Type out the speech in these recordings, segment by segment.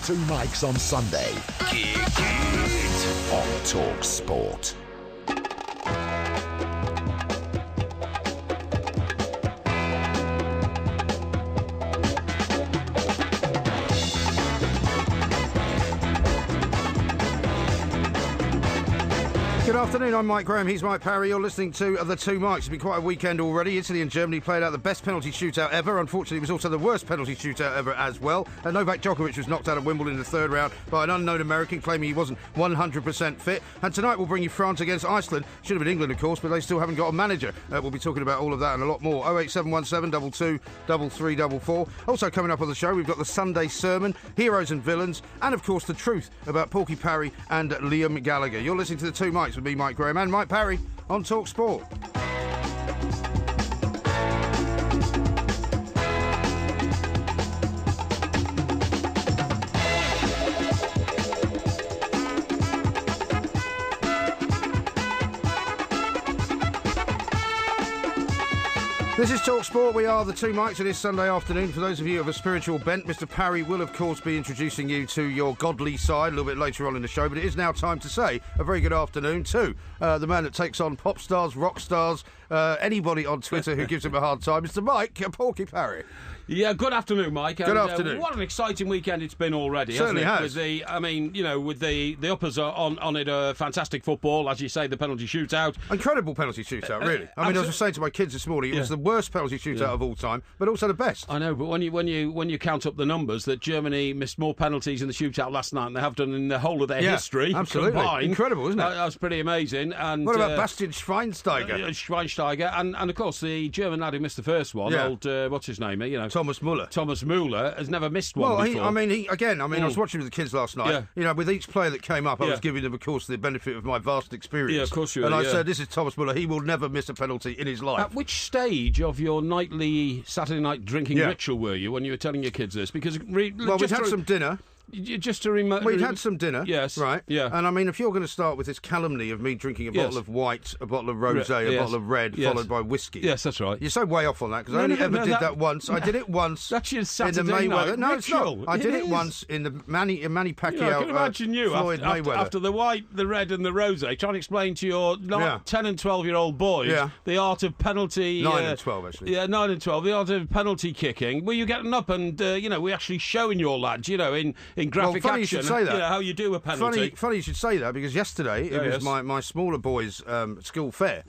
Two Mics on Sunday. Kick it on Talk Sport. Good afternoon, I'm Mike Graham, he's Mike Parry, you're listening to The Two Mics. It's been quite a weekend already. Italy and Germany played out the best penalty shootout ever. Unfortunately, it was also the worst penalty shootout ever as well. Novak Djokovic was knocked out of Wimbledon in the third round by an unknown American claiming he wasn't 100% fit. And tonight we'll bring you France against Iceland. Should have been England, of course, but they still haven't got a manager. We'll be talking about all of that and a lot more. 08717 22 3344. Also coming up on the show, we've got the Sunday sermon, heroes and villains, and of course the truth about Porky, Parry and Liam Gallagher. You're listening to The Two Mics with me, Mike Graham, and Mike Parry on Talk Sport. This is Talk Sport. We are The Two Mics. It is Sunday afternoon. For those of you of a spiritual bent, Mr. Parry will, of course, be introducing you to your godly side a little bit later on in the show. But it is now time to say a very good afternoon to the man that takes on popstars, rockstars, anybody on Twitter who gives him a hard time, Mr. Mike Porky Parry. Yeah, good afternoon, Mike. Good afternoon. What an exciting weekend it's been already, Certainly hasn't it? has. With the uppers on it, fantastic football, as you say, the penalty shootout. Incredible penalty shootout, really. I was just saying to my kids this morning, it was the worst penalty shootout of all time, but also the best. I know, but when you count up the numbers, that Germany missed more penalties in the shootout last night than they have done in the whole of their history. Absolutely. Combined. Incredible, isn't it? That's pretty amazing. And what about Bastian Schweinsteiger? Schweinsteiger, and of course the German lad who missed the first one, what's his name? Thomas Müller. Thomas Müller has never missed one before. I was watching with the kids last night. Yeah. With each player that came up, I was giving them, of course, the benefit of my vast experience. Yeah, of course you were. And I said, this is Thomas Müller. He will never miss a penalty in his life. At which stage of your nightly Saturday night drinking ritual were you when you were telling your kids this? Because we'd had some dinner. Just to remember, we'd had some dinner. Yes, right. Yeah, and if you're going to start with this calumny of me drinking a bottle of white, a bottle of rosé, a bottle of red, followed by whiskey. Yes, that's right. You're so way off on that because I only ever did that once. I did it once. That's your Saturday in the Mayweather. night No, ritual. it's not. I did it once in the Manny Pacquiao. I can imagine you Floyd Mayweather. after the white, the red, and the rosé, trying to explain to your 10 and 12-year-old boys the art of penalty. 9 and 12, actually. Yeah, 9 and 12. The art of penalty kicking. Were you getting up and we actually showing your lads, in graphic action? Say that. How you do a penalty. Funny you should say that because yesterday it was my smaller boy's school fair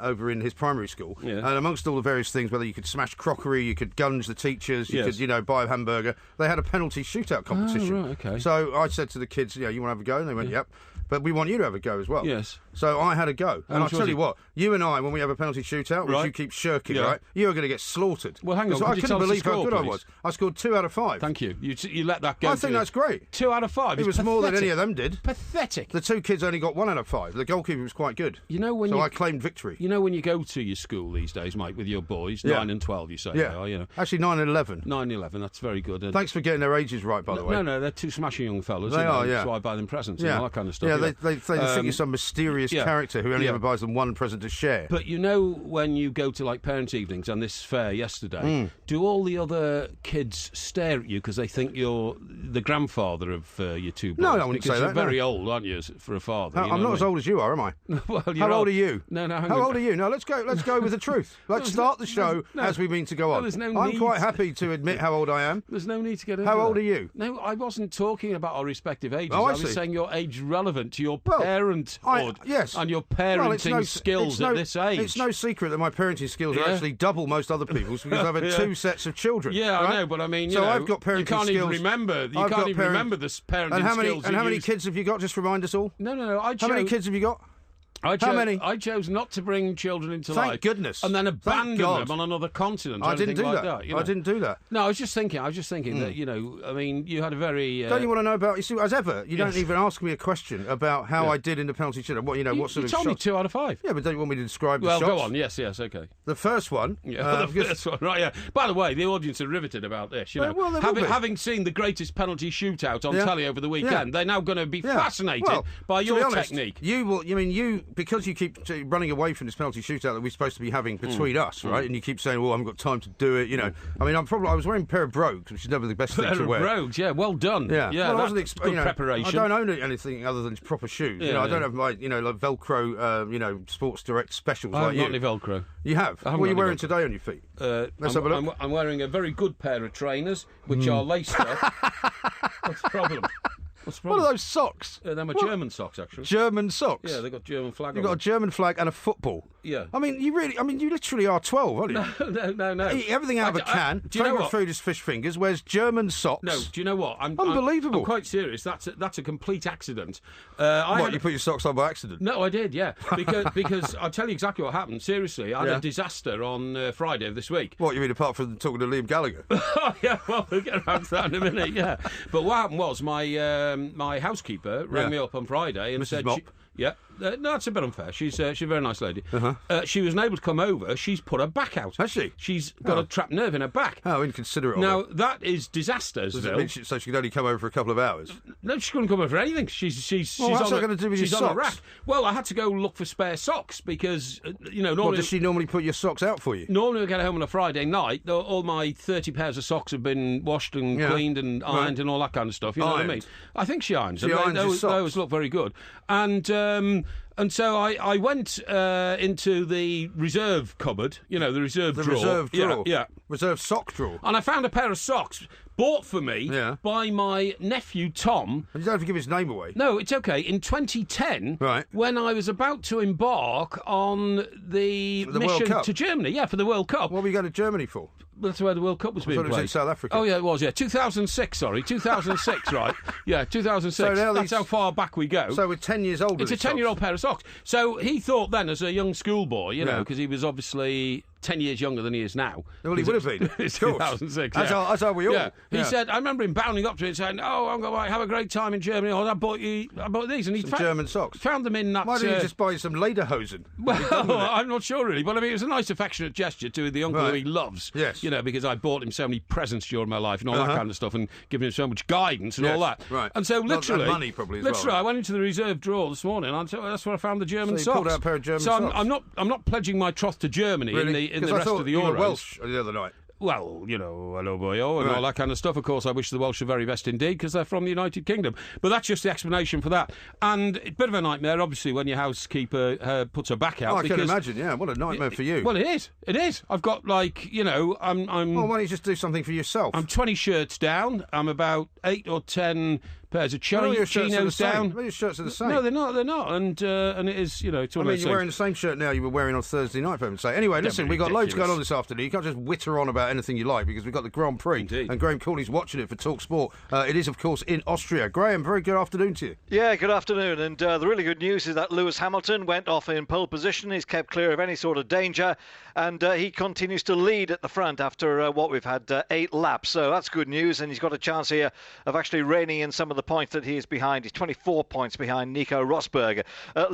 over in his primary school, and amongst all the various things, whether you could smash crockery, you could gunge the teachers, you could buy a hamburger, they had a penalty shootout competition. Oh, right, okay. So I said to the kids, you want to have a go? And they went, yep. But we want you to have a go as well. Yes. So I had a go. And I'll tell you what, you and I, when we have a penalty shootout, which you keep shirking, right, you are going to get slaughtered. Well, hang on. I couldn't believe how good I was. I scored 2 out of 5. Thank you. You let that go. I think that's great. 2 out of 5. It was more than any of them did. Pathetic. The 2 kids only got 1 out of 5. The goalkeeper was quite good. I claimed victory. When you go to your school these days, Mike, with your boys, 9 and 12, you say they are, Actually, 9 and 11. 9 and 11, that's very good. Thanks for getting their ages right, by the way. No, they're 2 smashing young fellas. They are, That's why I buy them presents and all that kind of stuff. Yeah, they think you're some mysterious character who only ever buys them 1 present to share. But when you go to like parents' evenings and this fair yesterday, do all the other kids stare at you because they think you're the grandfather of your 2 boys? No, I wouldn't say that. Because you're very old, aren't you, for a father? I'm not as old as you are, am I? Well, how old are you? No. How old are you? No, let's go with the truth. Let's start the show as we mean to go on. There's no I'm need. quite happy to admit how old I am. There's no need to get into How old that. are you? No, I wasn't talking about our respective ages. Oh, I see. was saying your age relevant to your parenthood and your parenting skills at this age. It's no secret that my parenting skills are actually double most other people's because I've had 2 sets of children. Yeah, right? I know, but I mean, I've got parenting you can't skills. Even remember. You can't even remember the parenting skills. And how many kids have you got? Just remind us all. No. How many kids have you got? How many? I chose not to bring children into life. Thank goodness. And then abandon them on another continent. I didn't do like that. I didn't do that. No, I was just thinking that, you had a very... Don't you want to know about... You see, as ever, you don't even ask me a question about how I did in the penalty shootout. What sort of shots? You told me 2 out of 5. Yeah, but don't you want me to describe the shots? Well, go on. Yes, okay. The first one... the first one, right, yeah. By the way, the audience are riveted about this, having seen the greatest penalty shootout on telly over the weekend, they're now going to be fascinated by your technique. You because you keep running away from this penalty shootout that we're supposed to be having between us, right? And you keep saying, well, I haven't got time to do it, you know. I mean, I was wearing a pair of brogues, which is never the best thing to wear. Brogues, yeah, well done. Yeah, well, that's good preparation. I don't own anything other than proper shoes. Yeah, you know, I don't have my, like Velcro, Sports Direct specials like you. I haven't got any Velcro. You have? What are you wearing today on your feet? Let's have a look. I'm wearing a very good pair of trainers, which are laced up. What's the problem? What are those socks? They're my German socks, actually. German socks? Yeah, they've got German flag on You've got a German flag and a football. Yeah. I mean, you literally are 12, aren't you? No. Eat everything out of a can. Do you know what? Food is fish fingers, wears German socks. No, do you know what? Unbelievable. I'm quite serious. That's a complete accident. You put your socks on by accident? No, I did, yeah. Because I'll tell you exactly what happened. Seriously, I had a disaster on Friday of this week. What, you mean apart from talking to Liam Gallagher? Oh, yeah, well, we'll get around to that in a minute, yeah. But what happened was my housekeeper rang me up on Friday and Mrs. said... Mop. No, it's a bit unfair. She's a very nice lady. She wasn't able to come over. She's put her back out. Has she? She's got a trapped nerve in her back. Oh, inconsiderate. Now, that is disaster. Does it mean so she can only come over for a couple of hours? No, she couldn't come over for anything. She's what's that going to do with your on socks? a rack. Well, I had to go look for spare socks because, normally... What, does she normally put your socks out for you? Normally I get home on a Friday night, all my 30 pairs of socks have been washed and cleaned and ironed and all that kind of stuff. You know what I mean? I think she irons. She irons your socks. They always look very good. And so I went into the reserve cupboard, the reserve drawer. Reserve drawer? Yeah. Reserve sock drawer? And I found a pair of socks bought for me by my nephew Tom. And you don't have to give his name away. No, it's okay. In 2010, right, when I was about to embark on the mission to Germany. Yeah, for the World Cup. What were you going to Germany for? That's where the World Cup was being played. It was in South Africa. Oh, yeah, it was, 2006, sorry. 2006, right. Yeah, 2006. So that's how far back we go. So we're 10 years old. It's a 10-year-old pair of socks. So he thought then, as a young schoolboy, because he was obviously 10 years younger than he is now. Well, he would have been. It's 2006. That's how we all. Yeah. He said, I remember him bounding up to me and saying, I'm going to have a great time in Germany. I bought these. And he German socks. Found them in that... Why didn't you just buy some lederhosen? Well, I'm not sure, really. But I mean, it was a nice, affectionate gesture to the uncle who he loves. Yes. Because I bought him so many presents during my life and all that kind of stuff and given him so much guidance and all that. Right. And so literally... And money probably as well. I went into the reserve drawer this morning and that's where I found the German socks. So you pulled out a pair of German socks. I'm not pledging my troth to Germany in the rest of the Euros. You were Welsh the other night. Well, hello boyo and all that kind of stuff. Of course, I wish the Welsh the very best indeed because they're from the United Kingdom. But that's just the explanation for that. And a bit of a nightmare, obviously, when your housekeeper puts her back out. I can imagine, yeah. What a nightmare for you. Well, it is. It is. I've got, I'm... Well, why don't you just do something for yourself? I'm 20 shirts down. I'm about 8 or 10... pairs of chinos down. Well, your shirts are the same. No, they're not. And it is, it's one of those you're wearing the same shirt now you were wearing on Thursday night, for heaven's sake. Anyway, listen, we've got loads going on this afternoon. You can't just witter on about anything you like because we've got the Grand Prix. Indeed. And Graham Cooley's watching it for Talk Sport. It is, of course, in Austria. Graham, very good afternoon to you. Yeah, good afternoon. And the really good news is that Lewis Hamilton went off in pole position. He's kept clear of any sort of danger. And he continues to lead at the front after what we've had 8 laps. So that's good news. And he's got a chance here of actually reining in some of the points that he is behind. He's 24 points behind Nico Rosberg.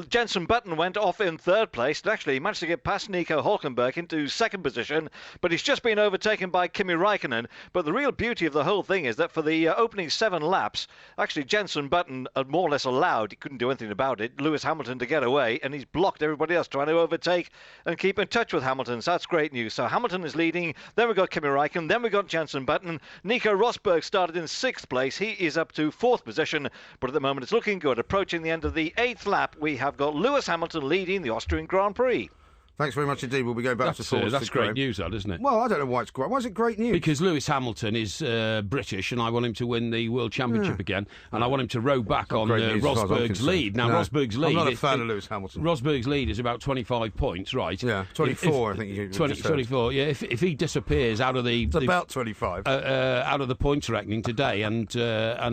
Jenson Button went off in 3rd place. And actually, he managed to get past Nico Hülkenberg into 2nd position. But he's just been overtaken by Kimi Räikkönen. But the real beauty of the whole thing is that for the opening 7 laps, actually Jenson Button more or less allowed, he couldn't do anything about it, Lewis Hamilton to get away. And he's blocked everybody else trying to overtake and keep in touch with Hamilton. So that's great news. So Hamilton is leading. Then we've got Kimi Räikkönen. Then we've got Jenson Button. Nico Rosberg started in 6th place. He is up to 4th position. But at the moment, it's looking good. Approaching the end of the 8th lap, we have got Lewis Hamilton leading the Austrian Grand Prix. Thanks very much indeed. We'll be going back to Force. That's great news, that, isn't it? Well, I don't know why it's great. Why is it great news? Because Lewis Hamilton is British, and I want him to win the World Championship again, and I want him to row back on Rosberg's lead. Now, Rosberg's lead... I'm not a fan of Lewis Hamilton. Rosberg's lead is about 25 points, right? Yeah, 24, I think you 24, yeah. If he disappears out of the... It's about 25. Out of the points reckoning today, and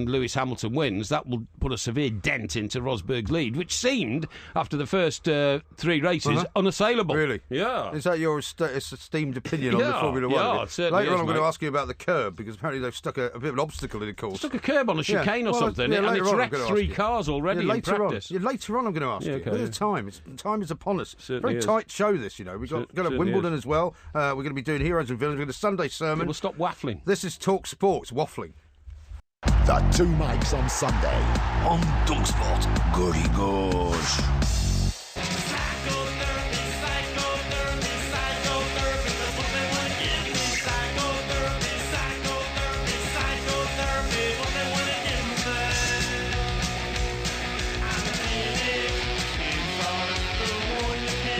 Lewis Hamilton wins, that will put a severe dent into Rosberg's lead, which seemed, after the first 3 races, unassailable. Really? Yeah. Is that your esteemed opinion on the Formula 1? Yeah, it certainly Later on, is, I'm going to ask you about the curb, because apparently they've stuck a bit of an obstacle in the course. Stuck a curb on a chicane or something, and it's wrecked 3 cars already in practice. Later on, I'm going to ask you. There's time. Time is upon us. Certainly Very tight show, this, We've got Wimbledon as well. We're going to be doing Heroes and Villains. We've got a Sunday sermon. We'll stop waffling. This is Talk Sports, waffling. The 2 mics on Sunday on Talk Sport. Goody gosh.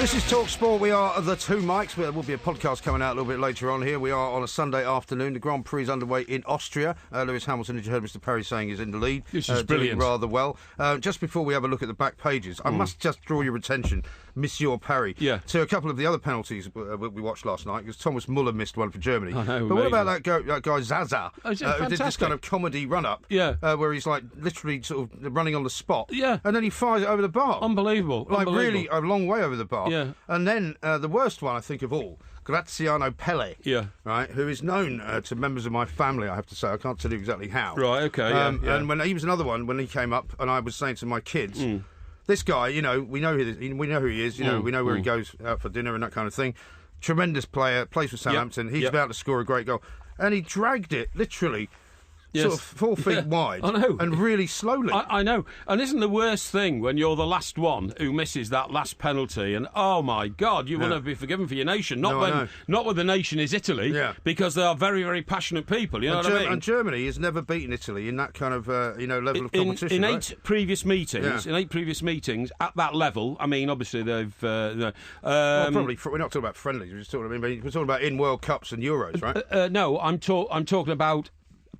This is Talk Sport. We are the Two Mics. There will be a podcast coming out a little bit later on here. We are on a Sunday afternoon. The Grand Prix is underway in Austria. Lewis Hamilton, as you heard Mr. Parry saying, is in the lead. This is brilliant. Doing rather well. Just before we have a look at the back pages, I must just draw your attention, Monsieur Parry, to a couple of the other penalties we watched last night, because Thomas Muller missed one for Germany. I know, but what about that guy Zaza, who did this kind of comedy run-up, where he's like literally sort of running on the spot, and then he fires it over the bar. Unbelievable. Like really a long way over the bar. Yeah. And then the worst one, I think, of all, Graziano Pelle, right, who is known to members of my family, I have to say. I can't tell you exactly how. Right, okay, And when he was another one, when he came up, and I was saying to my kids, this guy, you know, we know who he is, you know, we know where he goes out for dinner and that kind of thing. Tremendous player, plays for Southampton. He's about to score a great goal. And he dragged it, literally, sort of 4 feet wide. I know. And really slowly. I know. And isn't the worst thing when you're the last one who misses that last penalty and, oh, my God, you want to be forgiven for your nation. Not when the nation is Italy, because they are very, very passionate people, you know what I mean? And Germany has never beaten Italy in that kind of, level of competition, In right? 8 previous meetings, at that level, I mean, obviously they've... probably, we're not talking about friendlies, we're talking about in World Cups and Euros, right? No, I'm talking about...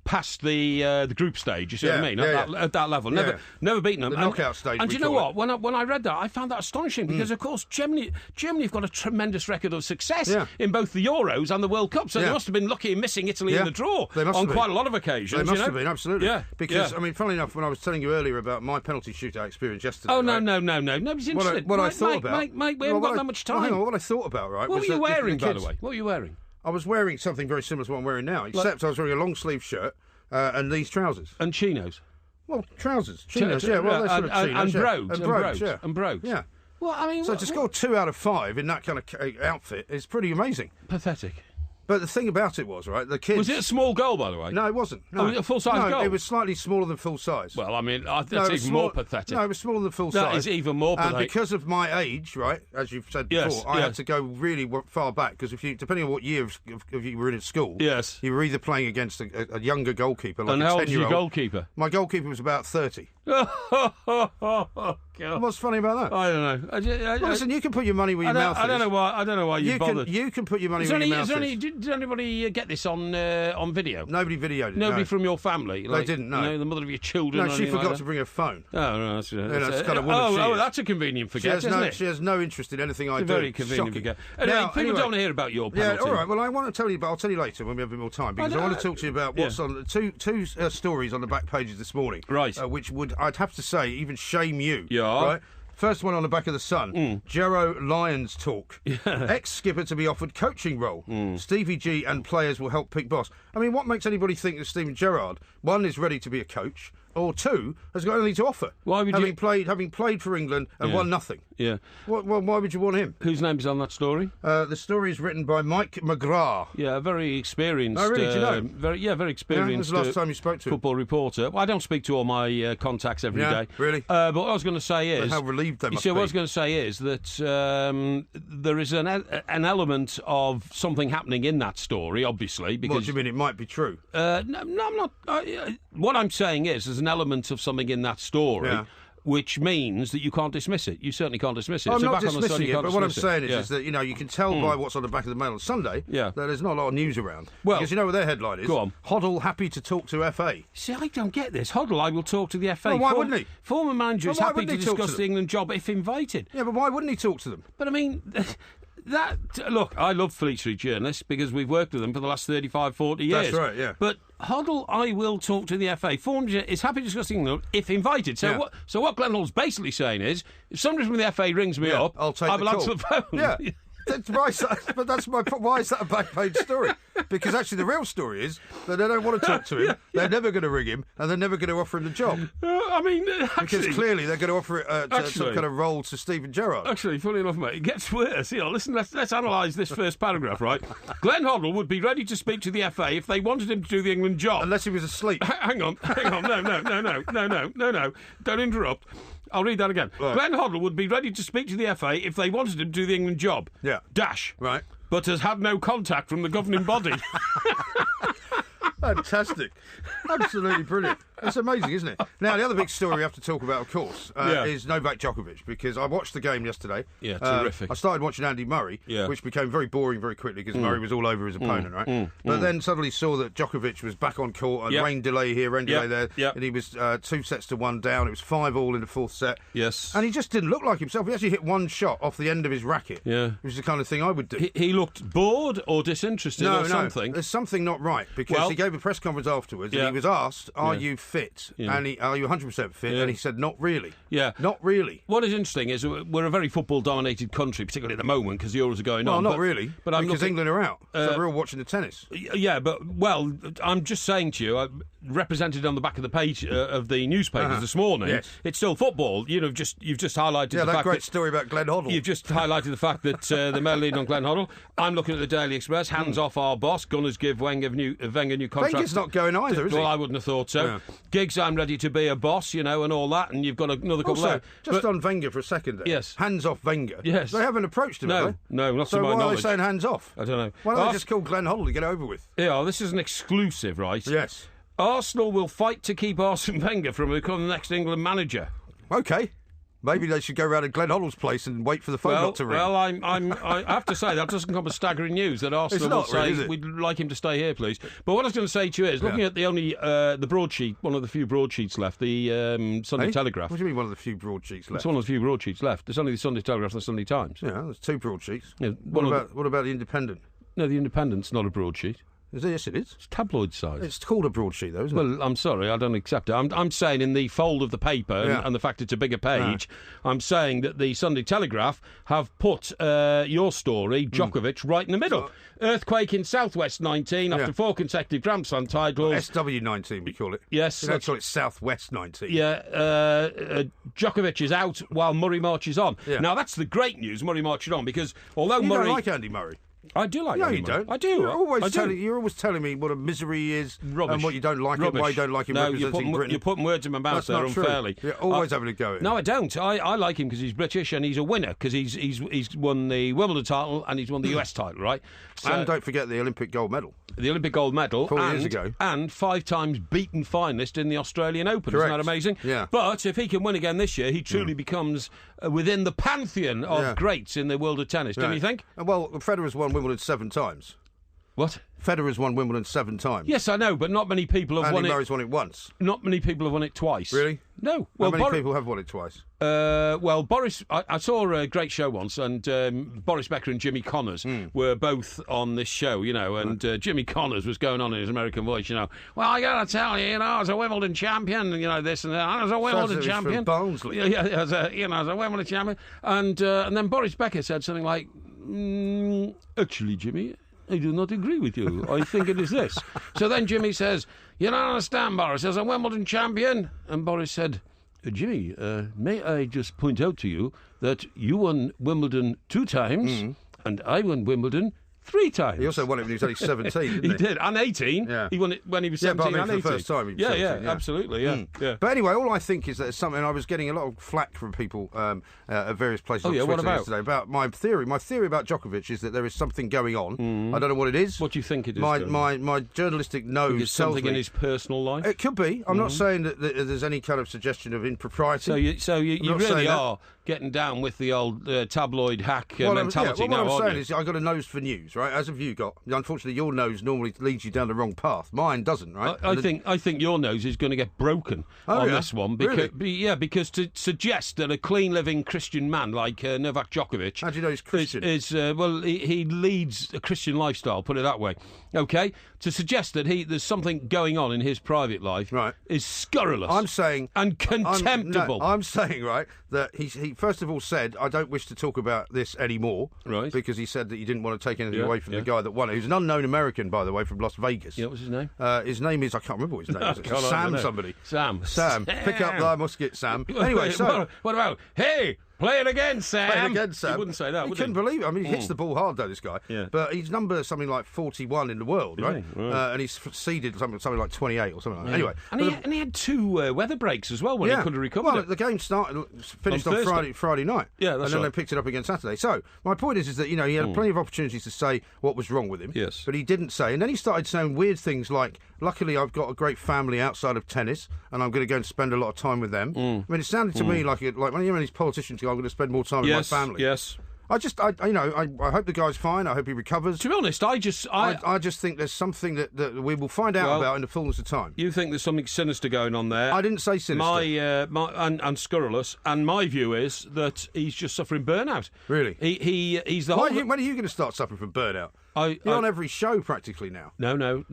past the group stage, you see what I mean? At that level, never beaten them. The knockout stage. And do you know what? When I read that, I found that astonishing because, of course, Germany have got a tremendous record of success in both the Euros and the World Cup. So they must have been lucky in missing Italy in the draw on quite a lot of occasions. They must have been, absolutely. Yeah, because I mean, funnily enough, when I was telling you earlier about my penalty shootout experience yesterday. Oh no, nobody's interested. What I thought about, mate, we haven't got that much time. Hang on, what I thought about, right? What were you wearing, by the way? What were you wearing? I was wearing something very similar to what I'm wearing now, except I was wearing a long sleeve shirt. And these trousers. And chinos. Well, trousers. Chinos, yeah. Well, they're sort of chinos. And brogues. Yeah. Well, I mean... So to score 2 out of 5 in that kind of outfit is pretty amazing. Pathetic. But the thing about it was, right, the kids... Was it a small goal, by the way? No, it wasn't. No. Was it a full-size goal? It was slightly smaller than full size. Well, I mean, that's even more pathetic. No, it was smaller than full size. That is even more pathetic. And because of my age, right, as you've said before, I had to go really far back, because depending on what year of you were in at school, you were either playing against a younger goalkeeper, like and a 10-year-old. how old was your goalkeeper? My goalkeeper was about 30. God. What's funny about that? I don't know. Well, listen, you can put your money where your mouth is. I don't know why you bothered. You can put your money where your mouth is. Did anybody get this on video? Nobody videoed it. Nobody from your family? They didn't, no. You know, the mother of your children? No, she forgot to bring her phone. Oh, no, that's kind of woman she is. That's a convenient forget, isn't it? She has no interest in anything I do. Very convenient forget. Anyway, people don't want to hear about your penalty. Yeah, all right. Well, I want to tell you, but I'll tell you later when we have a bit more time, because I want to talk to you about what's on two stories on the back pages this morning. Right. Which would, I'd have to say, even shame you. Yeah. Right? First one on the back of the Sun. Gerro Lyons talk. Ex-skipper to be offered coaching role. Stevie G and players will help pick boss. I mean, what makes anybody think that Steven Gerrard, 1, is ready to be a coach, or 2, has got anything to offer? Why would having played for England and won nothing? Yeah. Why would you want him? Whose name is on that story? The story is written by Mike McGrath. Yeah, a very experienced. Oh, really? Do you know? Very experienced. When was the last time you spoke to him? Football reporter. Well, I don't speak to all my contacts every day. Really? But what I was going to say is, how relieved they must be. What I was going to say is that there is an element of something happening in that story, obviously. Because, what do you mean? It might be true. No, I'm not. What I'm saying is, there's an element of something in that story. Yeah. Which means that you can't dismiss it. You certainly can't dismiss it. I'm so not back dismissing on the it, but what I'm saying is that, you know, you can tell by what's on the back of the Mail on Sunday that there's not a lot of news around. Well, because you know what their headline is? Go on. Hoddle happy to talk to FA. See, I don't get this. Hoddle, I will talk to the FA. Well, why wouldn't he? Former manager is happy to discuss the England job if invited. Yeah, but why wouldn't he talk to them? But I mean... Look, I love Fleet Street journalists because we've worked with them for the last 35, 40 years. That's right, yeah. But Hoddle, I will talk to the FA. Former is happy to discuss England if invited. So what Glenn Hall's basically saying is, if somebody from the FA rings me up, I'll take I will answer the phone. Yeah. But that's my point. Why is that a back page story? Because actually the real story is that they don't want to talk to him, they're never going to ring him, and they're never going to offer him the job. Because clearly they're going to offer it some kind of role to Steven Gerrard. Actually, funny enough, mate, it gets worse. Listen, let's analyse this first paragraph, right? Glenn Hoddle would be ready to speak to the FA if they wanted him to do the England job. Unless he was asleep. Hang on. No. Don't interrupt. I'll read that again. Right. Glenn Hoddle would be ready to speak to the FA if they wanted him to do the England job. Yeah. Dash. Right. But has had no contact from the governing body. Fantastic. Absolutely brilliant. It's amazing, isn't it? Now, the other big story we have to talk about, of course, is Novak Djokovic, because I watched the game yesterday. Yeah, terrific. I started watching Andy Murray, which became very boring very quickly because Murray was all over his opponent, right? But then suddenly saw that Djokovic was back on court and rain delay here, rain delay there, and he was 2-1 down. It was 5-all in the fourth set. Yes. And he just didn't look like himself. He actually hit one shot off the end of his racket, which is the kind of thing I would do. He looked bored or disinterested or something. There's something not right, because he gave a press conference afterwards and he was asked, are you fit? And are you 100% fit? And he said, not really. Yeah. Not really. What is interesting is we're a very football-dominated country, particularly at the moment, because the Euros are going on. Well, not really, because England are out. So we're all watching the tennis. Yeah, but, well, I'm just saying to you, represented on the back of the page of the newspapers this morning, it's still football. You've just highlighted the fact that great story about Glenn Hoddle. You've just highlighted the fact that the Mail lead on Glenn Hoddle. I'm looking at the Daily Express. Hands off our boss. Gunners give Wenger new contract. Wenger's not going either, is he? Well, I wouldn't have thought so. Yeah. Giggs, I'm ready to be a boss, and all that, and you've got another couple also, just on Wenger for a second there. Yes. Hands off Wenger. Yes. They haven't approached him, have they? No, not so to my knowledge. So why are they saying hands off? I don't know. Why don't they just call Glenn Hoddle to get it over with? Yeah, this is an exclusive, right? Yes. Arsenal will fight to keep Arsene Wenger from becoming the next England manager. OK. Maybe they should go round to Glenn Hoddle's place and wait for the phone not to ring. Well, I have to say, that doesn't come as staggering news that Arsenal will say, we'd like him to stay here, please. But what I was going to say to you is, looking at the broadsheet, one of the few broadsheets left, the Sunday Telegraph. What do you mean one of the few broadsheets left? It's one of the few broadsheets left. There's only the Sunday Telegraph and the Sunday Times. Yeah, there's two broadsheets. Yeah, what about the Independent? No, the Independent's not a broadsheet. Yes, it is. It's tabloid size. It's called a broadsheet, though, isn't it? Well, I'm sorry, I don't accept it. I'm saying in the fold of the paper and the fact it's a bigger page, I'm saying that the Sunday Telegraph have put your story, Djokovic, right in the middle. Earthquake in Southwest 19 after 4 consecutive Grand Slam titles. SW19, we call it. Yes. We don't call it Southwest 19. Yeah. Djokovic is out while Murray marches on. Yeah. Now, that's the great news, Murray marching on, because although Murray... You don't like Andy Murray. I do like Andy Murray. No, you don't. I do. You're always telling me what a misery he is and what you don't like him, why you don't like him representing Britain. You're putting words in my mouth there unfairly. You're always having a go at him. No, I don't. I like him because he's British and he's a winner, because he's won the Wimbledon title and he's won the US title, right? So, and don't forget the Olympic gold medal. The Olympic gold medal. 4 years ago. And 5 times beaten finalist in the Australian Open. Correct. Isn't that amazing? Yeah. But if he can win again this year, he truly becomes within the pantheon of greats in the world of tennis, don't you think? Well, Federer's won Wimbledon 7 times. What? Federer's won Wimbledon 7 times. Yes, I know, but not many people have won it. Andy Murray's won it once. Not many people have won it twice. Really? No. How many people have won it twice? Well, Boris... I saw a great show once, and Boris Becker and Jimmy Connors were both on this show, and Jimmy Connors was going on in his American voice, well, I got to tell you, I was a Wimbledon champion, this and that. I was a Wimbledon champion. Barnsley. Yeah, as a Wimbledon champion. And then Boris Becker said something like, actually, Jimmy... I do not agree with you. I think it is this. So then Jimmy says, you don't understand, Boris, as a Wimbledon champion. And Boris said, Jimmy, may I just point out to you that you won Wimbledon 2 times and I won Wimbledon 3 times. He also won it when he was only 17, didn't he? He did, and 18. Yeah. He won it when he was 17 and 18. For the first time he was 17, absolutely, yeah. But anyway, all I think is that it's something I was getting a lot of flack from people at various places on Twitter what about? yesterday about my theory. My theory about Djokovic is that there is something going on. I don't know what it is. What do you think it is? My journalistic nose tells something in his personal life? It could be. I'm not saying that there's any kind of suggestion of impropriety. So you really are getting down with the old tabloid hack mentality now, what I'm saying you? is I've got a nose for news, right? As have you got. Unfortunately, your nose normally leads you down the wrong path. Mine doesn't, right? I think your nose is going to get broken on this one. Because to suggest that a clean-living Christian man like Novak Djokovic... How do you know he's Christian? He leads a Christian lifestyle, put it that way. Okay? To suggest that there's something going on in his private life is scurrilous. I'm saying... And contemptible. I'm saying, right, that he first of all said, I don't wish to talk about this anymore. Right. Because he said that he didn't want to take anything away from the guy that won it. Who's an unknown American, by the way, from Las Vegas. Yeah, what's his name? His name is... I can't remember what his name is. Sam somebody. Sam. Pick up thy musket, Sam. Anyway, so... What about... Hey... Play it again, Sam. Play it again, Sam. He wouldn't say that, would he? Couldn't believe it. I mean, he hits the ball hard, though, this guy. Yeah. But he's number something like 41 in the world, right? And he's seeded something like 28 or something like that. Anyway. And he had 2 weather breaks as well when he could have recovered it. The game finished on Friday night. Yeah, that's And then they picked it up again Saturday. So, my point is that, he had plenty of opportunities to say what was wrong with him. Yes. But he didn't say. And then he started saying weird things like, Luckily, I've got a great family outside of tennis, and I'm going to go and spend a lot of time with them. I mean, it sounded to me like when you know these politicians go, I'm going to spend more time with my family. Yes. I hope the guy's fine. I hope he recovers. To be honest, I just think there's something that we will find out about in the fullness of time. You think there's something sinister going on there? I didn't say sinister. And scurrilous. And my view is that he's just suffering burnout. Really? He's the when are you going to start suffering from burnout? You're on every show practically now. No.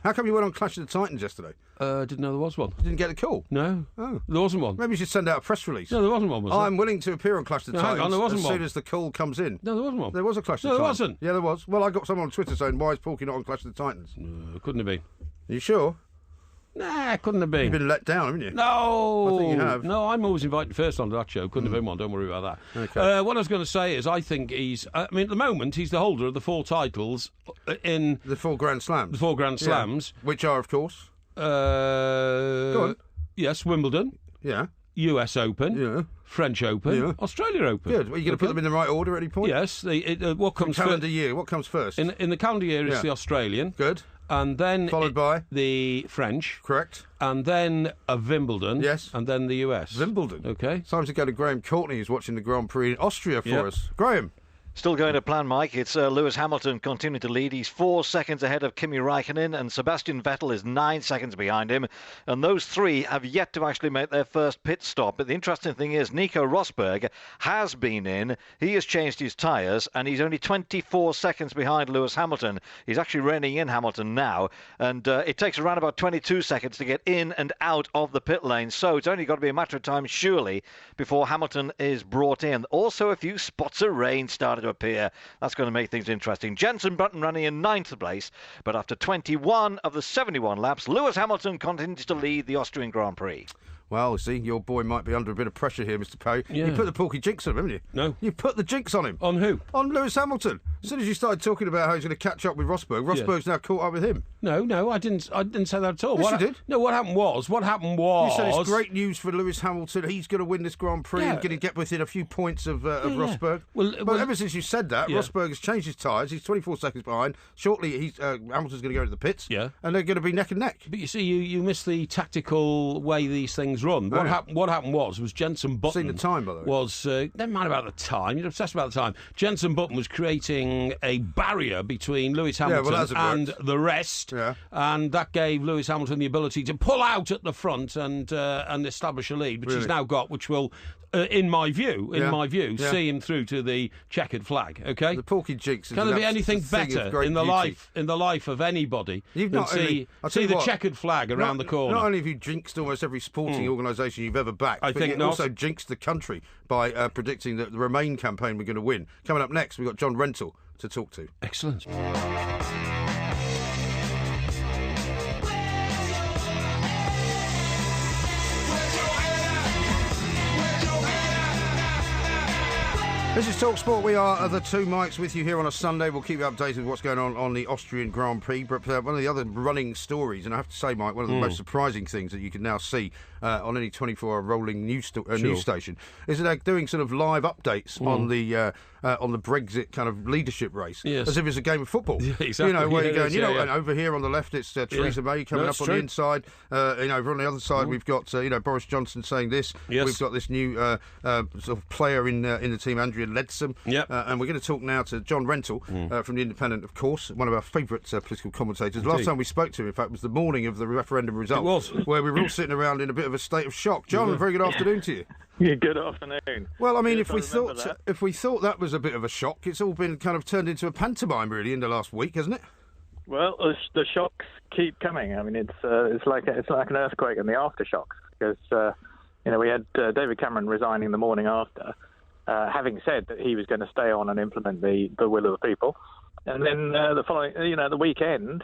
How come you went on Clash of the Titans yesterday? Didn't know there was one. You didn't get a call? No. Oh. There wasn't one. Maybe you should send out a press release. No, there wasn't one, was there? I'm willing to appear on Clash of the Titans there wasn't as soon as the call comes in. No, there wasn't one. There was a Clash of the Titans. No, there wasn't. Yeah, there was. Well, I got someone on Twitter saying, why is Porky not on Clash of the Titans? Couldn't have been. Are you sure? Nah, couldn't have been. You've been let down, haven't you? No. I think you have. No, I'm always invited first onto that show. Couldn't have been one. Don't worry about that. Okay. What I was going to say is I think he's... at the moment, he's the holder of the 4 titles in... The 4 Grand Slams. The 4 Grand Slams. Yeah. Which are, of course... Go on. Yes, Wimbledon. Yeah. US Open. Yeah. French Open. Yeah. Australia Open. Good. Well, you going to put them in the right order at any point? Yes. What comes first? Calendar year. What comes first? In the calendar year is the Australian. Good. And then... Followed by? The French. Correct. And then Wimbledon. Yes. And then the US. Wimbledon. Okay. Time to go to Graham Courtney, who's watching the Grand Prix in Austria for us. Graham. Still going to plan, Mike. It's Lewis Hamilton continuing to lead. He's 4 seconds ahead of Kimi Raikkonen, and Sebastian Vettel is 9 seconds behind him. And those 3 have yet to actually make their first pit stop. But the interesting thing is Nico Rosberg has been in. He has changed his tyres, and he's only 24 seconds behind Lewis Hamilton. He's actually reining in Hamilton now, and it takes around about 22 seconds to get in and out of the pit lane. So it's only got to be a matter of time, surely, before Hamilton is brought in. Also, a few spots of rain started to appear. That's going to make things interesting. Jenson Button running in 9th place, but after 21 of the 71 laps, Lewis Hamilton continues to lead the Austrian Grand Prix. Well, see, your boy might be under a bit of pressure here, Mr. Parry. Yeah. You put the Porky jinx on him, haven't you? No. You put the jinx on him. On who? On Lewis Hamilton. As soon as you started talking about how he's going to catch up with Rosberg, Rosberg's now caught up with him. No, I didn't say that at all. Yes, you did. No, what happened was... You said it's great news for Lewis Hamilton. He's going to win this Grand Prix and going to get within a few points of Rosberg. Well, ever since you said that, Rosberg has changed his tyres. He's 24 seconds behind. Shortly, Hamilton's going to go into the pits. Yeah. And they're going to be neck and neck. But you see, you missed the tactical way these things run. What happened was Jenson Button... Seen the time, by the way. Was... never mind about the time. You're obsessed about the time. Jenson Button was creating a barrier between Lewis Hamilton and the rest. Yeah. And that gave Lewis Hamilton the ability to pull out at the front and establish a lead, which he's now got, which will... in my view, see him through to the checkered flag. Okay, the Porky jinx. Can there be anything better in the life of anybody than see the checkered flag around the corner? Not only have you jinxed almost every sporting organisation you've ever backed, but you also jinxed the country by predicting that the Remain campaign were going to win. Coming up next, we've got John Rentoul to talk to. Excellent. This is Talk Sport. We are the two mics with you here on a Sunday. We'll keep you updated with what's going on the Austrian Grand Prix. But one of the other running stories, and I have to say, Mike, one of the most surprising things that you can now see on any 24-hour rolling news station is that they're doing sort of live updates on the Brexit kind of leadership race, as if it's a game of football. Yeah, exactly. You know, where you're going, and over here on the left it's Theresa May coming up on the inside. Over on the other side we've got Boris Johnson saying this. Yes. We've got this new sort of player in the team, Andrea Leadsom. Yep. And we're going to talk now to John Rentoul from The Independent, of course, one of our favourite political commentators. Indeed. Last time we spoke to him, in fact, was the morning of the referendum result. It was. Where we were all sitting around in a bit of a state of shock. John, a very good afternoon to you. Yeah, good afternoon. Well, I mean, if we thought that was a bit of a shock, it's all been kind of turned into a pantomime, really, in the last week, hasn't it? Well, the shocks keep coming. I mean, it's like an earthquake and the aftershocks, because we had David Cameron resigning the morning after, having said that he was going to stay on and implement the will of the people. And then the following, the weekend,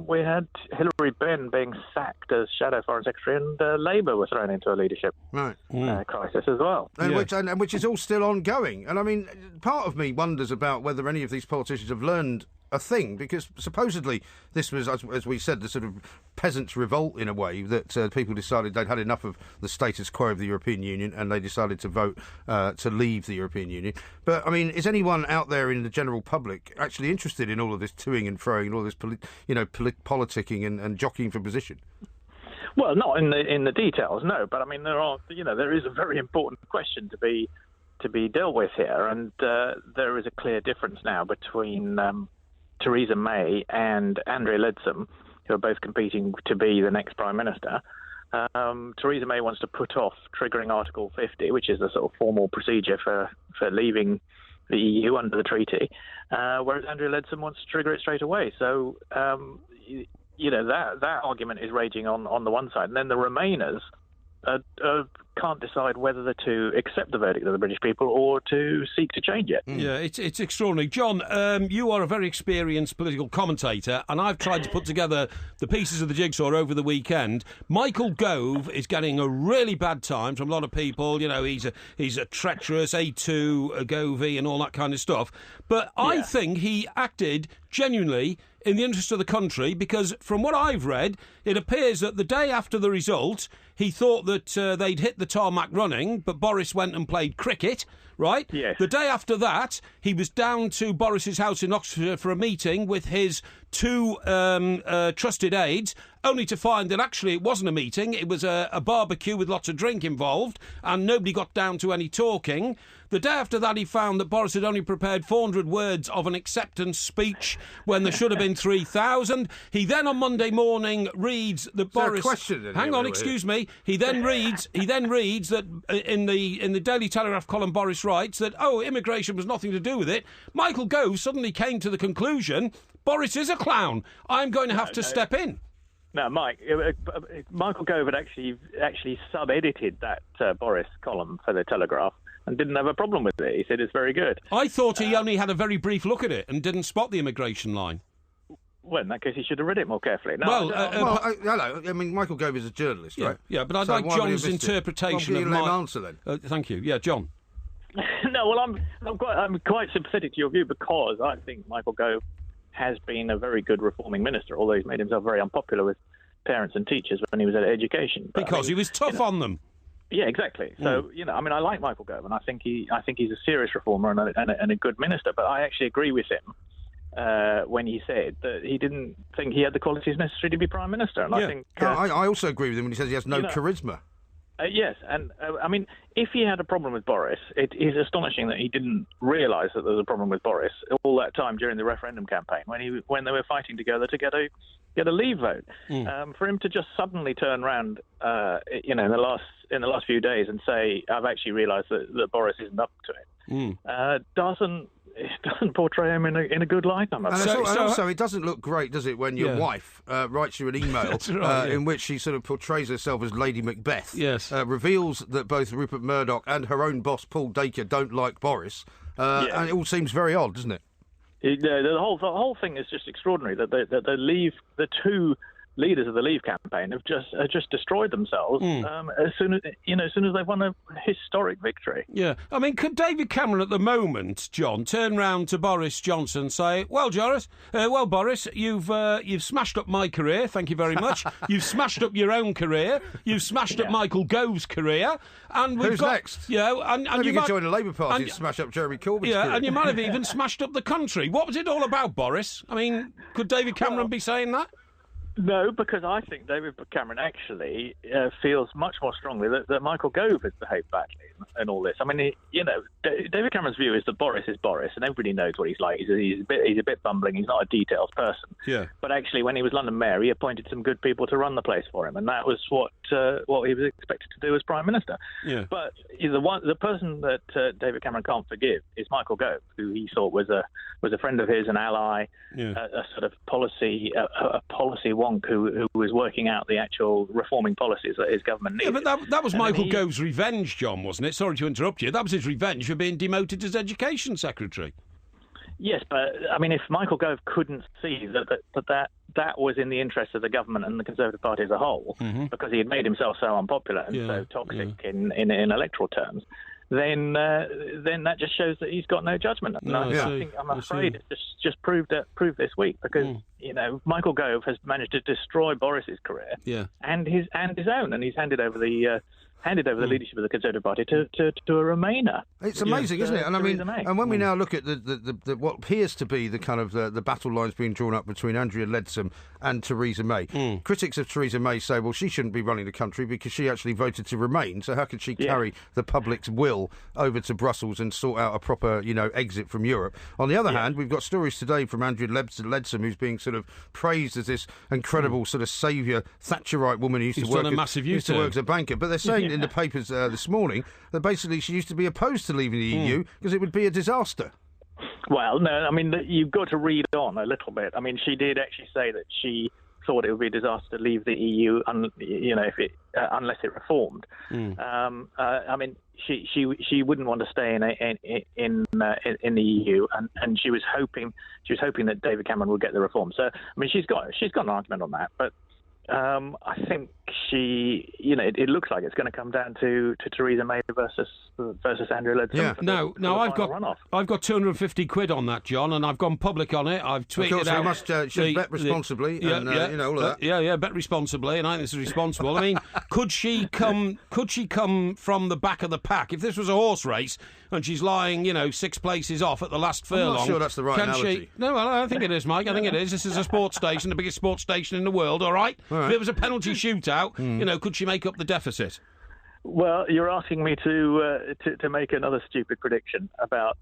we had Hilary Benn being sacked as Shadow Foreign Secretary, and Labour was thrown into a leadership crisis as well. Which is all still ongoing. And I mean, part of me wonders about whether any of these politicians have learned a thing? Because supposedly this was, as we said, the sort of peasants' revolt in a way, that people decided they'd had enough of the status quo of the European Union and they decided to vote to leave the European Union. But, I mean, is anyone out there in the general public actually interested in all of this toing and froing and all this politicking and jockeying for position? Well, not in the details, no. But I mean, there is a very important question to be dealt with here, and there is a clear difference now between Theresa May and Andrea Leadsom, who are both competing to be the next Prime Minister. Theresa May wants to put off triggering Article 50, which is the sort of formal procedure for leaving the EU under the treaty, whereas Andrea Leadsom wants to trigger it straight away. So, that argument is raging on the one side, and then the Remainers can't decide whether to accept the verdict of the British people or to seek to change it. Yeah, it's extraordinary. John, you are a very experienced political commentator, and I've tried to put together the pieces of the jigsaw over the weekend. Michael Gove is getting a really bad time from a lot of people. You know, he's a treacherous A2, a Govey and all that kind of stuff. But I think he acted genuinely in the interest of the country, because from what I've read, it appears that the day after the result, he thought that they'd hit the tarmac running, but Boris went and played cricket, right? Yes. The day after that, he was down to Boris's house in Oxford for a meeting with his two trusted aides, only to find that actually it wasn't a meeting, it was a barbecue with lots of drink involved, and nobody got down to any talking. The day after that, he found that Boris had only prepared 400 words of an acceptance speech when there should have been 3,000. He then, on Monday morning, reads that Boris... Hang on, excuse me. He then reads that in the Daily Telegraph column, Boris writes that, immigration was nothing to do with it. Michael Gove suddenly came to the conclusion, Boris is a clown. I'm going to have to step in. No, Mike. Michael Gove had actually sub-edited that Boris column for the Telegraph and didn't have a problem with it. He said it's very good. I thought he only had a very brief look at it and didn't spot the immigration line. Well, in that case, he should have read it more carefully. No, hello. I mean, Michael Gove is a journalist, right? Yeah, but I'd like John's interpretation of my answer then. Thank you. Yeah, John. No, well, I'm quite sympathetic to your view, because I think Michael Gove has been a very good reforming minister, although he's made himself very unpopular with parents and teachers when he was at education. But, because he was tough on them. Yeah, exactly. So, I like Michael Gove, and I think he's a serious reformer and a good minister. But I actually agree with him when he said that he didn't think he had the qualities necessary to be Prime Minister. And I think I also agree with him when he says he has no charisma. Yes, and if he had a problem with Boris, it is astonishing that he didn't realise that there was a problem with Boris all that time during the referendum campaign when they were fighting together to get a Leave vote. For him to just suddenly turn around, in the last few days and say, "I've actually realised that Boris isn't up to it," doesn't portray him in a good light. Also, it doesn't look great, does it, when your wife writes you an email in which she sort of portrays herself as Lady Macbeth, reveals that both Rupert Murdoch and her own boss, Paul Dacre, don't like Boris, and it all seems very odd, doesn't it? The whole thing is just extraordinary, that the two leaders of the Leave campaign have just destroyed themselves as soon as they've won a historic victory. Yeah, I mean, could David Cameron at the moment, John, turn round to Boris Johnson and say, "Well, Boris, you've smashed up my career. Thank you very much. You've smashed up your own career. You've smashed up Michael Gove's career. And who's next? And maybe you could join the Labour Party and smash up Jeremy Corbyn's career. And you might have even smashed up the country. What was it all about, Boris? I mean, could David Cameron be saying that? No, because I think David Cameron actually feels much more strongly that Michael Gove has behaved badly in all this. I mean, David Cameron's view is that Boris is Boris, and everybody knows what he's like. He's a bit bumbling. He's not a details person. Yeah. But actually, when he was London Mayor, he appointed some good people to run the place for him, and that was what he was expected to do as Prime Minister. Yeah. But the person that David Cameron can't forgive is Michael Gove, who he thought was a friend of his, an ally, a sort of policy wonk who was working out the actual reforming policies that his government needed. Yeah, but that was Michael Gove's revenge, John, wasn't it? Sorry to interrupt you. That was his revenge for being demoted as Education Secretary. Yes, but I mean, if Michael Gove couldn't see that was in the interest of the government and the Conservative Party as a whole, because he had made himself so unpopular and so toxic in electoral terms, then that just shows that he's got no judgment. And I'm afraid it's just proved this week, because Michael Gove has managed to destroy Boris's career and his own, and he's handed over the leadership of the Conservative Party to a Remainer. It's amazing, isn't it? And I mean, and when we now look at the what appears to be the kind of the battle lines being drawn up between Andrea Leadsom and Theresa May, critics of Theresa May say, well, she shouldn't be running the country because she actually voted to remain. So how could she carry the public's will over to Brussels and sort out a proper, exit from Europe? On the other hand, we've got stories today from Andrea Leadsom, who's being sort of praised as this incredible sort of saviour Thatcherite woman who used to work as a banker. But they're saying in the papers this morning that basically she used to be opposed to leaving the EU because it would be a disaster. Well, no, I mean, you've got to read on a little bit. I mean, she did actually say that she thought it would be a disaster to leave the EU, unless it reformed. I mean, she wouldn't want to stay in the EU, and she was hoping that David Cameron would get the reform. So, I mean, she's got an argument on that, but I think it looks like it's going to come down to Theresa May versus Andrea Leadsom. Yeah. No, I've got 250 quid on that, John, and I've gone public on it. I've tweeted out. We should bet responsibly, all of that. Yeah, bet responsibly, and I think this is responsible. I mean, could she come from the back of the pack if this was a horse race and she's lying, 6 places off at the last furlong? I'm not sure that's the right analogy. No, I don't think it is, Mike. I think it is. This is a sports station, the biggest sports station in the world. All right. If it was a penalty shootout, could she make up the deficit? Well, you're asking me to make another stupid prediction about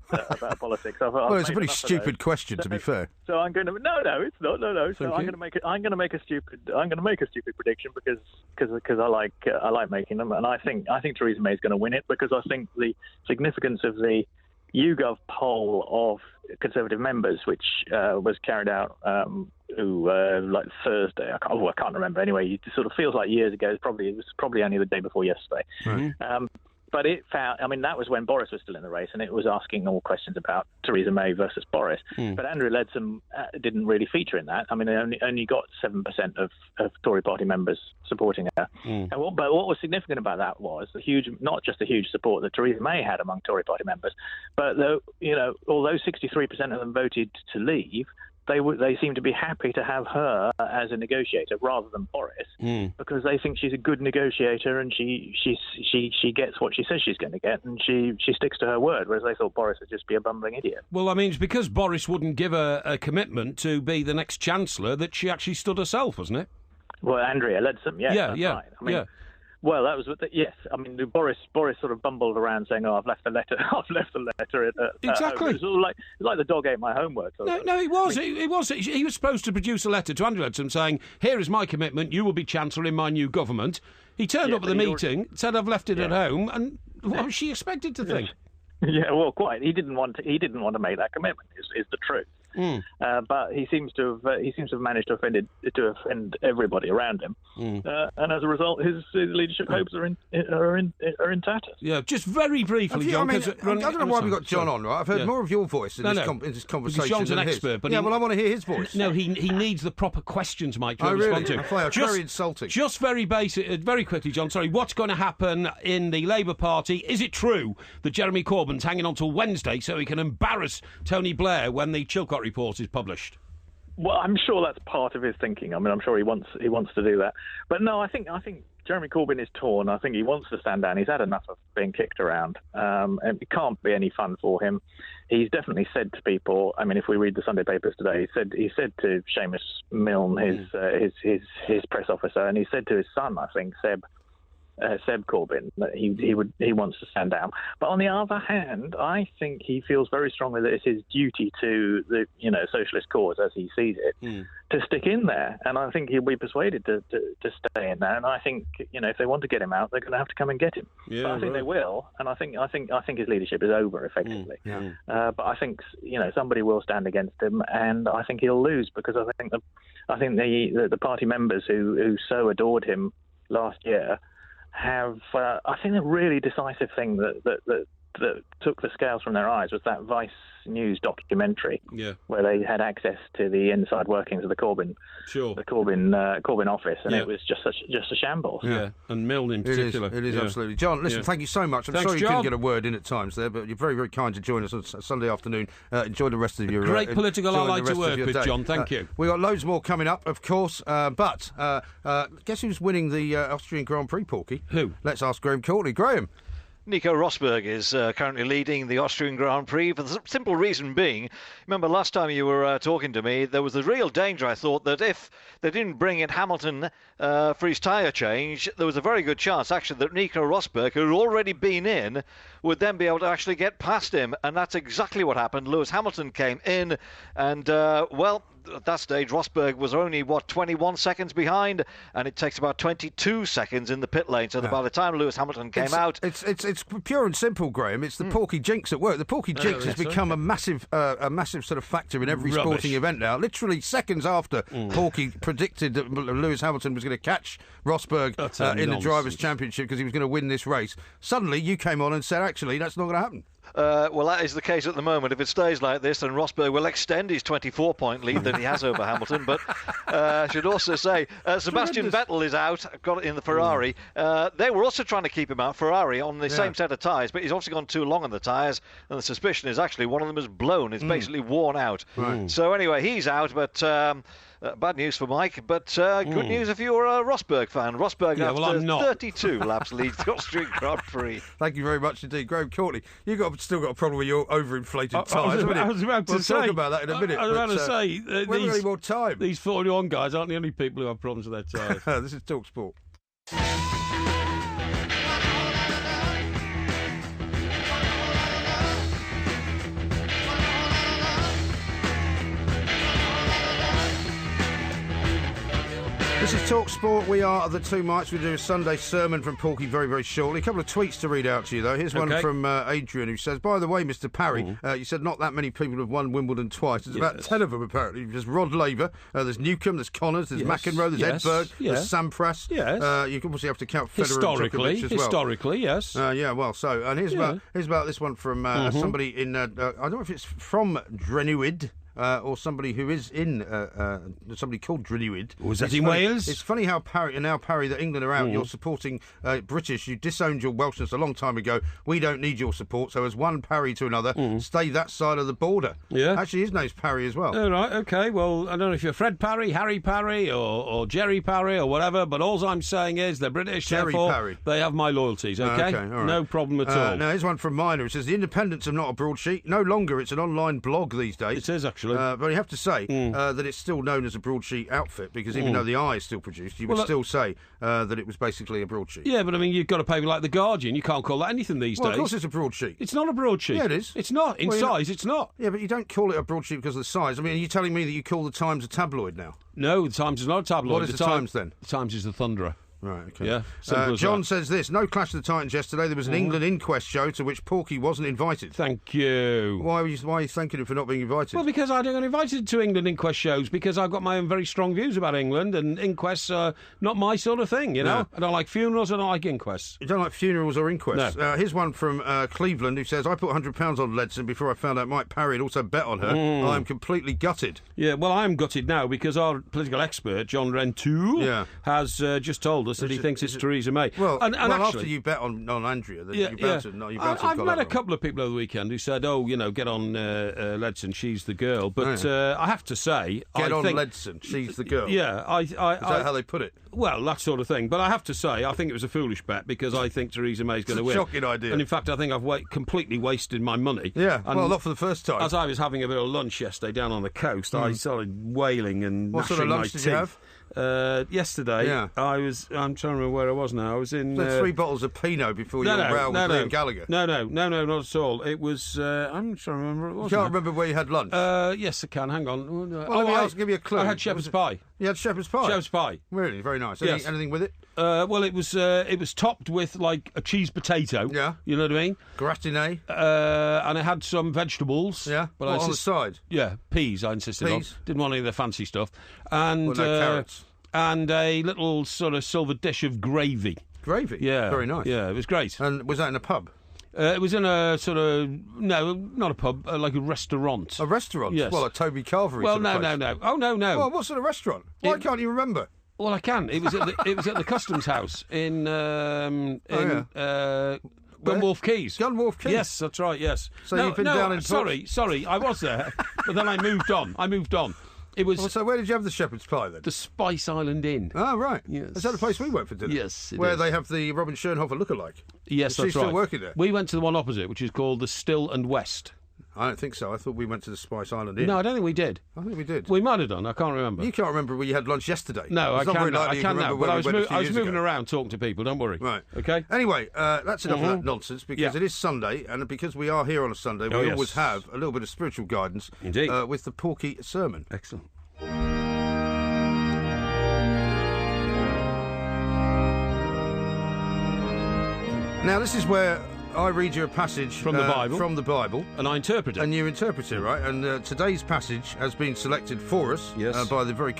politics. Well, it's a pretty stupid question, to be fair. So I'm going to no, it's not. No. So I'm going to make a stupid prediction because I like making them, and I think Theresa May is going to win it, because I think the significance of the YouGov poll of Conservative members, which was carried out like Thursday. I can't remember. Anyway, it sort of feels like years ago. It was probably only the day before yesterday. Mm-hmm. But it found, that was when Boris was still in the race, and it was asking all questions about Theresa May versus Boris. But Andrea Leadsom didn't really feature in that. I mean, they only got 7% of Tory party members supporting her. But what was significant about that was not just the huge support that Theresa May had among Tory party members, but although 63% of them voted to leave, they seem to be happy to have her as a negotiator rather than Boris, because they think she's a good negotiator, and she gets what she says she's going to get, and she sticks to her word, whereas they thought Boris would just be a bumbling idiot. Well, I mean, it's because Boris wouldn't give her a commitment to be the next Chancellor that she actually stood herself, wasn't it? Well, Andrea Leadsom, yes, yeah. Right. I mean, well, that was yes. I mean, Boris sort of bumbled around saying, "Oh, I've left a letter. I've left a letter." Exactly. It was like the dog ate my homework. No, it was. It was. He was supposed to produce a letter to Andrea Leadsom saying, "Here is my commitment. You will be Chancellor in my new government." He turned up at the meeting, said, "I've left it at home," and what was she expected to think? Yeah, well, quite. He didn't want to make that commitment. Is the truth. But he seems to have managed to offend everybody around him, and as a result, his leadership hopes are in tatters. Yeah, just very briefly, John. I don't know why we got John on. Right, I've heard more of your voice in this conversation. John's an expert, but I want to hear his voice. No, he needs the proper questions, Mike, to respond to. Very insulting. Just very basic, very quickly, John. Sorry, what's going to happen in the Labour Party? Is it true that Jeremy Corbyn's hanging on till Wednesday so he can embarrass Tony Blair when the Chilcot report is published? Well, I'm sure that's part of his thinking. I mean, I'm sure he wants to do that. But no, I think Jeremy Corbyn is torn. I think he wants to stand down. He's had enough of being kicked around, and it can't be any fun for him. He's definitely said to people. I mean, if we read the Sunday papers today, he said to Seamus Milne, his press officer, and he said to his son, I think, Seb Corbyn, that he wants to stand down. But on the other hand, I think he feels very strongly that it's his duty to the socialist cause as he sees it to stick in there, and I think he'll be persuaded to stay in there. And I think if they want to get him out, they're going to have to come and get him. Yeah, but I think they will, and I think his leadership is over effectively. But I think somebody will stand against him, and I think he'll lose, because I think the party members who so adored him last year have, I think, a really decisive thing that that took the scales from their eyes was that Vice News documentary, where they had access to the inside workings of the Corbyn office, and it was just a shambles. And Milne in particular. It is absolutely. John, listen, thank you so much. I'm sorry you couldn't get a word in at times there, but you're very, very kind to join us on Sunday afternoon. Enjoy the rest of your great political ally to work with, John. Thank you. We got loads more coming up, of course, but guess who's winning the Austrian Grand Prix, Porky? Who? Let's ask Graham Courtney. Graham. Nico Rosberg is currently leading the Austrian Grand Prix for the simple reason being, remember last time you were talking to me, there was the real danger, I thought, that if they didn't bring in Hamilton for his tyre change, there was a very good chance, actually, that Nico Rosberg, who had already been in, would then be able to actually get past him. And that's exactly what happened. Lewis Hamilton came in and, at that stage, Rosberg was only, 21 seconds behind, and it takes about 22 seconds in the pit lane. So by the time Lewis Hamilton came out... It's pure and simple, Graham. It's the Porky jinx at work. The Porky jinx has become a massive sort of factor in every sporting event now. Literally seconds after Porky predicted that Lewis Hamilton was going to catch Rosberg in the Drivers' Championship because he was going to win this race, suddenly you came on and said, actually, that's not going to happen. Well, that is the case at the moment. If it stays like this, then Rosberg will extend his 24-point lead that he has over Hamilton. But I should also say, Sebastian Vettel is out, got it in the Ferrari. They were also trying to keep him out, Ferrari, on the same set of tyres, but he's obviously gone too long on the tyres, and the suspicion is actually one of them is blown. It's basically worn out. So anyway, he's out, but... bad news for Mike, but good news if you're a Rosberg fan. Rosberg, after 32 laps, leads the Austrian Grand Prix. Thank you very much indeed. Graham Courtney, you've still got a problem with your overinflated tyres, haven't you? I was about to say. We'll talk about that in a minute. I was about to say. We haven't got any more time. These 41 guys aren't the only people who have problems with their tyres. This is TalkSport. This is TalkSport. We are the two mics. We'll do a Sunday sermon from Porky very, very shortly. A couple of tweets to read out to you, though. Here's one from Adrian, who says, by the way, Mr. Parry, you said not that many people have won Wimbledon twice. There's about 10 of them, apparently. There's Rod Laver, there's Newcombe, there's Connors, there's McEnroe, there's Edberg, there's Sampras. Yes. You can obviously have to count Federer and Djokovic as well. Historically, yes. And here's about this one from somebody in, I don't know if it's from Drenuid, or somebody who is in somebody called Drenuid. Was that in Wales? It's funny how Parry that England are out. You're supporting British. You disowned your Welshness a long time ago. We don't need your support. So as one Parry to another, stay that side of the border. Yeah. Actually, his name's Parry as well. Oh, right. Okay. Well, I don't know if you're Fred Parry, Harry Parry, or Jerry Parry, or whatever. But all I'm saying is they're British. Jerry Parry. They have my loyalties. Okay. All right. No problem at all. Now here's one from Minor. It says the Independents are not a broadsheet. No longer. It's an online blog these days. It is actually. But you have to say that it's still known as a broadsheet outfit because even though the eye is still produced, you would still say that it was basically a broadsheet. Yeah, but I mean, you've got a paper like The Guardian. You can't call that anything these days. Well, of course it's a broadsheet. It's not a broadsheet. Yeah, it is. It's not. In size, it's not. Yeah, but you don't call it a broadsheet because of the size. I mean, are you telling me that you call the Times a tabloid now? No, the Times is not a tabloid. What is the Times then? The Times is the Thunderer. Right, okay. Yeah, John says this. No Clash of the Titans yesterday. There was an England inquest show to which Porky wasn't invited. Thank you. Why are you thanking him for not being invited? Well, because I don't get invited to England inquest shows because I've got my own very strong views about England, and inquests are not my sort of thing, you know? No. I don't like funerals, I don't like inquests. You don't like funerals or inquests? No. Here's one from Cleveland who says, I put £100 on Ledson before I found out Mike Parry had also bet on her. I'm completely gutted. Yeah, well, I'm gutted now because our political expert, John Rentoul, has just told us that he thinks it's Theresa May. Well, and actually, after you bet on Andrea, then you bound to I've met a couple of people over the weekend who said, "Oh, you know, get on Ledson, she's the girl." But I have to say, get on Ledson, she's the girl. Yeah, is that how they put it? Well, that sort of thing. But I have to say, I think it was a foolish bet because I think Theresa May's going to win. Shocking idea. And in fact, I think I've completely wasted my money. Yeah, and well, not for the first time. As I was having a bit of lunch yesterday down on the coast, I started wailing and what sort of lunch did you have? Yesterday, I'm trying to remember where I was now. I was in... 3 bottles of Pinot before your row with Liam Gallagher. No, not at all. It was... I'm trying to remember what it was. You can't remember where you had lunch? Yes, I can. Hang on. Well, give me a clue. I had shepherd's pie. You had shepherd's pie? Shepherd's pie. Really? Very nice. Yes. Anything with it? Well, it was topped with, like, a cheese potato. Yeah. You know what I mean? Gratiné. And it had some vegetables. Yeah. But on the side? Yeah, peas I insisted on. Didn't want any of the fancy stuff. And no carrots. And a little sort of silver dish of gravy. Gravy? Yeah. Very nice. Yeah, it was great. And was that in a pub? It was in a sort of... No, not a pub, like a restaurant. A restaurant? Yes. Well, a Toby Carvery Well, sort of place. no. Oh, no. Well, what sort of restaurant? Why can't you remember? Well, I can. It was at the Customs House in Gunwolf Quays. Gunwolf Quays? Yes, that's right, yes. So you've been down in... Sorry, I was there, but then I moved on. It was... Well, so where did you have the shepherd's pie, then? The Spice Island Inn. Oh, right. Yes. Is that the place we went for dinner? Yes, it Where is. they have the Robin Schoenhofer lookalike? Yes, Is that's she still right. working there? We went to the one opposite, which is called the Still and West. I don't think so. I thought we went to the Spice Island Inn. No, I don't think we did. I think we did. We might have done. I can't remember. You can't remember where you had lunch yesterday. No, I It's not very can now. likely I you can remember now. where But we went a few I was years moving ago. around talking to people. Don't worry. Right. Okay. Anyway, that's enough of that nonsense because Yeah. it is Sunday, and because we are here on a Sunday, we yes. always have a little bit of spiritual guidance. Indeed. With the Porky sermon. Excellent. Now, this is where I read you a passage From the Bible. From the Bible. And I interpret it. And you interpret it, right? And today's passage has been selected for us Yes. by the very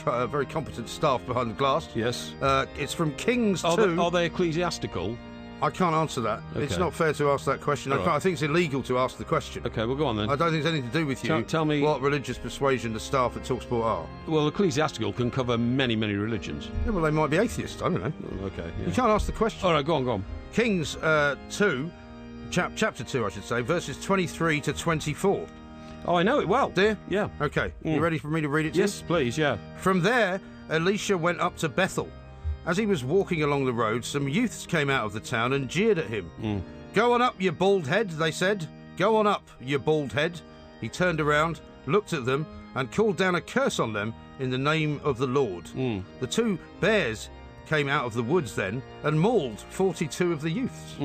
competent staff behind the glass. Yes. It's from Kings 2. Are they ecclesiastical? I can't answer that. It's Okay. not fair to ask that question. All right. I think it's illegal to ask the question. Okay, well, go on then. I don't think it's anything to do with you. Tell me- what religious persuasion the staff at TalkSport are. Well, ecclesiastical can cover many, many religions. Yeah, well, they might be atheists. I don't know. Okay. You Yeah. can't ask the question. All right, go on. Kings 2, chapter 2, I should say, verses 23 to 24. Oh, I know it well. Do you? Yeah. Okay. You ready for me to read it to you? Yes, please, yeah. From there, Elisha went up to Bethel. As he was walking along the road, some youths came out of the town and jeered at him. Go on up, you bald head, they said. Go on up, you bald head. He turned around, looked at them, and called down a curse on them in the name of the Lord. The 2 bears came out of the woods then and mauled 42 of the youths.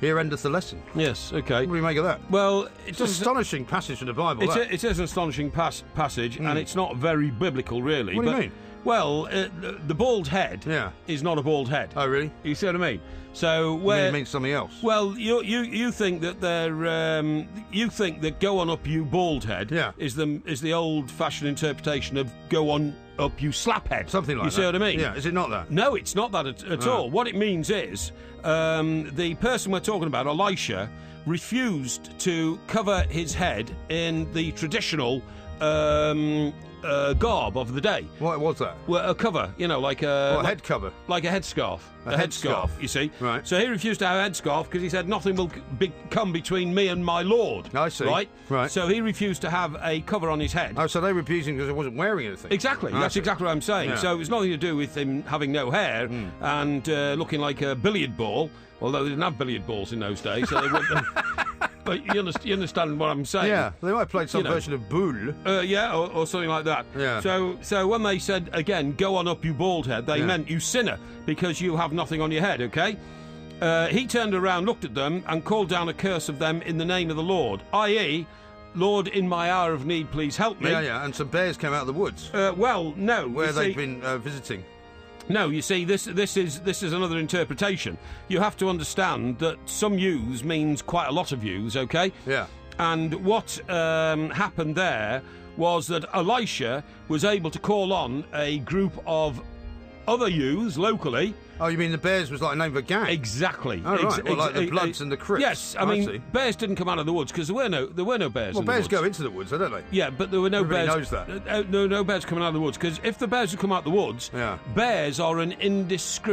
Here endeth the lesson. Yes, okay. What do you make of that? Well, It's an astonishing passage from the Bible. that. It is an astonishing passage, and it's not very biblical, really. What do you mean? Well, the bald head is not a bald head. Oh, really? You see what I mean? So You mean where it means something else? well, you think that you think that go on up, you bald head is the old fashioned interpretation of go on up, you slaphead. Something like that. You see what I mean? Yeah, is it not that? No, it's not that at all. What it means is the person we're talking about, Elisha, refused to cover his head in the traditional garb of the day. What was that? Well, a cover, like a head cover? like a headscarf. A headscarf, headscarf. you see. Right. So he refused to have a headscarf because he said nothing will come between me and my Lord. I see. Right. Right. So he refused to have a cover on his head. Oh, so they were abusing because I wasn't wearing anything. Exactly. I That's see. exactly what I'm saying. Yeah. So it was nothing to do with him having no hair and looking like a billiard ball, although they didn't have billiard balls in those days, so they wouldn't. But you understand what I'm saying? Yeah, they might have played some version of Boule. Yeah, or something like that. Yeah. So when they said, again, go on up, you bald head, they meant you sinner, because you have nothing on your head, okay? He turned around, looked at them, and called down a curse of them in the name of the Lord, i.e., Lord, in my hour of need, please help me. Yeah, and some bears came out of the woods. Well, no. Where they've been visiting. No, you see, this is another interpretation. You have to understand that some ewes means quite a lot of ewes, okay? Yeah. And what happened there was that Elisha was able to call on a group of other ewes locally. Oh, you mean the bears was like a name of a gang? Exactly. Oh, right. Well, like the Bloods and the Crips. Yes, I see. mean, bears didn't come out of the woods because there were no bears Well, in the bears woods. go into the woods, don't they? Yeah, but there were no Everybody bears. knows that. No bears coming out of the woods, because if the bears had come out of the woods, bears are an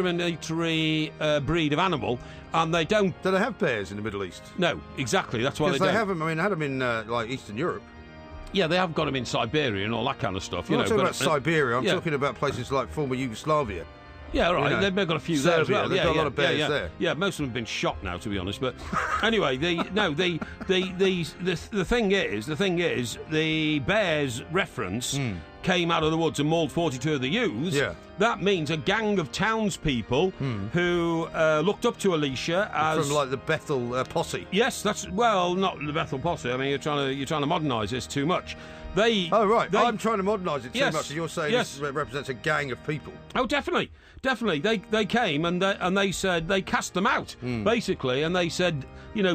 indiscriminatory breed of animal, and they don't. Do they have bears in the Middle East? No, exactly. That's why Because they they don't. have them. I mean, they had them in like Eastern Europe. Yeah, they have got them in Siberia and all that kind of stuff. I'm not talking but, about Siberia. I'm yeah. talking about places like former Yugoslavia. Yeah, right. You know, They've got a few there as Serbia, well. they've got a lot of bears there. Yeah, most of them have been shot now, to be honest. But anyway, the thing is, the bears reference came out of the woods and mauled 42 of the ewes. Yeah. That means a gang of townspeople who looked up to Elisha as From like the Bethel posse. Yes, not the Bethel posse. I mean, you're trying to modernise this too much. Oh right, I'm trying to modernise it too Yes, much. And you're saying yes. this represents a gang of people. Oh, definitely. They came and they said they cast them out basically, and they said,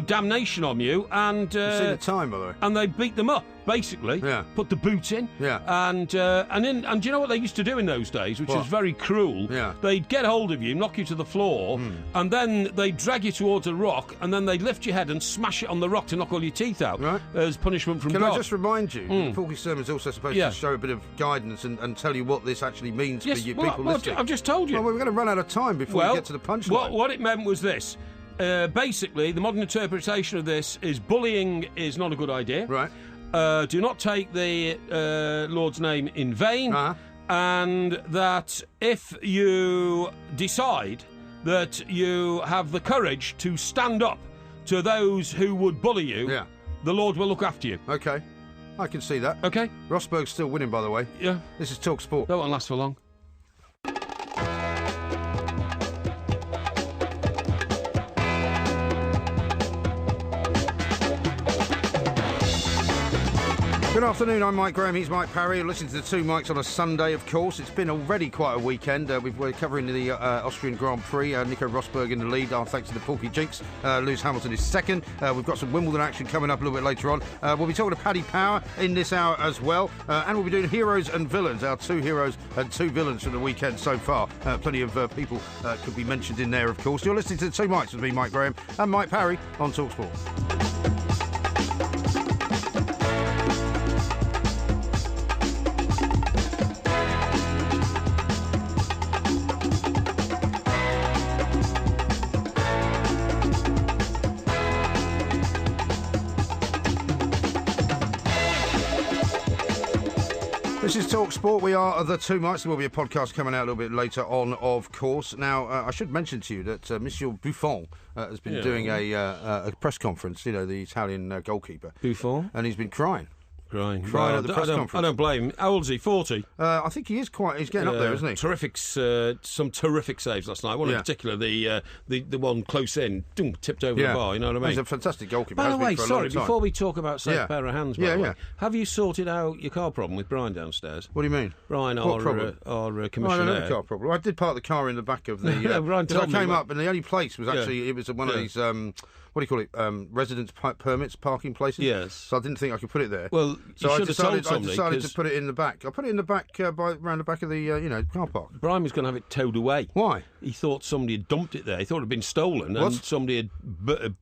damnation on you, and You've seen the time, by the way. and they beat them up basically. Yeah. Put the boot in. Yeah. And do you know what they used to do in those days, which was very cruel? Yeah. They'd get hold of you, knock you to the floor, and then they'd drag you towards a rock, and then they'd lift your head and smash it on the rock to knock all your teeth out as punishment from God. Can I just remind you, the Porky sermon is also supposed to show a bit of guidance and tell you what this actually means for you people listening. I've just told you. Well, we're going to run out of time before we get to the punchline. What it meant was this. Basically, the modern interpretation of this is bullying is not a good idea. Right. Do not take the Lord's name in vain. And that if you decide that you have the courage to stand up to those who would bully you, the Lord will look after you. Okay. I can see that. Okay. Rosberg's still winning, by the way. Yeah. This is Talk Sport. That won't last for long. Good afternoon, I'm Mike Graham, he's Mike Parry. You're listening to the Two Mikes on a Sunday, of course. It's been already quite a weekend. We're covering the Austrian Grand Prix. Nico Rosberg in the lead, thanks to the Porky Jinx. Lewis Hamilton is second. We've got some Wimbledon action coming up a little bit later on. We'll be talking to Paddy Power in this hour as well. And we'll be doing Heroes and Villains, our two heroes and two villains from the weekend so far. Plenty of people could be mentioned in there, of course. You're listening to the Two Mikes with me, Mike Graham, and Mike Parry on Talk Sport. This is Talk Sport. We are the Two Mikes. There will be a podcast coming out a little bit later on, of course. Now, I should mention to you that Monsieur Buffon has been doing a press conference, you know, the Italian goalkeeper. Buffon? And he's been crying. Crying at the press conference. I don't blame him. How old is he? 40? I think he is he's getting up there, isn't he? Some terrific saves last night. One in particular, the one close in, tipped over the bar, you know what I mean? He's a fantastic goalkeeper. By the way, before we talk about safe pair of hands, by the way, have you sorted out your car problem with Brian downstairs? What do you mean? Brian, our commissioner. I don't have a car problem. I did park the car in the back of the... Brian I came up and the only place was actually, it was one of these... what do you call it? Residence permits, parking places. Yes. So I didn't think I could put it there. Well, so I decided to put it in the back. I put it in the back, around the back of the car park. Brian was going to have it towed away. Why? He thought somebody had dumped it there. He thought it had been stolen, and somebody had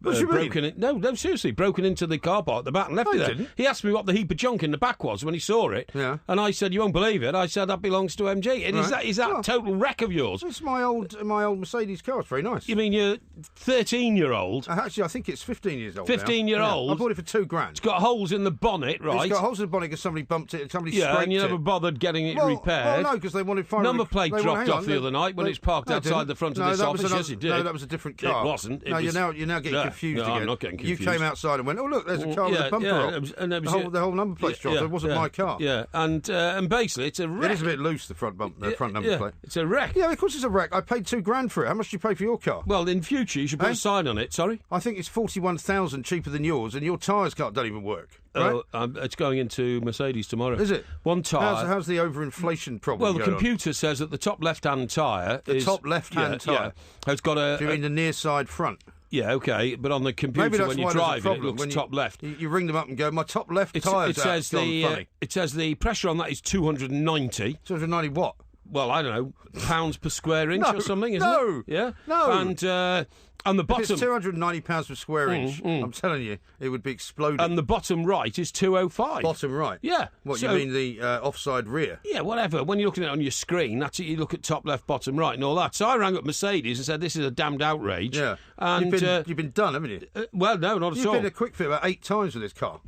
broken it. No, seriously, broken into the car park at the back and left it there. Didn't. He asked me what the heap of junk in the back was when he saw it. Yeah. And I said, "You won't believe it." I said, "That belongs to MG." And is that total wreck of yours? It's my old Mercedes car. It's very nice. You mean your 13-year-old? Actually, I think it's 15 years old. 15-year-old. I bought it for $2,000. It's got holes in the bonnet, right? It's got holes in the bonnet because somebody bumped it. Somebody scraped it. And you never bothered getting it repaired. Well, no, because they wanted number plate dropped off the other night when it's parked outside the front of this office. Yes, it did. No, that was a different car. It wasn't. You're now getting confused again. I'm not getting confused. You came outside and went, "Oh look, there's a car with a bumper on." The whole number plate's dropped. It wasn't my car. Yeah, and basically it's a wreck. It is a bit loose, the front number plate. It's a wreck. Yeah, of course it's a wreck. I paid $2,000 for it. How much did you pay for your car? Well, in future you should put a sign on it. Sorry, I think it's 41,000 cheaper than yours, and your tyres don't even work. Right? It's going into Mercedes tomorrow. Is it? One tyre. How's the overinflation problem? Well, the computer says that the top left-hand tyre. The top left-hand tyre has got a. Do you mean the near side front? Yeah, okay, but on the computer when you drive it looks top left. You ring them up and go, "My top left tyre's out." It says the pressure on that is 290. 290 what? Well, I don't know, pounds per square inch or something, isn't it? Yeah? No. And the bottom... If it's £290 per square inch, I'm telling you, it would be exploding. And the bottom right is 205. Bottom right? Yeah. What, you mean the offside rear? Yeah, whatever. When you're looking at it on your screen, that's it. You look at top left, bottom right and all that. So I rang up Mercedes and said, "This is a damned outrage." Yeah. And you've been done, haven't you? Well, no, not at all. You've been a quick fit about 8 times with this car.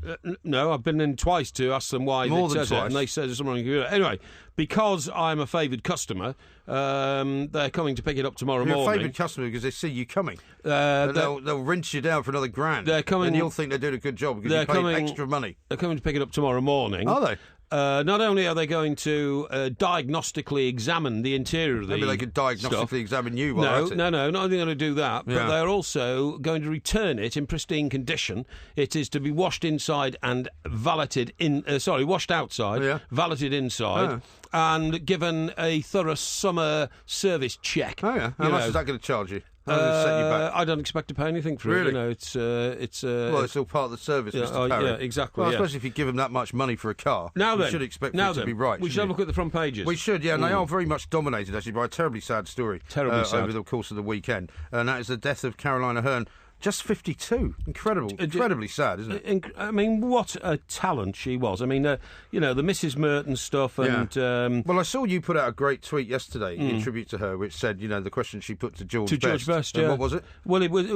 No, I've been in twice to ask them why More it than says twice. it, and they said there's something wrong with the computer. Anyway, because I'm a favoured customer, they're coming to pick it up tomorrow morning. You're a favoured customer because they see you coming. They'll rinse you down for another $1,000. They're coming, and you'll think they're doing a good job because you pay extra money. They're coming to pick it up tomorrow morning. Are they? Not only are they going to diagnostically examine the interior of the Maybe they could diagnostically examine you while at it. No, not only going to do that, but they're also going to return it in pristine condition. It is to be washed inside and valeted washed outside, valeted inside, and given a thorough summer service check. Oh, yeah. How much is that going to charge you? How does it set you back? I don't expect to pay anything for really? it. You know, it's all part of the service, Mr. Parry. Yeah, exactly. Well, especially if you give them that much money for a car. You should expect it to be right. We should have a look at the front pages. We should, yeah, and they are very much dominated, actually, by a terribly sad story. Terribly sad. Over the course of the weekend. And that is the death of Caroline Aherne. Just 52. Incredibly sad, isn't it? I mean, what a talent she was. I mean, the Mrs. Merton stuff and... Yeah. Well, I saw you put out a great tweet yesterday in tribute to her, which said, the question she put to George Best. Yeah. What was it? Well, it was...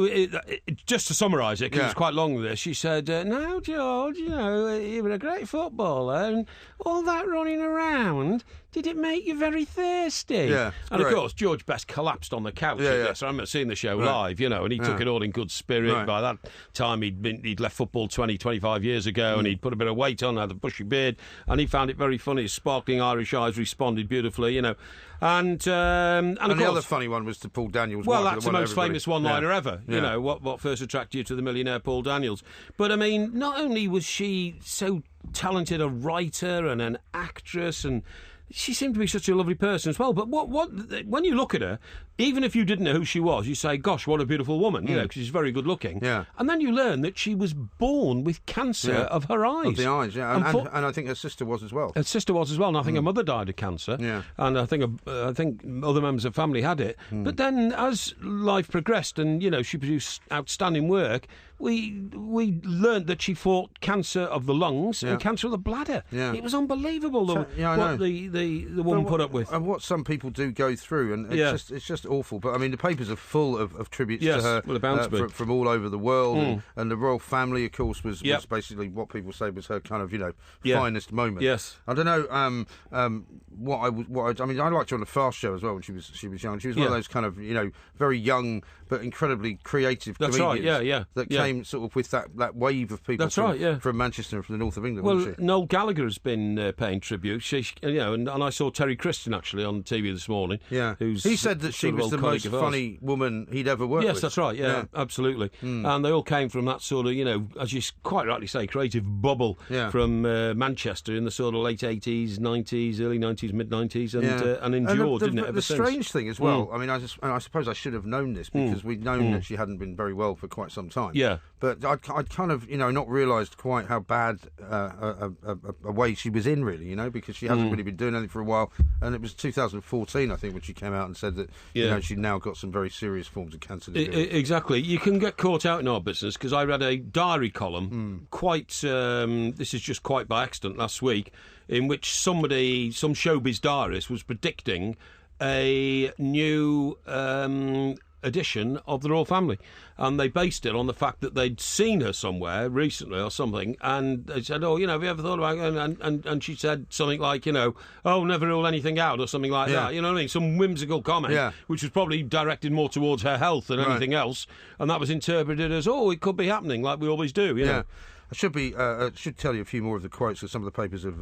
just to summarise it, because it was quite long there, she said, "Now, George, you were a great footballer, and all that running around... Did it make you very thirsty?" Yeah, and of course, George Best collapsed on the couch. So I remember seeing the show live, and he took it all in good spirit. Right. By that time, he'd left football 20, 25 years ago, and he'd put a bit of weight on, had a bushy beard, and he found it very funny. His sparkling Irish eyes responded beautifully, And of course, the other funny one was to Paul Daniels. Well, that's the most famous one-liner ever. What first attracted you to the millionaire Paul Daniels? But I mean, not only was she so talented a writer and an actress, and she seemed to be such a lovely person as well. But when you look at her, even if you didn't know who she was, you say, "Gosh, what a beautiful woman!" Because she's very good looking. Yeah. And then you learn that she was born with cancer of her eyes. Of the eyes, yeah. And I think her sister was as well. Her sister was as well, and I think her mother died of cancer. Yeah. And I think other members of family had it. But then, as life progressed, and she produced outstanding work, we learned that she fought cancer of the lungs and cancer of the bladder. Yeah. It was unbelievable what the woman put up with. And what some people do go through, and it's just awful. But I mean, the papers are full of tributes to her from all over the world, and the royal family, of course, was basically what people say was her kind of finest moment. Yes. I don't know I liked her on the Fast Show as well when she was young. She was one of those kind of very young but incredibly creative comedians that came sort of with that wave of people from Manchester and from the north of England. Well, Noel Gallagher has been paying tribute. And I saw Terry Christian actually on TV this morning. Yeah, he said that she was the most funny woman he'd ever worked with. Yes, that's right. Yeah, absolutely. And they all came from that sort of as you quite rightly say, creative bubble from Manchester in the sort of late 80s, 90s, early 90s, mid 90s, and endured, didn't it? Ever since. The strange thing as well. I mean, I suppose I should have known this because we'd known that she hadn't been very well for quite some time. Yeah. But I'd kind of, not realised quite how bad a way she was in, really, because she hasn't really been doing anything for a while. And it was 2014, I think, when she came out and said that, she'd now got some very serious forms of cancer. Exactly. You can get caught out in our business, because I read a diary column, this is just quite by accident last week, in which some showbiz diarist was predicting a new edition of the royal family, and they based it on the fact that they'd seen her somewhere recently or something, and they said, have you ever thought about it? And she said something like, never rule anything out, or something like that, you know what I mean, some whimsical comment, which was probably directed more towards her health than anything else, and that was interpreted as, it could be happening, like we always do, you know. I should tell you a few more of the quotes, because some of the papers have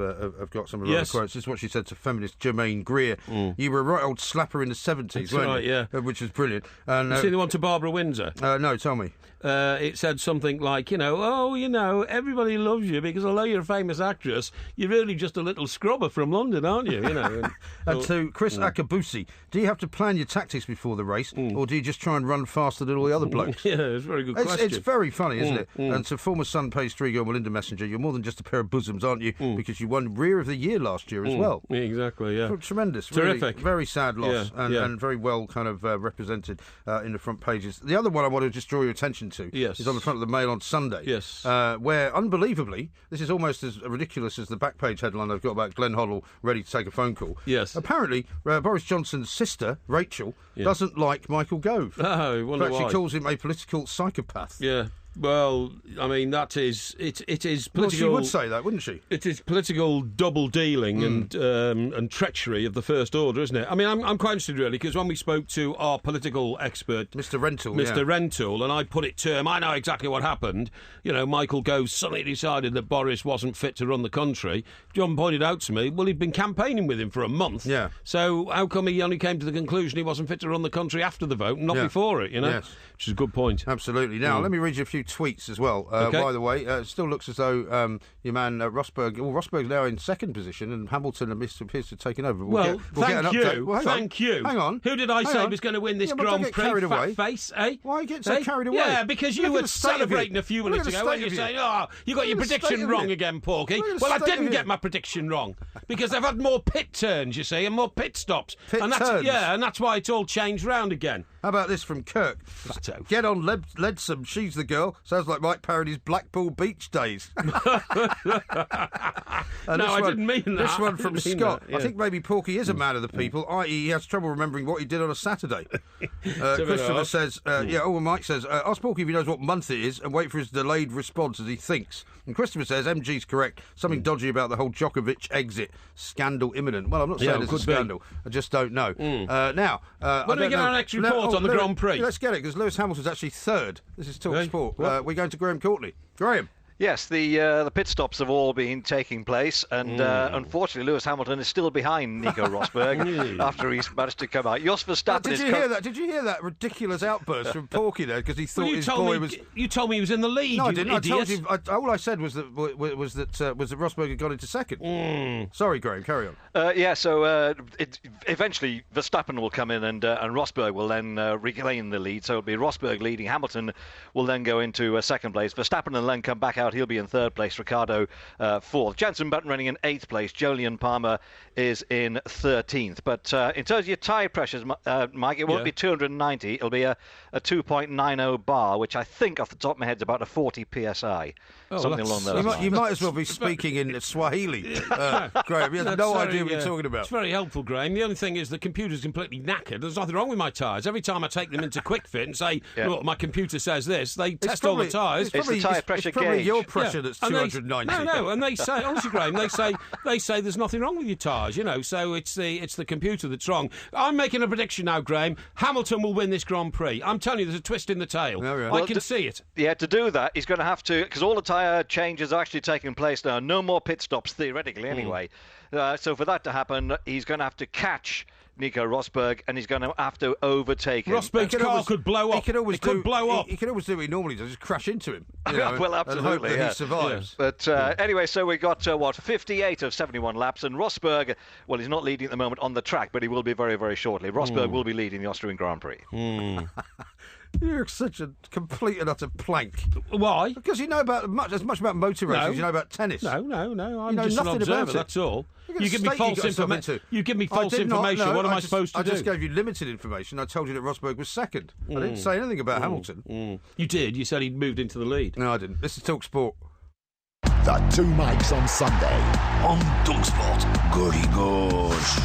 got some of the other quotes. This is what she said to feminist Germaine Greer. You were a right old slapper in the 70s, weren't you? Yeah. Which was brilliant. You see the one to Barbara Windsor? No, tell me. It said something like, everybody loves you because although you're a famous actress, you're really just a little scrubber from London, aren't you? And to Chris Akabusi, do you have to plan your tactics before the race, or do you just try and run faster than all the other blokes? Yeah, it's a very good question. It's very funny, isn't it? And to former Sun Page 3 girl Melinda Messenger, you're more than just a pair of bosoms, aren't you? Because you won Rear of the Year last year as well. Exactly, yeah. Tremendous. Terrific. Really, very sad loss, and very well kind of represented in the front pages. The other one I want to just draw your attention to is on the front of the Mail on Sunday, where, unbelievably, this is almost as ridiculous as the back page headline I've got about Glenn Hoddle ready to take a phone call. Yes. Apparently, Boris Johnson's sister, Rachel, doesn't like Michael Gove. Oh, I wonder why. She calls him a political psychopath. Yeah. Well, I mean, that is it is political. Well, she would say that, wouldn't she? It is political double dealing and treachery of the first order, isn't it? I mean, I'm quite interested really, because when we spoke to our political expert, Mr. Rentoul, and I put it to him, I know exactly what happened. Michael Gove suddenly decided that Boris wasn't fit to run the country. John pointed out to me, well, he'd been campaigning with him for a month. Yeah. So how come he only came to the conclusion he wasn't fit to run the country after the vote, and not before it? Yes. Which is a good point. Absolutely. Now, let me read you a few few tweets as well. By the way, it still looks as though your man Rosberg. Well, Rosberg's now in second position, and Hamilton appears to have taken over. We'll get an update. Well, thank you. Hang on. Who did I say was going to win this Grand Prix? Carried away. Fat face, eh? Why are you getting so carried away? Yeah, because you were celebrating a few minutes ago when you saying, you got your prediction wrong again, Porky. Well, I didn't get my prediction wrong because they've had more pit turns, you see, and more pit stops. And that's why it's all changed round again. How about this from Kirk? Fatto. Get on Leadsom, she's the girl. Sounds like Mike Parody's Blackpool Beach days. I didn't mean that. This one from Scott. Yeah. I think maybe Porky is a man of the people, i.e. he has trouble remembering what he did on a Saturday. Christopher says, Mike says, ask Porky if he knows what month it is and wait for his delayed response as he thinks. And Christopher says, MG's correct. Something dodgy about the whole Djokovic exit. Scandal imminent. Well, I'm not saying it's a scandal. I just don't know. When do we get our next report on the Grand Prix? Let's get it, because Lewis Hamilton's actually third. This is Talk Sport. We're going to Graham Courtney. Graham. Yes, the pit stops have all been taking place, and unfortunately, Lewis Hamilton is still behind Nico Rosberg after he's managed to come out. Jos Verstappen. Did you hear that ridiculous outburst from Porky there? Because he thought his boy was. You told me he was in the lead. No, I didn't. Idiot. I told you. All I said was that Rosberg had gone into second. Sorry, Graham. Carry on. So eventually Verstappen will come in, and Rosberg will then reclaim the lead. So it'll be Rosberg leading. Hamilton will then go into second place. Verstappen will then come back out. He'll be in third place. Ricciardo fourth. Jenson Button running in eighth place. Jolyon Palmer is in 13th. But in terms of your tyre pressures, Mike, it won't be 290. It'll be a 2.90 bar, which I think off the top of my head is about a 40 psi. Something along those lines. You might as well be speaking in Swahili, Graham. You have no idea what you're talking about. It's very helpful, Graham. The only thing is the computer's completely knackered. There's nothing wrong with my tyres. Every time I take them into Quick Fit and say, look, my computer says this, they test all the tyres. It's the tyre pressure gauge. It's probably your pressure that's and 290. No, and they say, honestly, Graham, they say there's nothing wrong with your tyres, so it's the computer that's wrong. I'm making a prediction now, Graham. Hamilton will win this Grand Prix. I'm telling you, there's a twist in the tail. I can see it. Yeah, to do that, he's going to have to, because all the tyre changes are actually taking place now. No more pit stops, theoretically, anyway. So for that to happen, he's going to have to catch Nico Rosberg, and he's going to have to overtake him. Rosberg's car could blow up. He could always do what he normally does, just crash into him. Well, absolutely. And hope that he survives. Yeah. But anyway, so we got 58 of 71 laps, and Rosberg, well, he's not leading at the moment on the track, but he will be very, very shortly. Rosberg will be leading the Austrian Grand Prix. You're such a complete and utter plank. Why? Because you know as much about motor races as you know about tennis. No. I'm just an observer, that's all. You give me false information. You give me false information. What am I supposed to do? I just gave you limited information. I told you that Rosberg was second. I didn't say anything about Hamilton. You did. You said he'd moved into the lead. No, I didn't. This is Talk Sport. The Two Mics on Sunday on TalkSport. Goody gosh.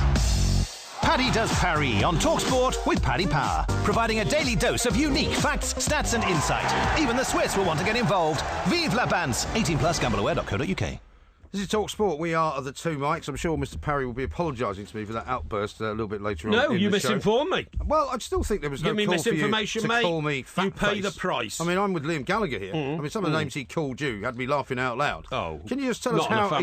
Paddy Does Parry on TalkSport with Paddy Power, providing a daily dose of unique facts, stats and insight. Even the Swiss will want to get involved. Vive la Bance! 18+, gambleaware.co.uk. This is Talk Sport. We are the Two Mics. I'm sure Mr. Parry will be apologising to me for that outburst a little bit later on. No, you misinformed me. Well, I still think there was no call misinformation, for you to call me fat You pay face. the price. I mean, I'm with Liam Gallagher here. I mean, some of the names he called you had me laughing out loud. Oh, can you just tell us how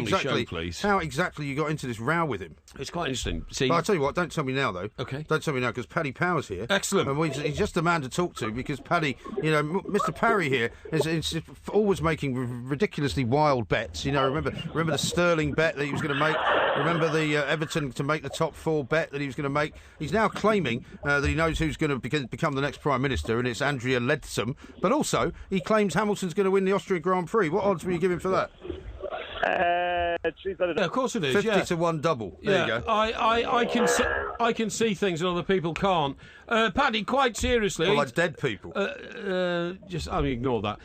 exactly you got into this row with him? It's quite interesting. See, I'll tell you what. Don't tell me now, though. Okay. Don't tell me now, because Paddy Power's here. Excellent. And he's just the man to talk to, because Paddy, Mr. Parry here is always making ridiculously wild bets. Remember the Sterling bet that he was going to make. Remember the Everton to make the top 4 bet that he was going to make. He's now claiming that he knows who's going to become the next Prime Minister, and it's Andrea Leadsom. But also, he claims Hamilton's going to win the Austrian Grand Prix. What odds will you give him for that? Of course it is. 50 to 1 double. There you go. I can see things that other people can't. Paddy, quite seriously. Well, like dead people. Ignore that.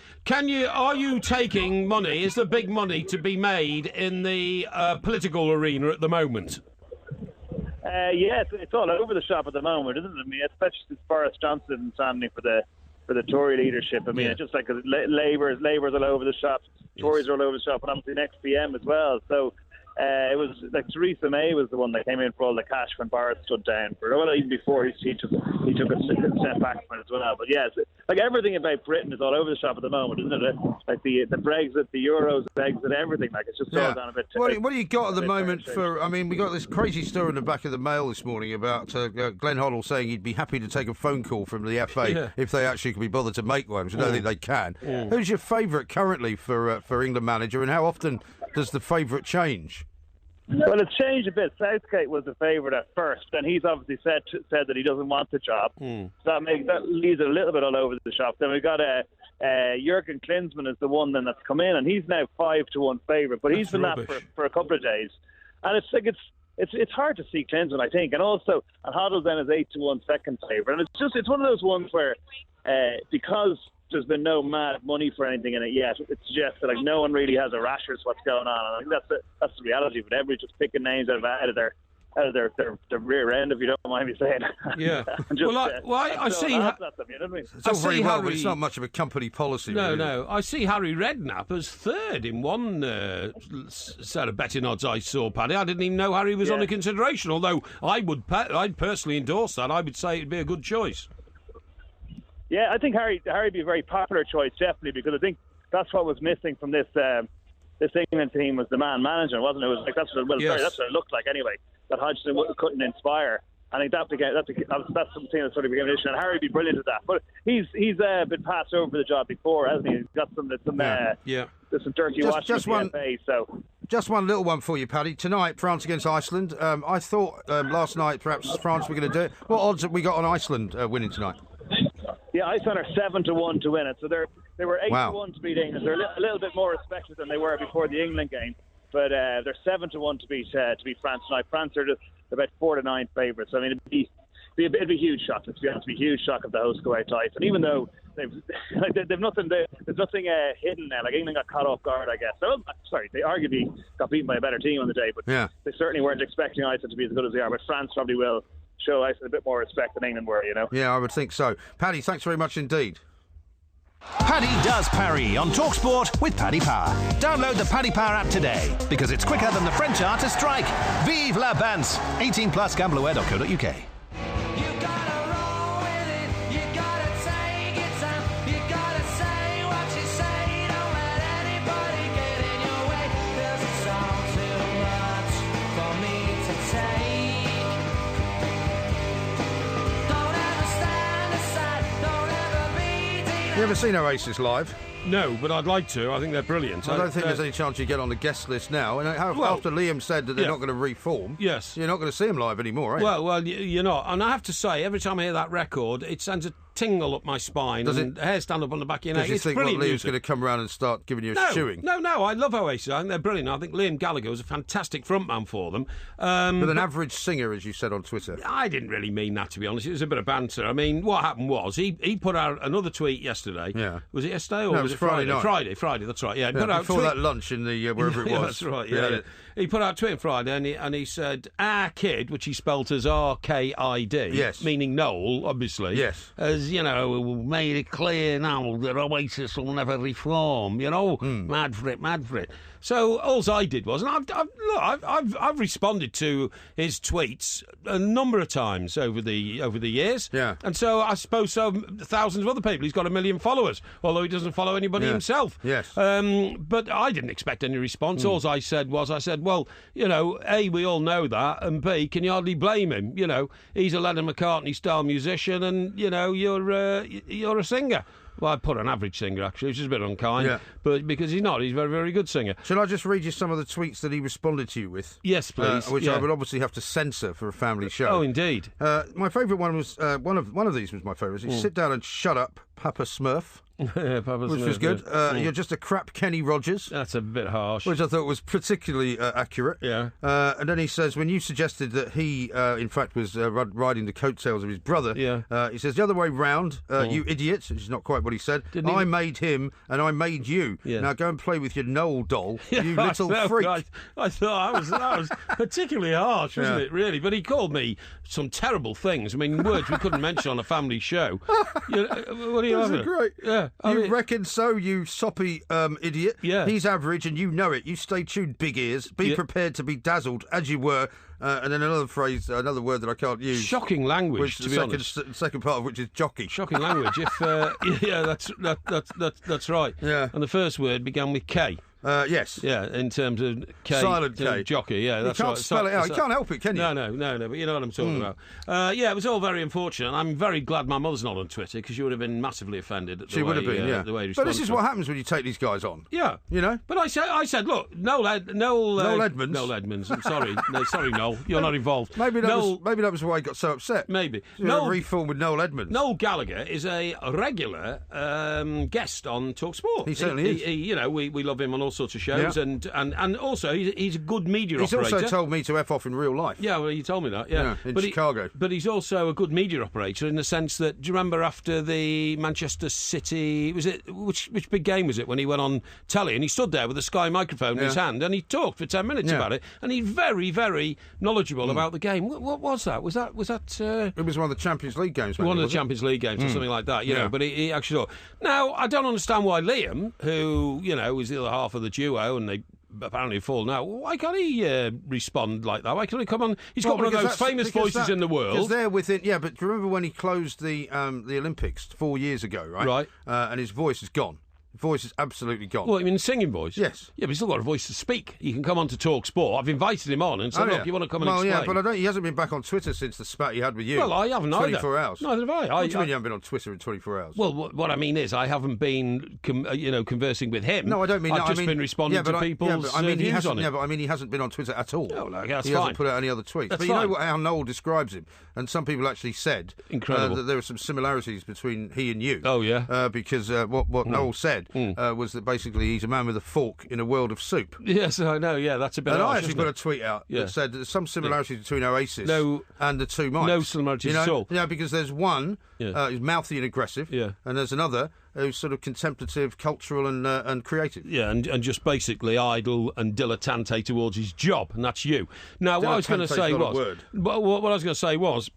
Are you taking money? Is there big money to be made in the political arena at the moment? Yeah, it's all over the shop at the moment, isn't it? I mean, especially since Boris Johnson standing for the Tory leadership. I mean, it's just like Labour's all over the shop, Tories are all over the shop, and obviously next PM as well. So It was like Theresa May was the one that came in for all the cash when Boris stood down for. Well, even before he took a step back from it as well. But yeah, like everything about Britain is all over the shop at the moment, isn't it? Like the Brexit, the Euros, Brexit, everything. Like it's just all gone a bit. What do you got at the moment for? I mean, we got this crazy story in the back of the Mail this morning about Glenn Hoddle saying he'd be happy to take a phone call from the FA if they actually could be bothered to make one, which I don't think they can. Who's your favourite currently for England manager, and how often does the favourite change? Well, it's changed a bit. Southgate was the favourite at first, and he's obviously said that he doesn't want the job. So that leaves it a little bit all over the shop. Then we've got Jurgen Klinsmann is the one then that's come in, and he's now 5-1 favourite. But he's been that for a couple of days, and it's like it's hard to see Klinsmann, I think, and Hoddle then is 8-1 second favourite, and it's one of those ones where because there's been no mad money for anything in it yet, it suggests that like no one really has a rashers what's going on. And I think that's the reality. But everybody's just picking names out of their rear end, if you don't mind me saying. Yeah. I see. It's all very well, but it's not much of a company policy. No, really. No. I see Harry Redknapp as third in one set of betting odds I saw, Paddy. I didn't even know Harry was under consideration. Although I'd personally endorse that. I would say it'd be a good choice. Yeah, I think Harry would be a very popular choice, definitely, because I think that's what was missing from this England team was the man management, wasn't it? It was like that's what it looked like anyway. That Hodgson couldn't inspire. I think that's something that's sort of became an issue, and Harry would be brilliant at that. But he's been passed over for the job before, hasn't he? He's got some dirty watching from the FA, so. Just one little one for you, Paddy. Tonight, France against Iceland. I thought last night perhaps France were going to do it. What odds have we got on Iceland winning tonight? Yeah, Iceland are 7-1 to win it. So they were 8-1 to beat England. They're a little bit more respected than they were before the England game, but they're 7-1 to beat France tonight. France are just about 4-9 favourites. I mean, it'd be a huge shock. To be honest, it'd be a huge shock if the hosts go out to Iceland. Even though they've nothing, there's nothing hidden now. Like England got caught off guard, I guess. So, sorry, they arguably got beaten by a better team on the day, but they certainly weren't expecting Iceland to be as good as they are. But France probably will show Iceland a bit more respect than England were, you know. Yeah, I would think so. Paddy, thanks very much indeed. Paddy does Parry on TalkSport with Paddy Power. Download the Paddy Power app today because it's quicker than the French are to strike. Vive la Bance! 18 plus gambleaware.co.uk. You ever seen Oasis live? No, but I'd like to. I think they're brilliant. I don't think there's any chance you get on the guest list now. And after Liam said that they're not going to reform, yes, you're not going to see them live anymore, are you? Well, you're not. And I have to say, every time I hear that record, it sends a tingle up my spine. Does and hair stand up on the back of your neck. Does you think brilliant Liam's music. going to come around and start giving you a shoeing? No. I love Oasis. I think they're brilliant. I think Liam Gallagher was a fantastic frontman for them. With an average singer, as you said on Twitter. I didn't really mean that, to be honest. It was a bit of banter. I mean, what happened was he put out another tweet yesterday. Yeah. Was it yesterday or was it Friday night? Friday, that's right. Yeah, before that lunch in the wherever it was. That's right. Yeah. He put out a tweet on Friday and he said, "Our kid," which he spelt as RKID, yes, meaning Noel, obviously, yes, has made it clear now that Oasis will never reform. Mad for it. So all I did was, and I've responded to his tweets a number of times over the years. Yeah. And so I suppose thousands of other people. He's got 1 million followers, although he doesn't follow anybody himself. Yes. But I didn't expect any response. All I said was, well, A, we all know that, and B, can you hardly blame him? He's a Lennon McCartney style musician, and you're a singer. Well, I put an average singer, actually, which is a bit unkind, but because he's not, he's a very, very good singer. Shall I just read you some of the tweets that he responded to you with? Yes, please. Which I would obviously have to censor for a family show. Oh, indeed. My favourite one was, one of these was my favourite. Sit down and shut up, Papa Smurf. Which was good. You're just a crap Kenny Rogers. That's a bit harsh. Which I thought was particularly accurate. Yeah. And then he says, when you suggested that he, in fact, was riding the coattails of his brother, he says, the other way round, you idiot, which is not quite what what he said. I made him and I made you. Yeah. Now go and play with your Noel doll, you little freak. I thought that was particularly harsh, wasn't it, really? But he called me some terrible things. I mean, words we couldn't mention on a family show. What are you having? Great. Yeah. You reckon so, you soppy idiot. Yeah. He's average and you know it. You stay tuned, big ears. Be prepared to be dazzled, as you were. And then another phrase, another word that I can't use. Shocking language, to be honest. Second part of which is jockey. Shocking language. That's right. Yeah. And the first word began with K. Yes. Yeah, in terms of K. Silent K. Jockey, yeah, that's right. You can't spell it out. You can't help it, can you? No, but you know what I'm talking about. Yeah, it was all very unfortunate. I'm very glad my mother's not on Twitter, because she would have been massively offended at the way he But this is what happens when you take these guys on. Yeah. You know? But I said, look, Noel Edmonds. Noel Edmonds, I'm sorry. No, sorry, Noel, you're not involved. Maybe that was why he got so upset. Maybe. Reform with Noel Edmonds. Noel Gallagher is a regular guest on TalkSport. He certainly is. We love him on all sorts of shows, and also he's a good media operator. He's also told me to F off in real life. Yeah, well, you told me that, yeah. In Chicago. But he's also a good media operator in the sense that, do you remember after the Manchester City, which big game was it, when he went on telly and he stood there with a Sky microphone in his hand and he talked for 10 minutes about it, and he's very, very knowledgeable about the game. What was that? Was that? It was one of the Champions League games. One of the Champions League games or something like that, you know, but he actually thought. Now, I don't understand why Liam, who, is the other half of the duo, and they apparently fall now. Why can't he respond like that? Why can't he come on? He's got one of those famous voices in the world. Because they're within. Yeah, but do you remember when he closed the Olympics 4 years ago, right? Right. And his voice is gone. Voice is absolutely gone. Well, I mean, singing voice? Yes. Yeah, but he's still got a voice to speak. He can come on to TalkSport. I've invited him on and said, look, you want to come and explain? Well, yeah, but he hasn't been back on Twitter since the spat he had with you. Well, I haven't 24 hours. Neither have I. What do you mean you haven't been on Twitter in 24 hours? Well, what I mean is I haven't been, conversing with him. No, I don't mean I've just been responding to people's views on it. Yeah, but he hasn't been on Twitter at all. No, that's he fine. Hasn't put out any other tweets. That's but fine. You know how Noel describes him, and some people actually said that there are some similarities between he and you. Oh, yeah. Because what Noel said was that basically he's a man with a fork in a world of soup. Yes, I know, yeah, that's a bit And harsh, I actually put a tweet out that said there's some similarities between Oasis and the two mics. No similarities at all. Yeah, because there's one who's mouthy and aggressive, and there's another who's sort of contemplative, cultural and creative. Yeah, and just basically idle and dilettante towards his job, and that's you. Now, what I was going to say was,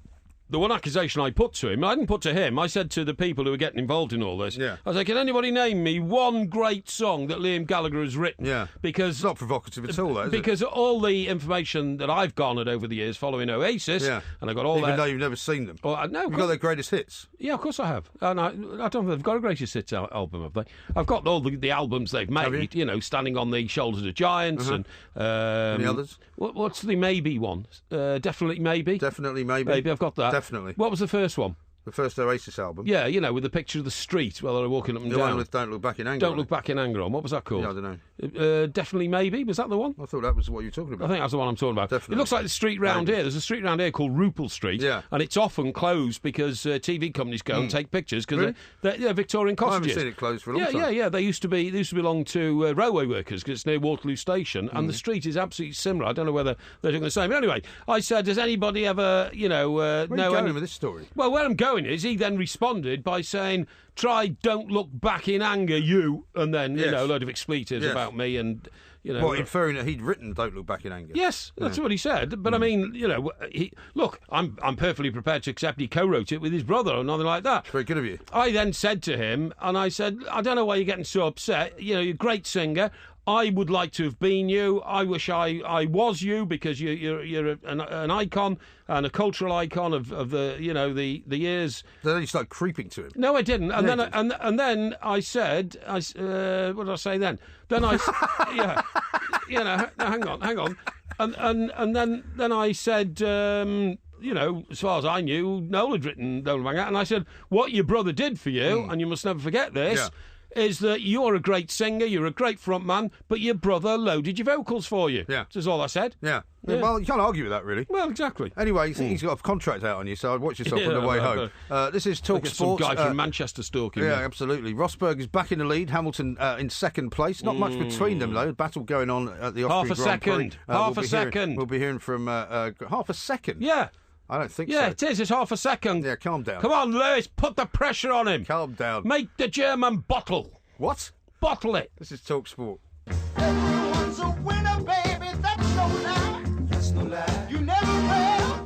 the one accusation I put to him, I didn't put to him, I said to the people who were getting involved in all this, I was like, can anybody name me one great song that Liam Gallagher has written? Yeah. Because it's not provocative at all, though, is because all the information that I've garnered over the years following Oasis, and I got all Even though you've never seen them. No, you've got their greatest hits. Yeah, of course I have. And I don't think they've got a greatest hits album, have they? I've got all the albums they've made, Standing on the Shoulders of Giants and... Any others? What's the Maybe one? Definitely Maybe. Definitely Maybe. Maybe, I've got that. Definitely. What was the first one? The first Oasis album. Yeah, with the picture of the street while they're walking up and down. The one with Don't Look Back in Anger. Don't Look Back in Anger on. What was that called? Yeah, I don't know. Definitely Maybe. Was that the one? I thought that was what you were talking about. I think that's the one I'm talking about. Definitely. It looks like the street round here. There's a street round here called Rupel Street. Yeah. And it's often closed because TV companies go and take pictures because they're Victorian cottages. I haven't seen it closed for a long time. Yeah. They used to belong to railway workers because it's near Waterloo Station, and the street is absolutely similar. I don't know whether they're doing the same. But anyway, I said, does anybody ever, Where are you going with this story? Well, where I'm going is he then responded by saying, try Don't Look Back in Anger, you, and then, a load of expletives about me and... What, inferring that he'd written Don't Look Back in Anger? Yes, that's what he said. But I mean, look, I'm perfectly prepared to accept he co-wrote it with his brother or nothing like that. It's very good of you. I then said to him, and I said, I don't know why you're getting so upset. You're a great singer. I would like to have been you. I wish I was you because you're an icon and a cultural icon of the the years. Then you start creeping to him. No, I didn't. And then I said, what did I say then? Then I hang on. And then I said. As far as I knew, Noel had written Don't Look Back, and I said, what your brother did for you, and you must never forget this, is that you're a great singer, you're a great front man, but your brother loaded your vocals for you. Yeah. That's all I said. Yeah. Well, you can't argue with that, really. Well, exactly. Anyway, he's got a contract out on you, so I'd watch yourself on the way home. This is TalkSport. Some guy from Manchester stalking. Yeah, absolutely. Rosberg is back in the lead. Hamilton in second place. Not much between them, though. Battle going on at the Austrian Grand Prix. Half a second. We'll be hearing from half a second. Yeah. I don't think so. Yeah, it is. It's half a second. Yeah, calm down. Come on, Lewis, put the pressure on him. Calm down. Make the German bottle. What? Bottle it. This is TalkSport. Everyone's a winner, baby, that's no lie. That's no lie. You never fail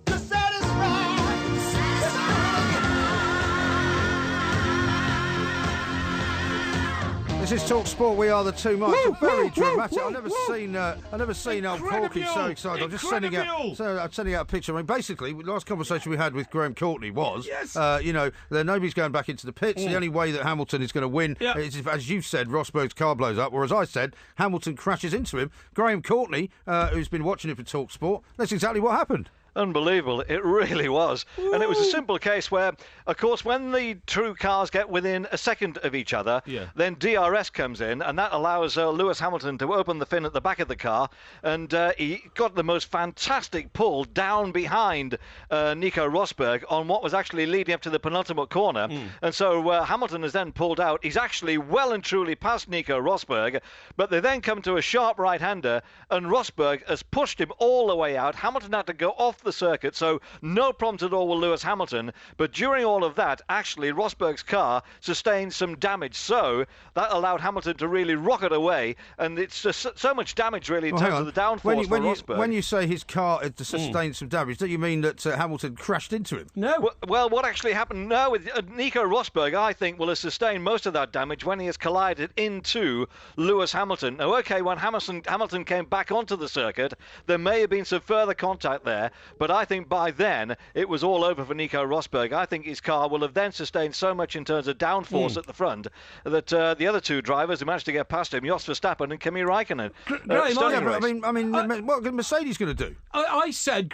to satisfy. This is TalkSport. We are the two Mikes. Very dramatic. I've never seen old Porky so excited. I'm just sending out a picture. I mean, basically, the last conversation we had with Graham Courtney was, nobody's going back into the pits. The only way that Hamilton is going to win is if, as you said, Rosberg's car blows up. Or as I said, Hamilton crashes into him. Graham Courtney, who's been watching it for TalkSport, that's exactly what happened. Unbelievable. It really was. Ooh. And it was a simple case where, of course, when the two cars get within a second of each other, then DRS comes in, and that allows Lewis Hamilton to open the fin at the back of the car, and he got the most fantastic pull down behind Nico Rosberg on what was actually leading up to the penultimate corner. And so Hamilton has then pulled out. He's actually well and truly past Nico Rosberg, but they then come to a sharp right-hander, and Rosberg has pushed him all the way out. Hamilton had to go off the circuit, so no problems at all with Lewis Hamilton. But during all of that, actually, Rosberg's car sustained some damage, so that allowed Hamilton to really rocket away, and it's just so much damage, really, in terms of the downforce for Rosberg. When you say his car had sustained some damage, don't you mean that Hamilton crashed into him? No. Well, what actually happened now with Nico Rosberg, I think, will have sustained most of that damage when he has collided into Lewis Hamilton. Now, okay, when Hamilton came back onto the circuit, there may have been some further contact there, but I think by then it was all over for Nico Rosberg. I think his car will have then sustained so much in terms of downforce at the front that the other two drivers who managed to get past him, Jos Verstappen and Kimi Raikkonen. What are Mercedes going to do? I said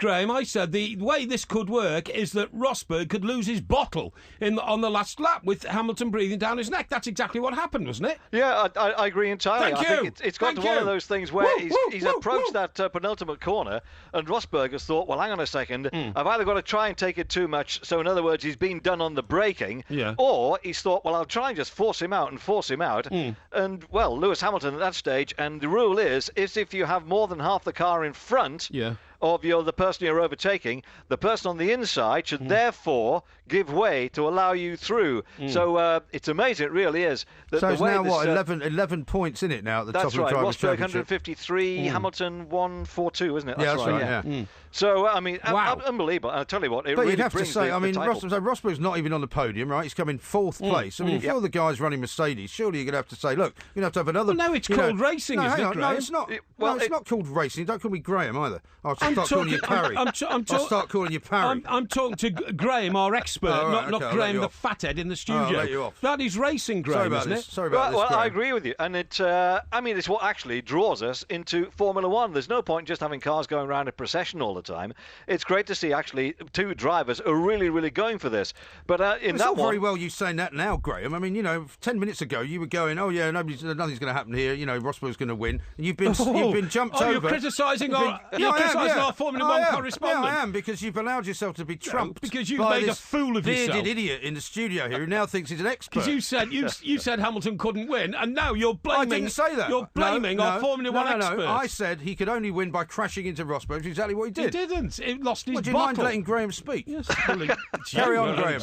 the way this could work is that Rosberg could lose his bottle on the last lap with Hamilton breathing down his neck. That's exactly what happened, wasn't it? Yeah, I agree entirely. Thank I you. think it's got to one of those things where he's approached that penultimate corner, and Rosberg has thought, well, hang on a second, I've either got to try and take it too much, so in other words, he's been done on the braking, or he's thought, well, I'll try and just force him out. And, well, Lewis Hamilton at that stage, and the rule is if you have more than half the car in front of the person you're overtaking, the person on the inside should therefore give way to allow you through. So it's amazing, it really is. So it's now, 11 points in it now at the top of the Drivers' Rosberg Championship. 153, Hamilton 142, isn't it? That's right. So, I mean, unbelievable. I'll tell you what, it really you'd have to brings say, the title. Rosberg's not even on the podium, right? He's come in fourth place. I mean, if you're the guys running Mercedes, surely you're going to have to say, look, you're going to have another... Well, no, it's called racing, isn't it, Graham? No, it's not. It's not called racing. Don't call me Graham either. I'll start calling you Parry. I'll start calling you Parry. I'm talking to Graham, our expert, not Graham the fathead in the studio. I'll let you off. That is racing, Graham, isn't it? Sorry about this, Graham. I agree with you. And it's what actually draws us into Formula One. There's no point just having cars going around in procession all the time. It's great to see, actually, two drivers are really, really going for this. But it's all very well you saying that now, Graham. I mean, 10 minutes ago you were going, oh yeah, nothing's going to happen here. Rosberg's going to win. And you've been jumped over. You're criticising our Formula One correspondent. Yeah, I am, because you've allowed yourself to be trumped. Because you've made a fool of yourself. Bearded idiot in the studio here who now thinks he's an expert. Because you said Hamilton couldn't win, and now you're blaming. I didn't say that. You're blaming our Formula One experts. No, I said he could only win by crashing into Rosberg, which is exactly what he did. He didn't. He lost his bottle. Do you mind letting Graham speak? Yes. Carry on, Graham.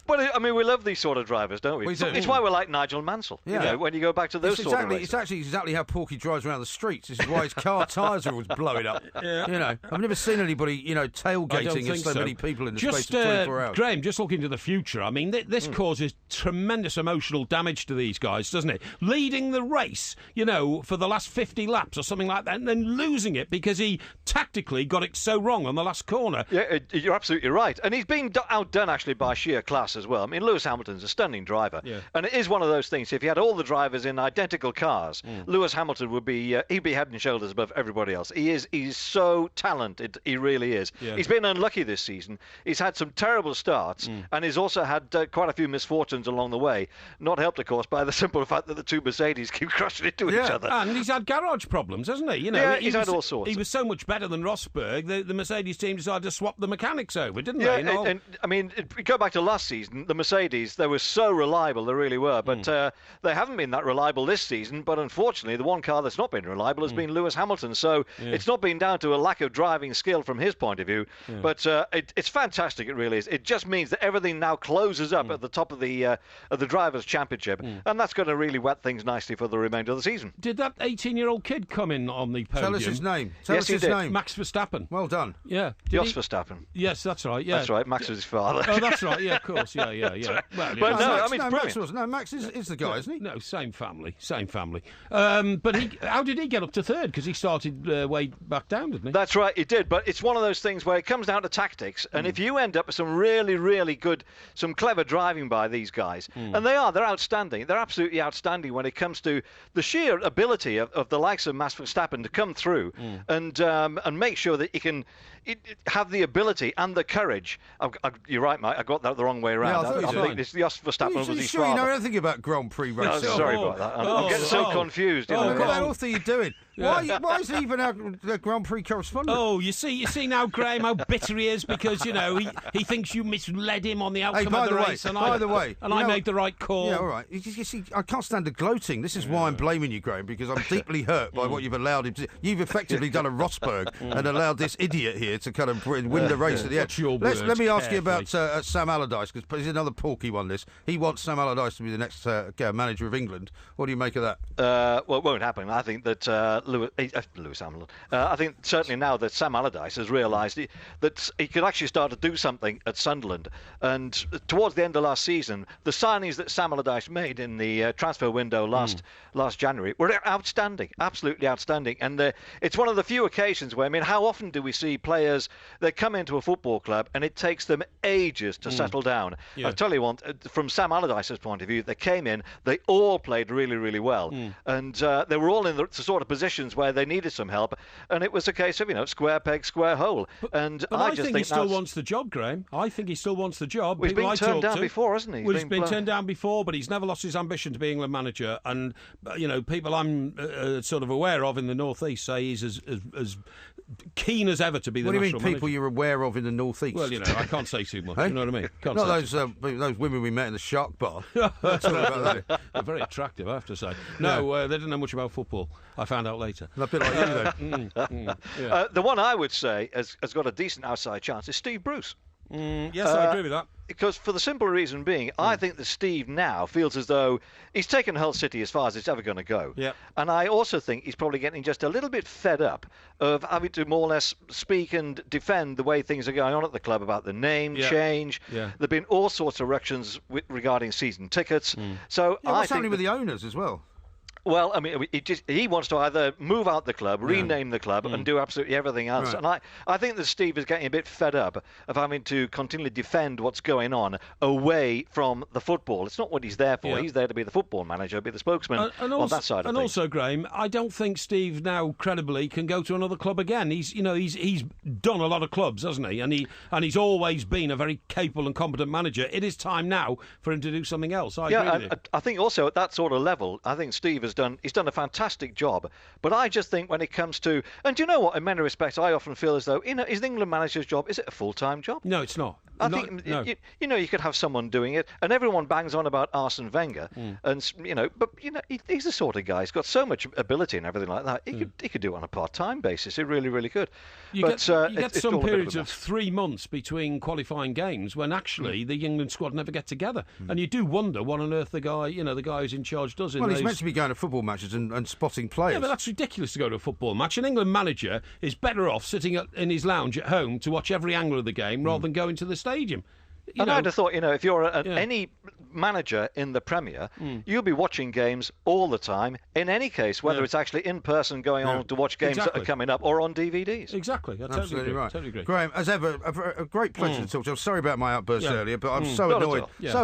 But I mean, we love these sort of drivers, don't we? We do. It's why we're like Nigel Mansell. Yeah. When you go back to those sort of races. It's actually exactly how Porky drives around the streets. This is why his car tyres are always blowing up. I've never seen anybody, tailgating as so many people in the space of 24 hours. Graham, just looking to the future, I mean, this causes tremendous emotional damage to these guys, doesn't it? Leading the race, for the last 50 laps or something like that, and then losing it because he tactically got it so wrong on the last corner. Yeah, you're absolutely right. And he's been outdone, actually, by sheer class as well. I mean, Lewis Hamilton's a stunning driver. Yeah. And it is one of those things, if you had all the drivers in identical cars, Lewis Hamilton would be, he'd be head and shoulders above everybody else. He's so talented, he really is. Yeah. He's been unlucky this season. He's had some terrible starts, and he's also had quite a few misfortunes along the way. Not helped, of course, by the simple fact that the two Mercedes keep crashing into each other. And he's had garage problems, hasn't he? He's had all sorts. He was so much better than Rosberg, the Mercedes team decided to swap the mechanics over, didn't they? And I mean, if we go back to last season, the Mercedes, they were so reliable, they really were, but they haven't been that reliable this season. But unfortunately, the one car that's not been reliable has been Lewis Hamilton. So it's not been down to a lack of driving skill from his point of view. Yeah. But it's fantastic, it really is. It just means that everything now closes up at the top of the Drivers' Championship, and that's going to really wet things nicely for the remainder of the season. Did that 18-year-old kid come in on the podium? Tell us his name. Yes, he did. Max Verstappen. Well done. Yeah. Jos Verstappen. Yes, that's right. Yeah. That's right. Max was his father. Oh, that's right. Yeah, of course. Yeah. Well, but Max is the guy, isn't he? No, same family. But how did he get up to third? Because he started way back down, didn't he? That's right, he did. But it's one of those things where it comes down to tactics, and if you end up with some really, really good, some clever driving by these guys, and they're outstanding. They're absolutely outstanding when it comes to the sheer ability of the likes of Max Verstappen to come through and make sure that you can have the ability and the courage. You're right, Mike. I got that the wrong way around. Yeah, I think this Jos Verstappen was his father. You know anything about Grand Prix racing? No, sorry about that. I'm getting so confused. What the hell are you doing? Why is he even our Grand Prix correspondent? Oh, you see now, Graham, how bitter he is because he thinks you misled him on the outcome of the race. By the way, I made the right call. Yeah, all right. You see, I can't stand the gloating. This is why I'm blaming you, Graham, because I'm deeply hurt by what you've allowed him to. You've effectively done a Rosberg and allowed this idiot here to kind of win the race at the end. Let me ask you about Sam Allardyce, because he's another Porky one. He wants Sam Allardyce to be the next manager of England. What do you make of that? Well, it won't happen. I think that Lewis Hamilton. I think certainly now that Sam Allardyce has realised that he could actually start to do something at Sunderland. And towards the end of last season, the signings that Sam Allardyce made in the transfer window last January were outstanding, absolutely outstanding. And it's one of the few occasions where, how often do we see players that come into a football club and it takes them ages to settle down? Yeah. I'll tell you what, from Sam Allardyce's point of view, they came in, they all played really, really well. And they were all in the sort of positions where they needed some help. And it was a case of, square peg, square hole. But I think he still wants the job, Graham. I think he still wants the job. He's been turned down before, hasn't he? He's been turned down before, but he's never lost his ambition to be England manager. And, people I'm sort of aware of in the North East say he's as keen as ever to be the national manager. What do you mean people you're aware of in the North East? Well, I can't say too much. You know what I mean? Not those women we met in the shark bar. They're very attractive, I have to say. No, they didn't know much about football. I found out later. A bit like you, then. The one I would say has got a decent outside chance is Steve Bruce. Yes, I agree with that. Because for the simple reason being, I think that Steve now feels as though he's taken Hull City as far as it's ever going to go. Yep. And I also think he's probably getting just a little bit fed up of having to more or less speak and defend the way things are going on at the club about the name change. Yeah. There have been all sorts of ructions regarding season tickets. So what's happening with the owners as well? Well, he wants to either move out the club, rename the club, and do absolutely everything else. Right. And I think that Steve is getting a bit fed up of having to continually defend what's going on away from the football. It's not what he's there for. Yeah. He's there to be the football manager, be the spokesman on that side of things. And also, Graham, I don't think Steve now credibly can go to another club again. He's done a lot of clubs, hasn't he? And he's always been a very capable and competent manager. It is time now for him to do something else. I agree with you. I think also at that sort of level, I think Steve has done a fantastic job. But I just think when it comes to, and do you know what, in many respects I often feel as though is the England manager's job, is it a full-time job? No, it's not. I think you could have someone doing it, and everyone bangs on about Arsene Wenger, and but he's the sort of guy. He's got so much ability and everything like that. He could do it on a part-time basis. He really, really could. You get some periods of 3 months between qualifying games when actually the England squad never get together, and you do wonder what on earth the guy who's in charge does. Well, he's meant to be going to football matches and spotting players. Yeah, but that's ridiculous to go to a football match. An England manager is better off sitting in his lounge at home to watch every angle of the game rather than going to the stadium. I'd have thought, if you're any manager in the Premier, you'll be watching games all the time, in any case, whether it's actually in person going on to watch games that are coming up or on DVDs. Exactly. Absolutely right. Totally agree. Graham, as ever, a great pleasure to talk to you. I'm sorry about my outburst earlier, but I'm so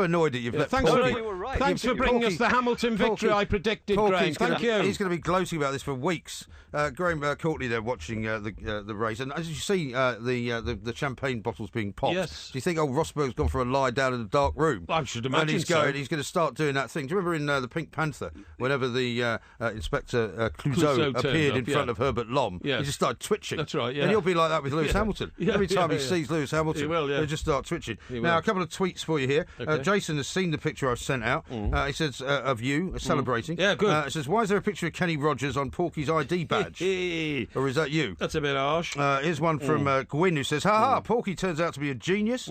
annoyed that you've let Porky... You were right. Thanks for bringing us the Hamilton victory I predicted, Graham. Thank you. He's going to be gloating about this for weeks. Graham Courtney there watching the race, and as you see the champagne bottles being popped, do you think old Rosberg's bloke's gone for a lie down in the dark room. I should imagine and he's going to start doing that thing. Do you remember in The Pink Panther, whenever the Inspector Clouseau appeared in front of Herbert Lom, he just started twitching. That's right, yeah. And he'll be like that with Lewis Hamilton. Every time he sees Lewis Hamilton, he will, he'll just start twitching. Now, a couple of tweets for you here. Okay. Jason has seen the picture I've sent out. He says, of you, celebrating. Yeah, good. It says, why is there a picture of Kenny Rogers on Porky's ID badge? Or is that you? That's a bit harsh. Here's one from Gwyn, who says, ha, Porky turns out to be a genius.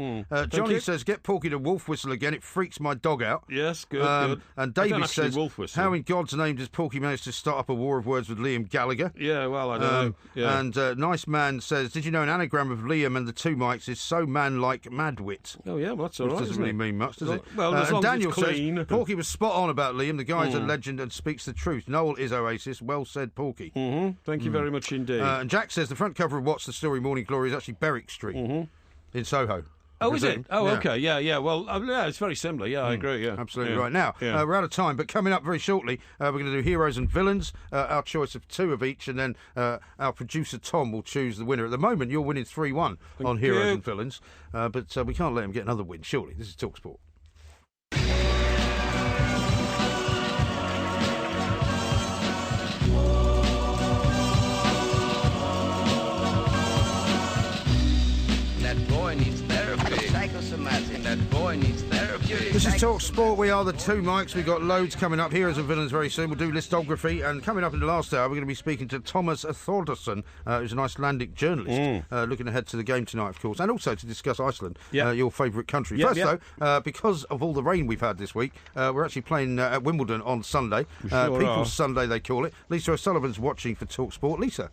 Johnny says, get Porky to wolf whistle again. It freaks my dog out. Yes, good. And David says, how in God's name does Porky manage to start up a war of words with Liam Gallagher? Yeah, well, I don't know. Yeah. And Nice Man says, did you know an anagram of Liam and the two mics is so man-like madwit? Oh, yeah, well, that's all right. Which doesn't really mean much, does it? Well, as long Daniel as it's clean. says, Porky was spot on about Liam. The guy's a legend and speaks the truth. Noel is Oasis. Well said, Porky. Thank you very much indeed. And Jack says the front cover of What's the Story Morning Glory is actually Berwick Street in Soho. Oh, is it? Oh, okay. Yeah. Well, yeah, it's very similar. Yeah, I agree. Yeah, absolutely right. Now we're out of time, but coming up very shortly, we're going to do heroes and villains. Our choice of two of each, and then our producer Tom will choose the winner. At the moment, you're winning 3-1 on heroes and villains, but we can't let him get another win. Surely, this is TalkSport. That boy needs therapy. This is TalkSport. We are the two mics. We've got loads coming up. Heroes and villains very soon. We'll do listography. And coming up in the last hour, we're going to be speaking to Thomas Thordarson, who's an Icelandic journalist, looking ahead to the game tonight, of course, and also to discuss Iceland, your favourite country. First, though, because of all the rain we've had this week, we're actually playing at Wimbledon on Sunday. People's Sunday, they call it. Lisa O'Sullivan's watching for TalkSport. Lisa.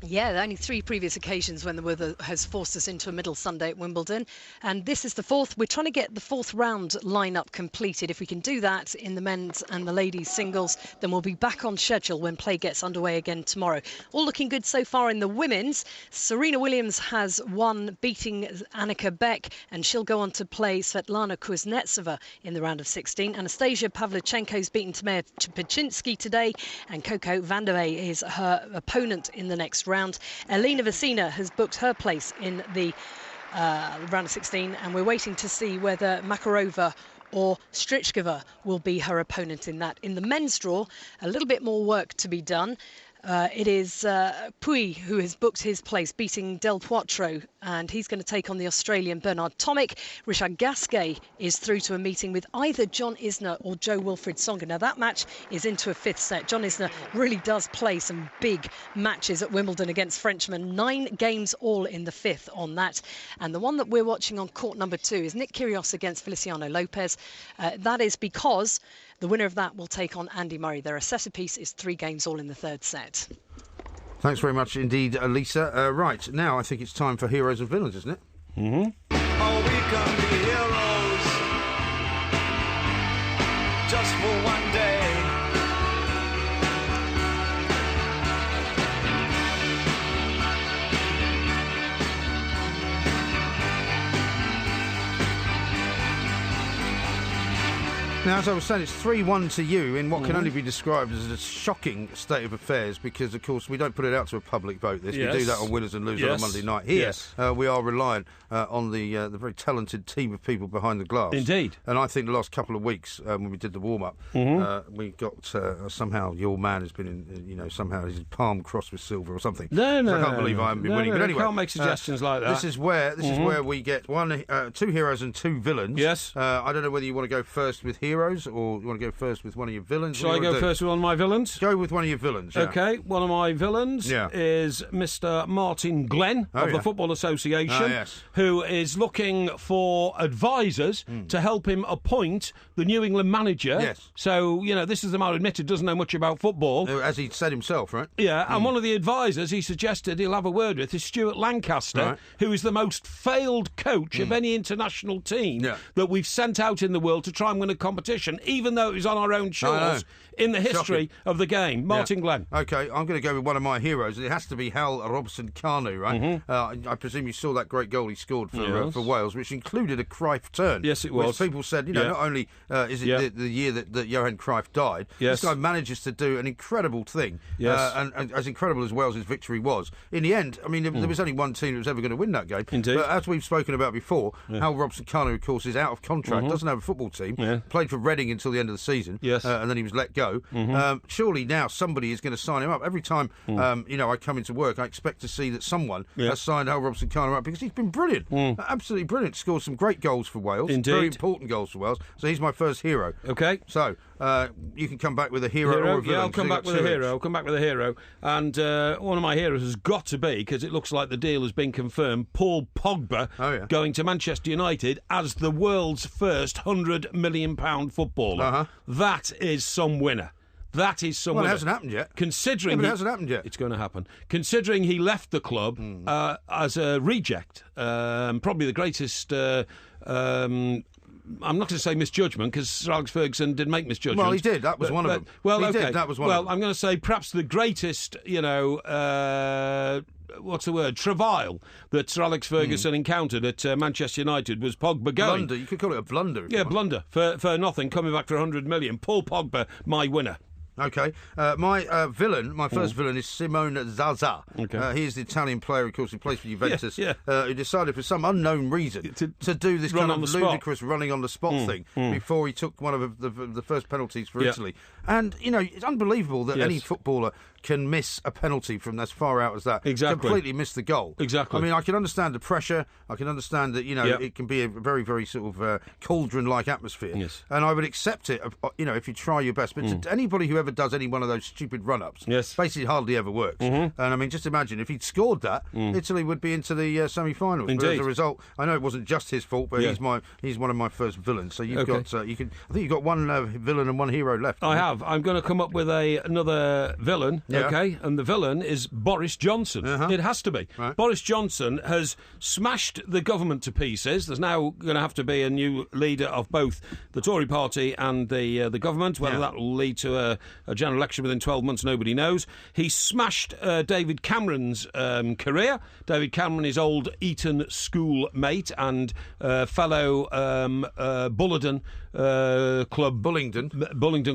Yeah, only 3 previous occasions when the weather has forced us into a middle Sunday at Wimbledon. And this is the 4th. We're trying to get the 4th round lineup completed. If we can do that in the men's and the ladies' singles, then we'll be back on schedule when play gets underway again tomorrow. All looking good so far in the women's. Serena Williams has won, beating Annika Beck, and she'll go on to play Svetlana Kuznetsova in the round of 16. Anastasia Pavlyuchenko's beaten Tamara Paczynski today, and Coco Vandeweghe is her opponent in the next round. Elena Vesina has booked her place in the round of 16, and we're waiting to see whether Makarova or Strichkova will be her opponent in that. In the men's draw, a little bit more work to be done. It is Puy who has booked his place, beating Del Potro, and he's going to take on the Australian Bernard Tomic. Richard Gasquet is through to a meeting with either John Isner or Joe Wilfried Tsonga. Now, that match is into a 5th set. John Isner really does play some big matches at Wimbledon against Frenchmen. 9 games all in the 5th on that. And the one that we're watching on court number 2 is Nick Kyrgios against Feliciano Lopez. That is because the winner of that will take on Andy Murray. Their assessor piece is 3 games all in the 3rd set. Thanks very much indeed, Lisa. Right, now I think it's time for heroes and villains, isn't it? Oh, we can be heroes just for one day. Now, as I was saying, it's 3-1 to you in what can only be described as a shocking state of affairs because, of course, we don't put it out to a public vote. We do that on winners and losers on Monday night. Here, we are reliant on the very talented team of people behind the glass. Indeed. And I think the last couple of weeks, when we did the warm-up, we got somehow your man has been in, somehow his palm crossed with silver or something. No, I can't believe I haven't been winning. But anyway, can't make suggestions like that. This is where we get 2 heroes and 2 villains. Yes. I don't know whether you want to go first with heroes or you want to go first with one of your villains. Shall I go first with one of my villains? Go with one of your villains. Yeah. Okay, one of my villains is Mr. Martin Glenn of the Football Association, who is looking for advisors to help him appoint the New England manager. Yes. So, this is the man who admitted doesn't know much about football. As he said himself, right? Yeah, and one of the advisors he suggested he'll have a word with is Stuart Lancaster, who is the most failed coach of any international team that we've sent out in the world to try and win a competition competition, even though it was on our own shores in the history of the game. Martin Glenn. OK, I'm going to go with one of my heroes. It has to be Hal Robson-Kanu, right? I presume you saw that great goal he scored for Wales, which included a Cruyff turn. Yes, it was. Which people said, not only is it the year that Johan Cruyff died, this guy manages to do an incredible thing. Yes. And as incredible as Wales' victory was, in the end, I mean, there was only one team that was ever going to win that game. Indeed. But as we've spoken about before, Hal Robson-Kanu, of course, is out of contract, doesn't have a football team, played for Reading until the end of the season, and then he was let go. Surely now somebody is going to sign him up. Every time, I come into work, I expect to see that someone has signed Hal Robson-Kanu up because he's been brilliant. Absolutely brilliant. Scored some great goals for Wales. Indeed. Very important goals for Wales. So he's my first hero. OK. So you can come back with a hero or a villain. Yeah, I'll come back with a hero. And one of my heroes has got to be, because it looks like the deal has been confirmed, Paul Pogba going to Manchester United as the world's first £100 million footballer. That is some winner. That is some winner. It hasn't happened yet. Considering it hasn't happened yet. It's going to happen. Considering he left the club as a reject, probably the greatest... I'm not going to say misjudgment, because Sir Alex Ferguson did make misjudgments. Well, he did. That was one of them. Well, he okay. did. That was one of them. Well, I'm going to say perhaps the greatest, what's the word? Travail that Sir Alex Ferguson encountered at Manchester United was Pogba going. Blunder. You could call it a blunder. Yeah, blunder. For nothing, coming back for £100 million. Paul Pogba, my winner. OK. My villain, my first villain is Simone Zaza. Okay. He is the Italian player, of course, who plays for Juventus, who decided for some unknown reason to do this kind of ludicrous running on the spot thing before he took one of the first penalties for Italy. And, it's unbelievable that any footballer can miss a penalty from as far out as that. Exactly. Completely miss the goal. Exactly. I mean, I can understand the pressure. I can understand that, it can be a very, very sort of cauldron-like atmosphere. Yes. And I would accept it, if you try your best. But to anybody who ever does any one of those stupid run-ups, basically hardly ever works. And, I mean, just imagine, if he'd scored that, Italy would be into the semi-finals. Indeed. But as a result, I know it wasn't just his fault, but he's one of my first villains. So you've got, I think you've got one villain and one hero left. I have. I'm going to come up with another villain, OK? And the villain is Boris Johnson. It has to be. Right. Boris Johnson has smashed the government to pieces. There's now going to have to be a new leader of both the Tory party and the government. Whether that will lead to a general election within 12 months, nobody knows. He smashed David Cameron's career. David Cameron, his old Eton school mate and fellow Bullingdon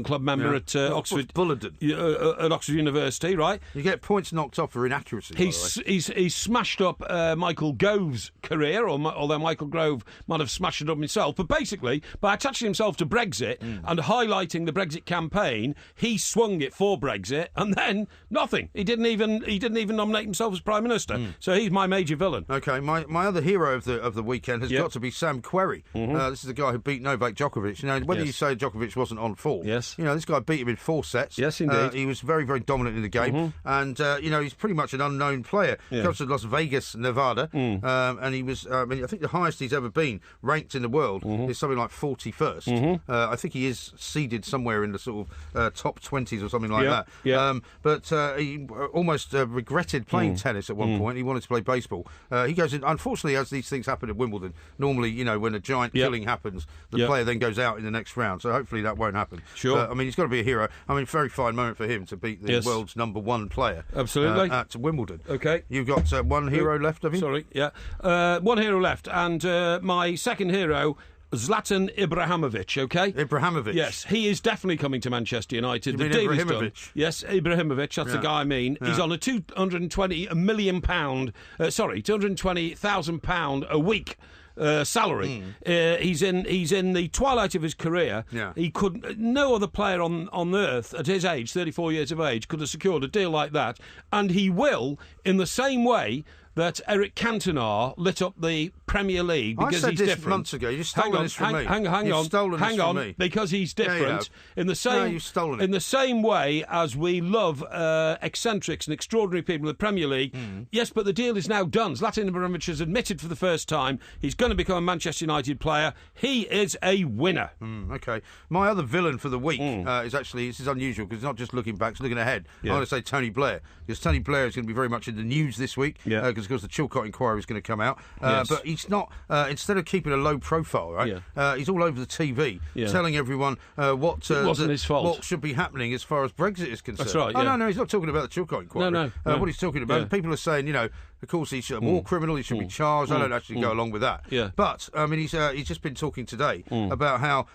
Club member at Oxford. At Oxford University, right? You get points knocked off for inaccuracy. He's smashed up Michael Gove's career, although Michael Gove might have smashed it up himself. But basically, by attaching himself to Brexit and highlighting the Brexit campaign, he swung it for Brexit, and then nothing. He didn't even nominate himself as Prime Minister. So he's my major villain. Okay, my other hero of the weekend has got to be Sam Querrey. This is the guy who beat Novak Djokovic. Whether you say Djokovic wasn't on form, this guy beat him in 4 sets. Yes, indeed. He was very, very dominant in the game, and he's pretty much an unknown player. He comes to Las Vegas, Nevada, and he was. I think the highest he's ever been ranked in the world is something like 41st. I think he is seeded somewhere in the sort of top 20s or something like that. But he almost regretted playing tennis at one point. He wanted to play baseball. He goes in. Unfortunately, as these things happen at Wimbledon, normally, when a giant killing happens, the player then goes out in the next round. So hopefully that won't happen. Sure. He's got to be a hero. Very fine moment for him to beat the world's #1 player. Absolutely. At Wimbledon. Okay. You've got one hero left, have you? Sorry, one hero left. And my second hero, Zlatan Ibrahimovic, OK? Ibrahimovic? Yes, he is definitely coming to Manchester United. You mean Ibrahimovic? Yes, Ibrahimovic, that's the guy I mean. He's on a £220,000 a week salary. He's in the twilight of his career. No other player on earth at his age, 34 years of age, could have secured a deal like that, and he will, in the same way that Eric Cantona lit up the Premier League because I said he's this different. Months ago. You've stolen this from me. Hang on, because he's different. In the same, you've stolen it. In the same way as we love eccentrics and extraordinary people in the Premier League. Yes, but the deal is now done. Zlatan Ibrahimovic has admitted for the first time he's going to become a Manchester United player. He is a winner. Okay. My other villain for the week is actually, this is unusual because it's not just looking back, it's looking ahead. I'm going to say Tony Blair, because Tony Blair is going to be very much in the news this week because because, of course, the Chilcot inquiry is going to come out. Yes. But he's not, instead of keeping a low profile, right, he's all over the TV telling everyone what his fault. What should be happening as far as Brexit is concerned. That's right, Oh, no, he's not talking about the Chilcot inquiry. No. What he's talking about, people are saying, of course, he's a war criminal, he should be charged. I don't actually go along with that. Yeah. But, I mean, he's just been talking today about how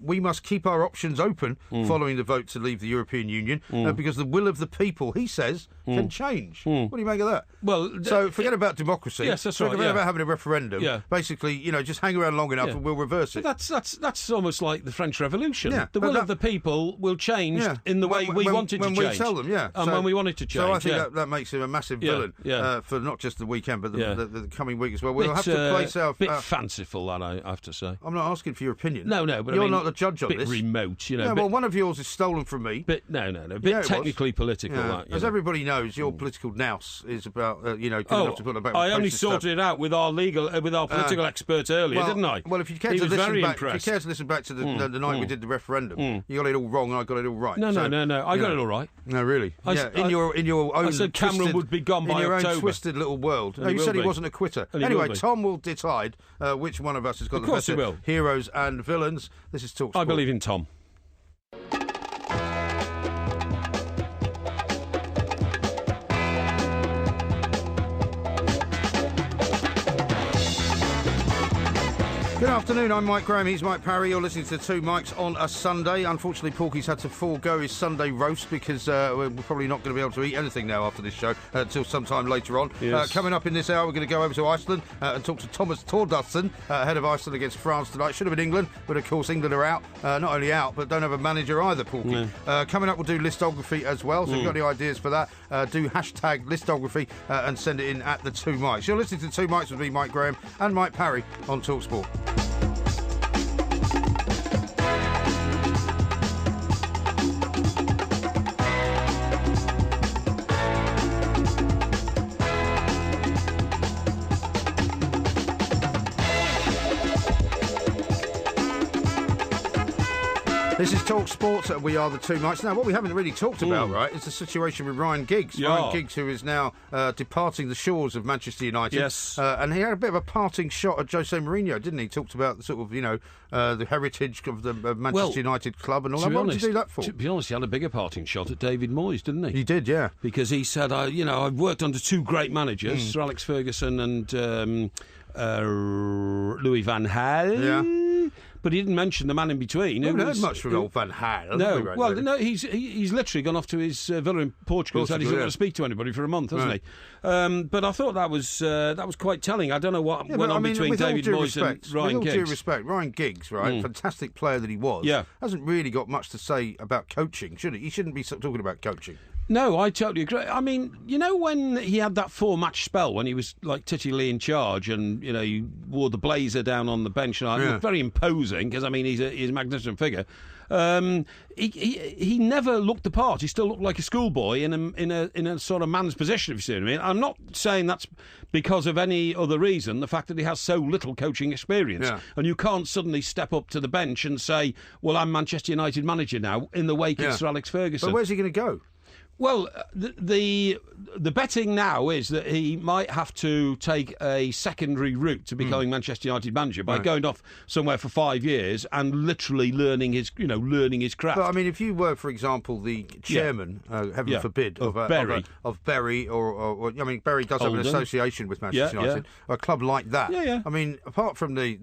we must keep our options open following the vote to leave the European Union because the will of the people, he says, can change. What do you make of that? Well, so forget about democracy. Yes, that's right. Forget about having a referendum. Yeah. Basically, just hang around long enough and we'll reverse it. But that's almost like the French Revolution. Yeah, the will of the people will change in the way we want it to change. When we tell them, And when we want it to change. So I think that makes him a massive villain for not just the weekend, but the coming week as well. We'll have to place our... bit fanciful, that I have to say. I'm not asking for your opinion. No, but you're not the judge on bit this. Remote, well, one of yours is stolen from me. Bit technically political. That, as everybody knows, your political nous is about good enough to put about. I only sorted it out with our political expert earlier, didn't I? Well, if you care to listen back to the night we did the referendum, you got it all wrong and I got it all right. No, I got it all right. No, really. In your own. I said Cameron would be gone by October. In your own twisted little world. No, you said he wasn't a quitter. Anyway, Tom will decide which one of us has got the better heroes and villains. This is TalkSport. I believe in Tom. Good afternoon, I'm Mike Graham, he's Mike Parry. You're listening to Two Mikes on a Sunday. Unfortunately, Porky's had to forego his Sunday roast because we're probably not going to be able to eat anything now after this show until sometime later on. Yes. Coming up in this hour, we're going to go over to Iceland and talk to Thomas Thordarson, ahead of Iceland against France tonight. Should have been England, but of course England are out. Not only out, but don't have a manager either, Porky. Coming up, we'll do listography as well, so if you've got any ideas for that, do hashtag listography and send it in at the Two Mikes. You're listening to Two Mikes with me, Mike Graham, and Mike Parry on TalkSport. This is TalkSport. We are the Two Mikes. Now, what we haven't really talked about, right, is the situation with Ryan Giggs. Yeah. Ryan Giggs, who is now departing the shores of Manchester United. Yes. And he had a bit of a parting shot at Jose Mourinho, didn't he? He talked about the sort of, the heritage of the Manchester United club and all that. What did he do that for? To be honest, he had a bigger parting shot at David Moyes, didn't he? He did, yeah. Because he said, I've worked under two great managers, Sir Alex Ferguson and Louis van Gaal. Yeah. But he didn't mention the man in between. We haven't heard much from old Van Gaal. No, he's literally gone off to his villa in Portugal and said he's not going to speak to anybody for a month, hasn't he? But I thought that was quite telling. I don't know what went on between David Moyes and Ryan Giggs. With all due respect, Ryan Giggs, right, fantastic player that he was, hasn't really got much to say about coaching, should he? He shouldn't be talking about coaching. No, I totally agree. I mean, when he had that 4-match spell when he was like titularly in charge and, he wore the blazer down on the bench and looked very imposing because, he's a magnificent figure. He never looked the part. He still looked like a schoolboy in a sort of man's position, if you see what I mean. I'm not saying that's because of any other reason, the fact that he has so little coaching experience. Yeah. And you can't suddenly step up to the bench and say, well, I'm Manchester United manager now in the wake of Sir Alex Ferguson. But where's he going to go? Well, the betting now is that he might have to take a secondary route to becoming Manchester United manager by going off somewhere for 5 years and literally learning his craft. But if you were, for example, the chairman, heaven forbid, of Bury, or Bury does have an association with Manchester United, or a club like that. Yeah. Apart from the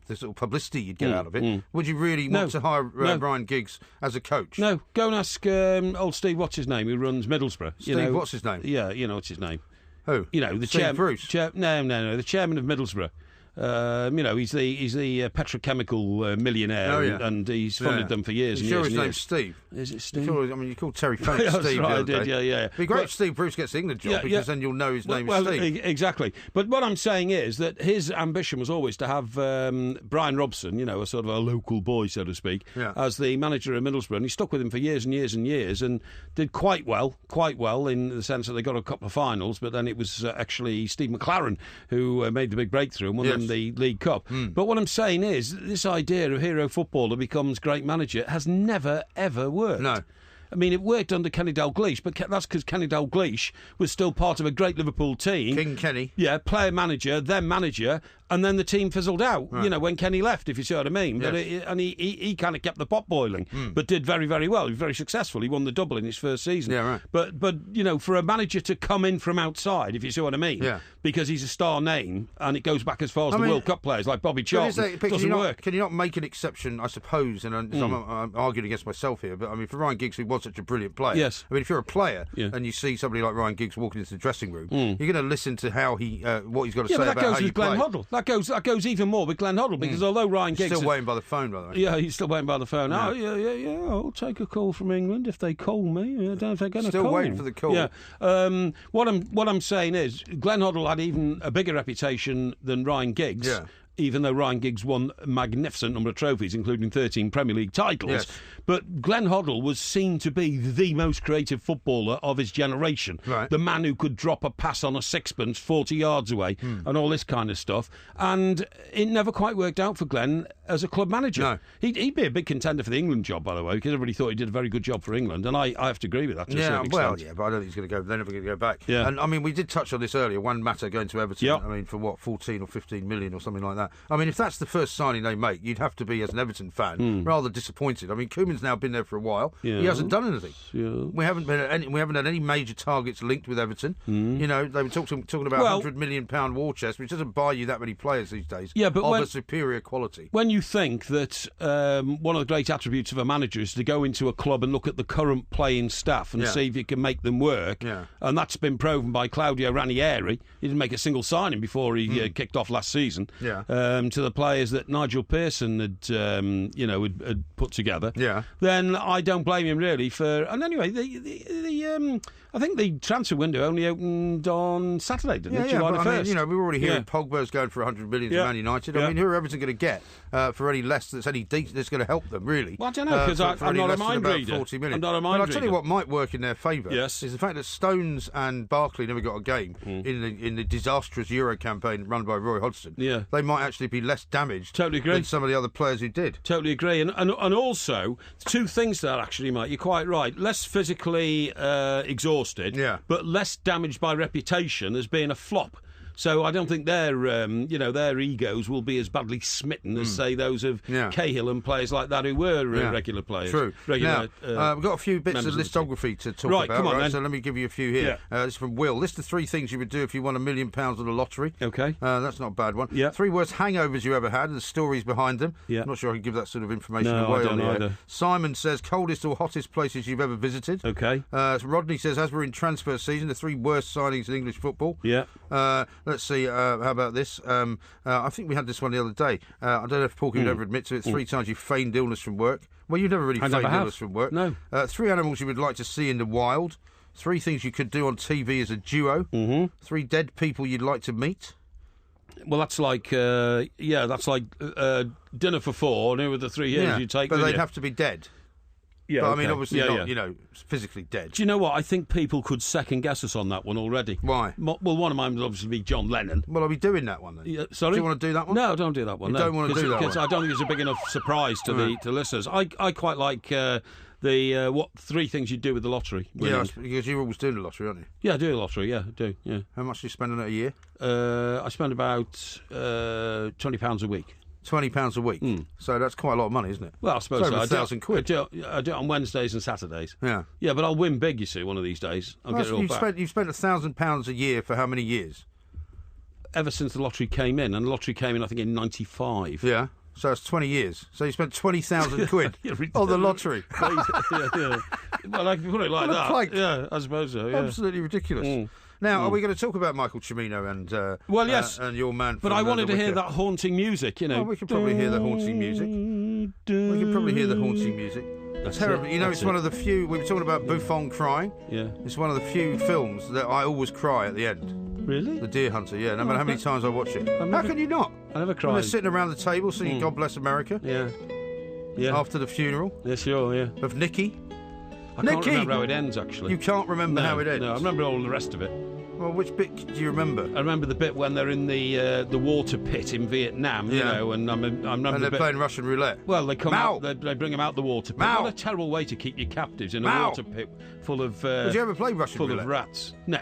sort of publicity you'd get out of it, would you really want to hire Ryan Giggs as a coach? No. Go and ask old Steve, what's his name, who runs Middlesbrough. Steve, what's his name? Yeah, what's his name? Who? The Steve Bruce? No, the chairman of Middlesbrough. He's the petrochemical millionaire, and he's funded them for years and years. His name's Steve. Is it Steve? You called Terry French Steve. Right, I did. Yeah. It'd be great if Steve Bruce gets the England job because then you'll know his name is Steve. Exactly. But what I'm saying is that his ambition was always to have Brian Robson, a sort of a local boy, so to speak, as the manager of Middlesbrough, and he stuck with him for years and years and years, and did quite well in the sense that they got a couple of finals. But then it was actually Steve McLaren who made the big breakthrough and won them the League Cup. But what I'm saying is this idea of hero footballer becomes great manager has never ever worked. No. I mean, it worked under Kenny Dalglish, but that's because Kenny Dalglish was still part of a great Liverpool team. King Kenny. Yeah, player manager, then manager, and then the team fizzled out, when Kenny left, if you see what I mean. Yes. But he kind of kept the pot boiling, but did very, very well. He was very successful. He won the double in his first season. Yeah, right. But for a manager to come in from outside, if you see what I mean, yeah. because he's a star name, and it goes back as far as the World Cup players, like Bobby Charlton, doesn't work. Can you not make an exception, I suppose, and I'm arguing against myself here, but I mean, for Ryan Giggs, who was such a brilliant player, yes. I mean, if you're a player and you see somebody like Ryan Giggs walking into the dressing room, you're going to listen to how what he's got to say about how you play. Yeah, but that goes with Glenn Hoddle. That goes even more with Glenn Hoddle, because although Ryan Giggs... Still waiting by the phone, by the way. Yeah, he's still waiting by the phone. Yeah. Oh, yeah, I'll take a call from England if they call me. I don't know if they're going to call. Still waiting for the call. Yeah. What I'm saying is, Glenn Hoddle had even a bigger reputation than Ryan Giggs. Yeah. Even though Ryan Giggs won a magnificent number of trophies, including 13 Premier League titles. Yes. But Glenn Hoddle was seen to be the most creative footballer of his generation. Right. The man who could drop a pass on a sixpence 40 yards away and all this kind of stuff. And it never quite worked out for Glenn as a club manager. No. He'd be a big contender for the England job, by the way, because everybody thought he did a very good job for England. And I have to agree with that to a certain extent. But I don't think he's going to go. They're never going to go back. Yeah. And I mean, we did touch on this earlier. One Matter going to Everton. Yep. I mean, for what, 14 or 15 million or something like that. I mean, if that's the first signing they make, you'd have to be, as an Everton fan, rather disappointed. I mean, Koeman's now been there for a while. Yeah. He hasn't done anything. Yeah. We haven't had any major targets linked with Everton. You know, they were talking about £100 million war chest, which doesn't buy you that many players these days. Yeah, but of a superior quality. When you think that one of the great attributes of a manager is to go into a club and look at the current playing staff and see if you can make them work, and that's been proven by Claudio Ranieri. He didn't make a single signing before he kicked off last season. To the players that Nigel Pearson had put together. Then I don't blame him really for. And anyway, I think the transfer window only opened on Saturday, didn't it? July the 1st. I mean, we're already hearing Pogba's going for 100 million to Man United. I mean, who are Everton going to get for any less that's any decent that's going to help them, really? Well, I don't know, because I'm not a mind reader. 40 million. I'm not a mind reader. But I'll tell you what might work in their favour is the fact that Stones and Barkley never got a game in the disastrous Euro campaign run by Roy Hodgson. Yeah. They might actually be less damaged totally agree. than some of the other players who did. Totally agree. And also, two things there, actually, Mike. You're quite right. Less physically exhausted, but less damaged by reputation as being a flop. So I don't think their egos will be as badly smitten as, say, those of Cahill and players like that who were regular players. True. Regular, now, we've got a few bits of listography to talk about. Come on, then. So let me give you a few here. This is from Will. List the 3 things you would do if you won £1 million on the lottery. Okay. That's not a bad one. 3 worst hangovers you ever had and the stories behind them. I'm not sure I can give that sort of information away on the air. Simon says coldest or hottest places you've ever visited. Okay. Rodney says, as we're in transfer season, the 3 worst signings in English football. Let's see, how about this? I think we had this one the other day. I don't know if Porky would ever admit to it. 3 times you feigned illness from work. Well, you never really feigned illness from work. No. 3 animals you would like to see in the wild. 3 things you could do on TV as a duo. 3 dead people you'd like to meet. Well, that's like dinner for 4. And who were the 3 years you take? But they'd have to be dead. Yeah, but I mean, obviously not, physically dead. Do you know what? I think people could second guess us on that one already. Why? Well, one of mine would obviously be John Lennon. Well, I'll be doing that one then. Yeah, sorry? Do you want to do that one? No, don't do that one. You don't want to do that one? Because I don't think it's a big enough surprise to the listeners. I quite like what 3 things you do with the lottery. Yeah, because you're always doing the lottery, aren't you? Yeah, I do the lottery, I do, yeah. How much do you spend on it a year? I spend about £20 a week. £20 a week. So that's quite a lot of money, isn't it? Well, I suppose so. £1,000. I do it on Wednesdays and Saturdays. Yeah. Yeah, but I'll win big, you see, one of these days. I'll get it all back. You've spent £1,000 a year for how many years? Ever since the lottery came in, and the lottery came in, I think, in 95. Yeah. So it's 20 years. So you spent 20,000 quid on the lottery. Yeah. Well, I can put it like that. Plank. Yeah, I suppose so. Yeah. Absolutely ridiculous. Now, are we going to talk about Michael Cimino and yes, and your man? But I wanted to hear that haunting music. Well, we could probably hear the haunting music. That's terrible. It's one of the few. We were talking about Buffon crying. Yeah. It's one of the few films that I always cry at the end. Really? The Deer Hunter, no matter how many times I watch it. How can you not? I never cried. When they're sitting around the table singing God Bless America. Yeah. After the funeral. Yeah, sure, yeah. Of Nicky. I can't remember how it ends, actually. You can't remember how it ends? No, I remember all the rest of it. Well, which bit do you remember? I remember the bit when they're in the water pit in Vietnam, you know, and I remember and they're playing Russian roulette. Well, they come out, they bring them out the water pit. Mao. What a terrible way to keep your captives in a water pit full of... Would you ever play Russian roulette? Full of rats. No,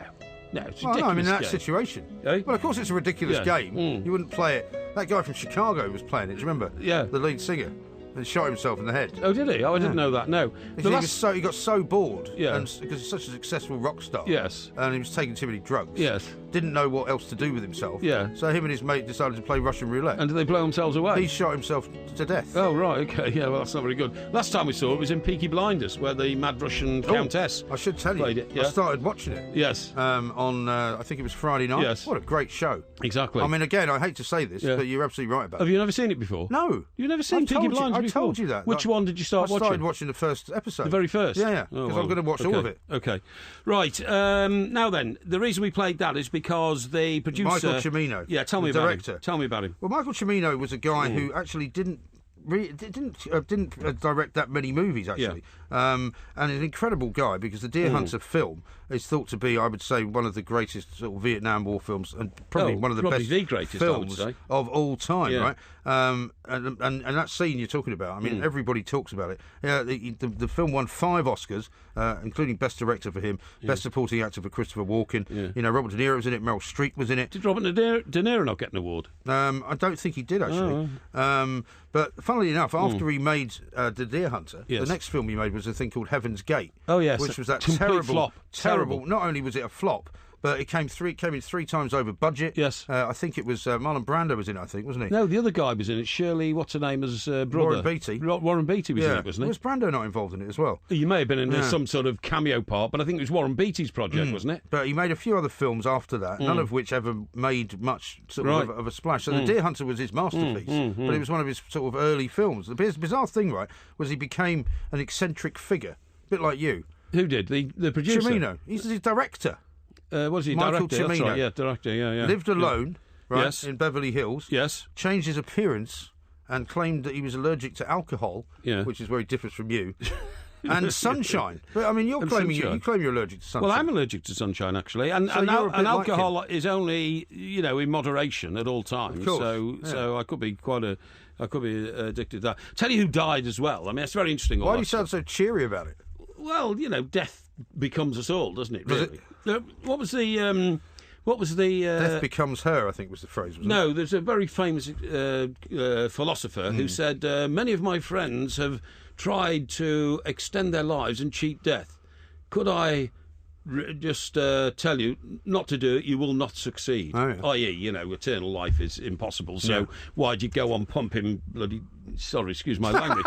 it's a ridiculous no, I mean, in that game. situation. Eh? Well, of course it's a ridiculous game. You wouldn't play it. That guy from Chicago was playing it, do you remember? Yeah. The lead singer. And shot himself in the head. Oh, did he? Oh, I didn't know that, no. He got so bored. Yeah. Because he's such a successful rock star. Yes. And he was taking too many drugs. Yes. Didn't know what else to do with himself. Yeah. So him and his mate decided to play Russian roulette. And did they blow themselves away? He shot himself to death. Oh, right, OK. Yeah, well, that's not very good. Last time we saw it was in Peaky Blinders, where the mad Russian countess I should tell you. played it. Yeah. I started watching it. Yes. On, I think it was Friday night. Yes. What a great show. Exactly. I mean, again, I hate to say this, but you're absolutely right about it. Have you never seen it before? No. You've never seen Peaky Blinders before? I told you that. Which one did you start watching? I started watching the first episode. The very first? Yeah, because I'm going to watch all of it. OK. Right, now then, the reason we played that is because the producer... Michael Cimino. Yeah, tell me about him. Tell me about him. Well, Michael Cimino was a guy who actually didn't direct that many movies, actually. And an incredible guy, because the Deer Hunter film is thought to be, I would say, one of the greatest sort of Vietnam War films, and probably one of the best the greatest films of all time, right? And that scene you're talking about, I mean, everybody talks about it. The film won 5 Oscars, including Best Director for him, Best Supporting Actor for Christopher Walken. You know, Robert De Niro was in it, Meryl Streep was in it. Did Robert De Niro not get an award? I don't think he did, actually. But funnily enough, after he made The Deer Hunter, the next film he made was a thing called Heaven's Gate. Oh, yes. Which was that flop. Terrible. Not only was it a flop, but it came in 3 times over budget. Yes. I think it was Marlon Brando was in it, I think, wasn't he? No, the other guy was in it. Shirley, what's her name, as brother? Warren Beatty. Warren Beatty was in it, wasn't he? Was Brando not involved in it as well? You may have been in some sort of cameo part, but I think it was Warren Beatty's project, wasn't it? But he made a few other films after that, none of which ever made much sort of a splash. So The Deer Hunter was his masterpiece, but it was one of his sort of early films. The bizarre thing, right, was he became an eccentric figure, a bit like you. Who did? The producer? Cimino. He's the director. Was he Michael director? Cimino. That's right, yeah, director, yeah. Lived alone, right, in Beverly Hills. Yes. Changed his appearance and claimed that he was allergic to alcohol, which is where he differs from you. And sunshine. But I mean, you claim you're allergic to sunshine. Well, I'm allergic to sunshine, actually, and alcohol is only, you know, in moderation at all times. Of course. So I could be addicted to that. Tell you who died as well. I mean, it's very interesting. Why do you sound so cheery about it? Well, you know, death becoms us all, doesn't it? Really? Does it? What was the Death becomes her, I think was the phrase, wasn't it? There's a very famous philosopher who said, many of my friends have tried to extend their lives and cheat death. Could I just tell you not to do it? You will not succeed. Oh, yeah. I.e., you know, eternal life is impossible, so why'd you go on pumping bloody, sorry, excuse my language,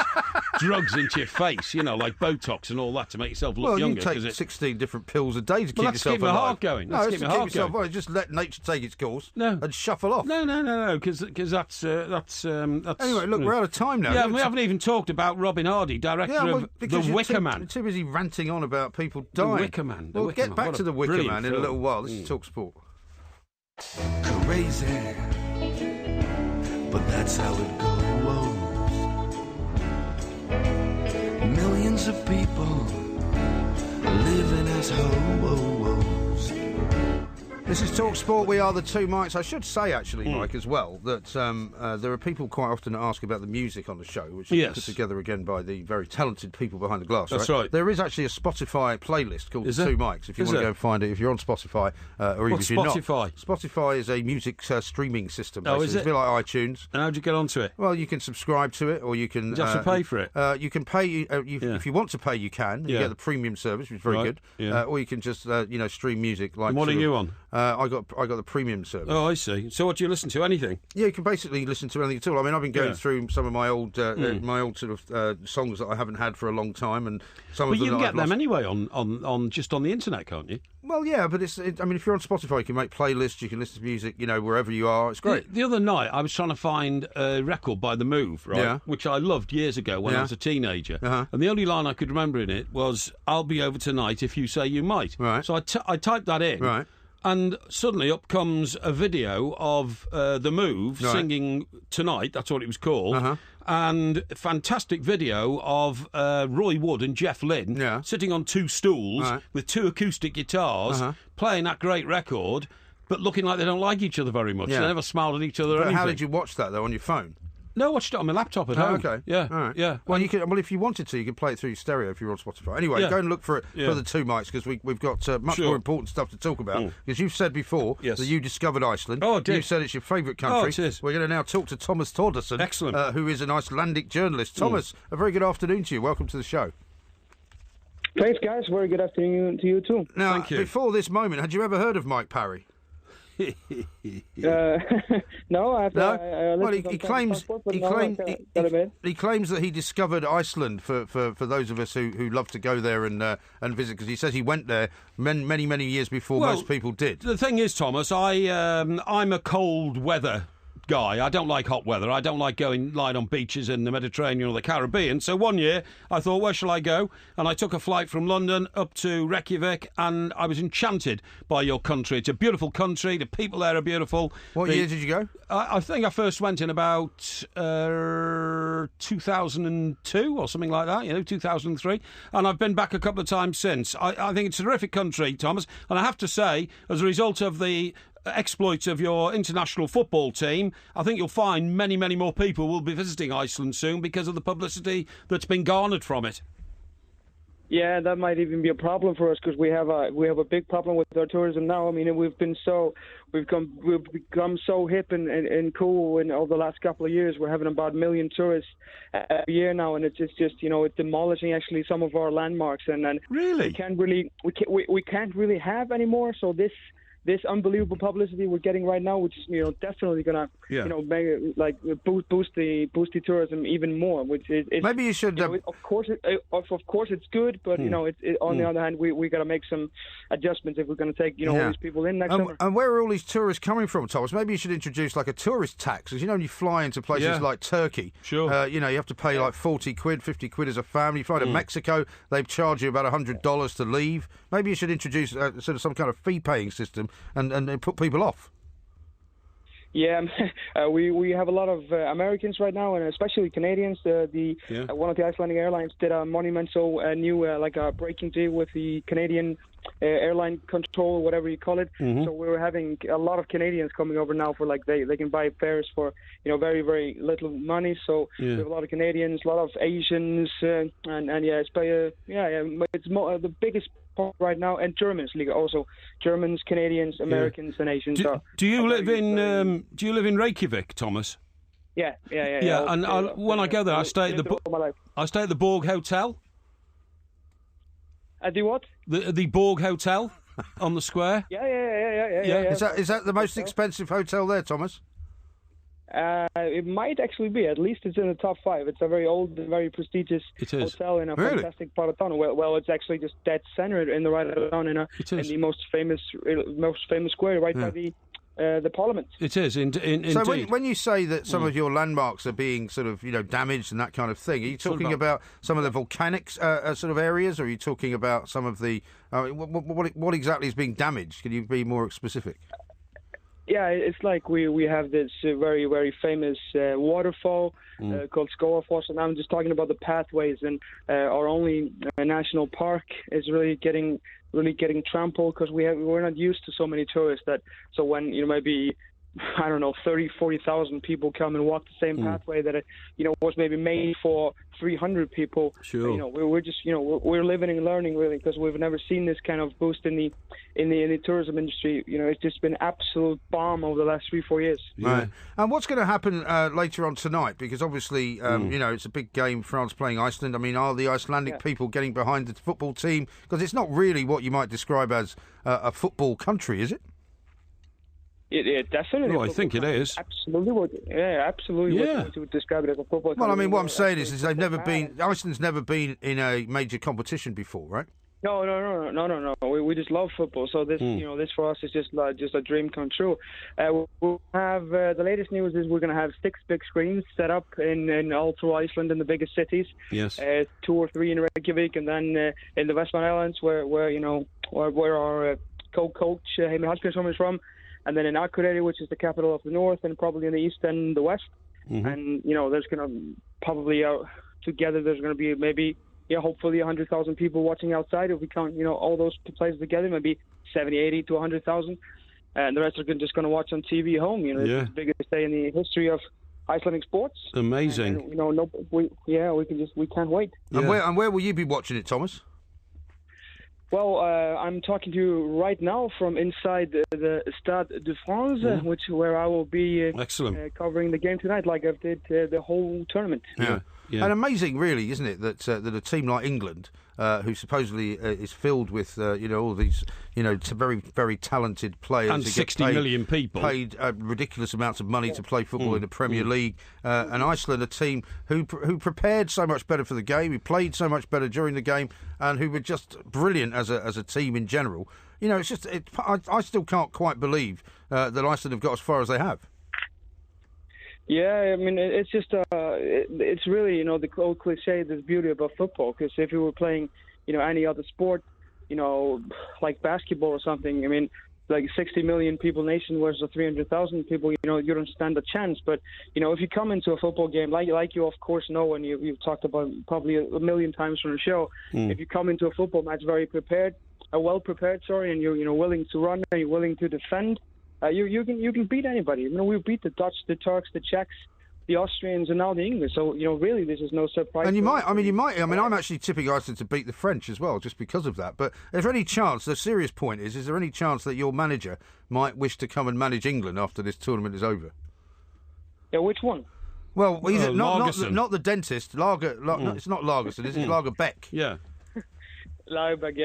drugs into your face, you know, like Botox and all that to make yourself look younger? Well, you take 16 different pills a day to keep yourself alive. Keep my heart going. No, keep yourself alive. Just let nature take its course and shuffle off. No, because that's... Anyway, look, we're out of time now. Yeah, we haven't even talked about Robin Hardy, director of The Wicker Man. You're too busy ranting on about people dying. The Wicker Man. We'll get back to The Wicker Man in a little while. This is TalkSport. Crazy, but that's how it goes. Millions of people living as ho-ho-hos. This is TalkSport. We are the two mics. I should say, actually, Mike, as well, that there are people quite often that ask about the music on the show, which is put together again by the very talented people behind the glass. That's right. There is actually a Spotify playlist called The Two Mics. If you want to go and find it, if you're on Spotify, or even if you're not. Spotify is a music streaming system. Oh, is it? It's a bit like iTunes. And how do you get onto it? Well, you can subscribe to it, or you can. You have to pay for it. You can pay. If you want to pay, you can. You get the premium service, which is very good. Yeah. Or you can just stream music. Like. And what are you on? I got the premium service. Oh, I see. So what do you listen to? Anything? Yeah, you can basically listen to anything at all. I mean, I've been going through some of my old sort of songs that I haven't had for a long time, and some of them. But you can get them anyway on just on the internet, can't you? Well, yeah, but I mean, if you're on Spotify, you can make playlists. You can listen to music, you know, wherever you are. It's great. The other night, I was trying to find a record by The Move, right? Yeah. Which I loved years ago when I was a teenager, and the only line I could remember in it was "I'll be over tonight if you say you might." Right. So I typed that in. Right. And suddenly up comes a video of The Move singing Tonight, that's what it was called, and fantastic video of Roy Wood and Jeff Lynne sitting on two stools with two acoustic guitars playing that great record, but looking like they don't like each other very much. They never smiled at each other or anything. How did you watch that, though, on your phone? No, I watched it on my laptop at home. Okay. Yeah. All right. Yeah. Well, if you wanted to, you could play it through stereo if you're on Spotify. Anyway, go and look for it for the two mics, because we've got much more important stuff to talk about. Because you've said before that you discovered Iceland. Oh, I did. You've said it's your favourite country. Oh, it is. We're going to now talk to Thomas Thordarson, excellent, who is an Icelandic journalist. Thomas, a very good afternoon to you. Welcome to the show. Thanks, guys. Very good afternoon to you too. Now, Thank you. Before this moment, had you ever heard of Mike Parry? No, I he claims that he discovered Iceland for those of us who love to go there and visit, because he says he went there many years before most people did. The thing is, Thomas, I'm a cold weather guy. I don't like hot weather. I don't like lying on beaches in the Mediterranean or the Caribbean. So one year I thought, where shall I go? And I took a flight from London up to Reykjavik, and I was enchanted by your country. It's a beautiful country. The people there are beautiful. What year did you go? I think I first went in about 2002 or something like that, 2003. And I've been back a couple of times since. I think it's a terrific country, Thomas. And I have to say, as a result of the exploits of your international football team, I think you'll find many more people will be visiting Iceland soon because of the publicity that's been garnered from it. Yeah, that might even be a problem for us, because we have a big problem with our tourism now. I mean, we've become so hip and cool in over the last couple of years. We're having about 1 million tourists every year now, and it's just it's demolishing actually some of our landmarks, and really we can't really have anymore. So this unbelievable publicity we're getting right now, which is definitely gonna boost the tourism even more. Which is maybe you should. Of course it's good, but on the other hand, we got to make some adjustments if we're going to take all these people in next summer. And where are all these tourists coming from, Thomas? Maybe you should introduce like a tourist tax, because when you fly into places like Turkey, you have to pay like 40 quid, 50 quid as a family. You fly to Mexico, they charge you about $100 to leave. Maybe you should introduce sort of some kind of fee-paying system and put people off. Yeah, we have a lot of Americans right now, and especially Canadians. One of the Icelandic airlines did a monumental new breaking deal with the Canadian airline control, whatever you call it. So we're having a lot of Canadians coming over now for they can buy fares for very very little money. So we have a lot of Canadians, a lot of Asians, it's more the biggest part right now, and Germans also. Germans, Canadians, Americans, and Asians. Do you live in Reykjavik, Thomas? Yeah. And when I go there, I stay at the Borg Hotel. The what? The Borg Hotel on the square. Yeah. Is that the most expensive hotel there, Thomas? It might actually be. At least it's in the top 5. It's a very old, very prestigious hotel in a fantastic part of town. Well, it's actually just dead center in the right of town in the most famous square, right by the Parliament. It is. Indeed. So when you say that some of your landmarks are being sort of damaged and that kind of thing, are you talking about some of the volcanic sort of areas, or are you talking about some of the what exactly is being damaged? Can you be more specific? Yeah, it's like we have this very, very famous waterfall called Skógafoss, and I'm just talking about the pathways, and our only national park is really getting trampled, because we're not used to so many tourists. So when maybe 30,000-40,000 people come and walk the same pathway that was maybe made for 300 people. Sure. We're just we're living and learning, really, because we've never seen this kind of boost in the tourism industry. It's just been absolute bomb over the last 3-4 years. Yeah. Right. And what's going to happen later on tonight? Because obviously it's a big game. France playing Iceland. I mean, are the Icelandic people getting behind the football team? Because it's not really what you might describe as a football country, is it? It definitely. Well, I think it is. Absolutely. Absolutely. Yeah. To describe it as a football. Well, I mean, what I'm saying is Iceland's never been in a major competition before, right? No. We just love football. So this, this for us is just a dream come true. We'll have the latest news is we're going to have 6 big screens set up in all through Iceland in the biggest cities. Yes. 2 or 3 in Reykjavik, and then in the Westman Islands where our co-coach Heimir Hallgrímsson is from. And then in Akureyri, which is the capital of the north, and probably in the east and the west. and there's going to probably together there's going to be maybe hopefully 100,000 people watching outside. If we count all those players together, maybe 70, 80 to 100,000, and the rest are just going to watch on TV at home. It's the biggest day in the history of Icelandic sports. Amazing. And, we can't wait. And where will you be watching it, Thomas? Well, I'm talking to you right now from inside the Stade de France, where I will be covering the game tonight, like I did the whole tournament. Yeah. And amazing, really, isn't it, that a team like England, who supposedly is filled with all these very, very talented players and 60 million people paid ridiculous amounts of money to play football in the Premier League, and Iceland, a team who prepared so much better for the game, who played so much better during the game, and who were just brilliant as a team in general. It's just I still can't quite believe that Iceland have got as far as they have. Yeah, I mean, it's just it's really the old cliche, this beauty about football. Because if you were playing any other sport, like basketball or something, I mean, like 60 million people nation versus 300,000 people, you don't stand a chance. But if you come into a football game, like you of course know, and you've talked about probably a million times from the show, if you come into a football match well prepared, and you're willing to run and you're willing to defend. You can beat anybody. We beat the Dutch, the Turks, the Czechs, the Austrians, and now the English. So really, this is no surprise. And you might. I'm actually tipping Iceland to beat the French as well, just because of that. But is there any chance? The serious point is there any chance that your manager might wish to come and manage England after this tournament is over? Yeah, which one? Well, not the dentist. Lager. No, it's not Lagerson. It's Lagerbeck. Yeah. Lagerbeck,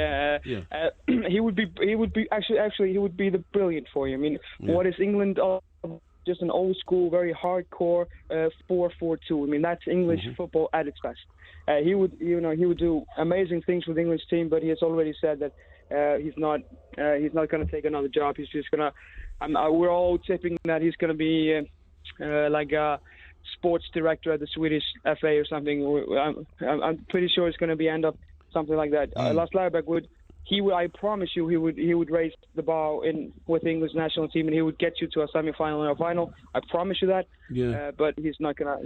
he would be the brilliant for you. I mean, what is England? Just an old school, very hardcore 4-4-2. I mean, that's English football at its best. He would do amazing things with the English team, but he has already said that he's not going to take another job. He's just going to. We're all tipping that he's going to be like a sports director at the Swedish FA or something. I'm pretty sure it's going to end up something like that. Lars Lagerbäck I promise you, he would raise the bar with the English national team, and he would get you to a semi-final or a final. I promise you that. Yeah. But he's not gonna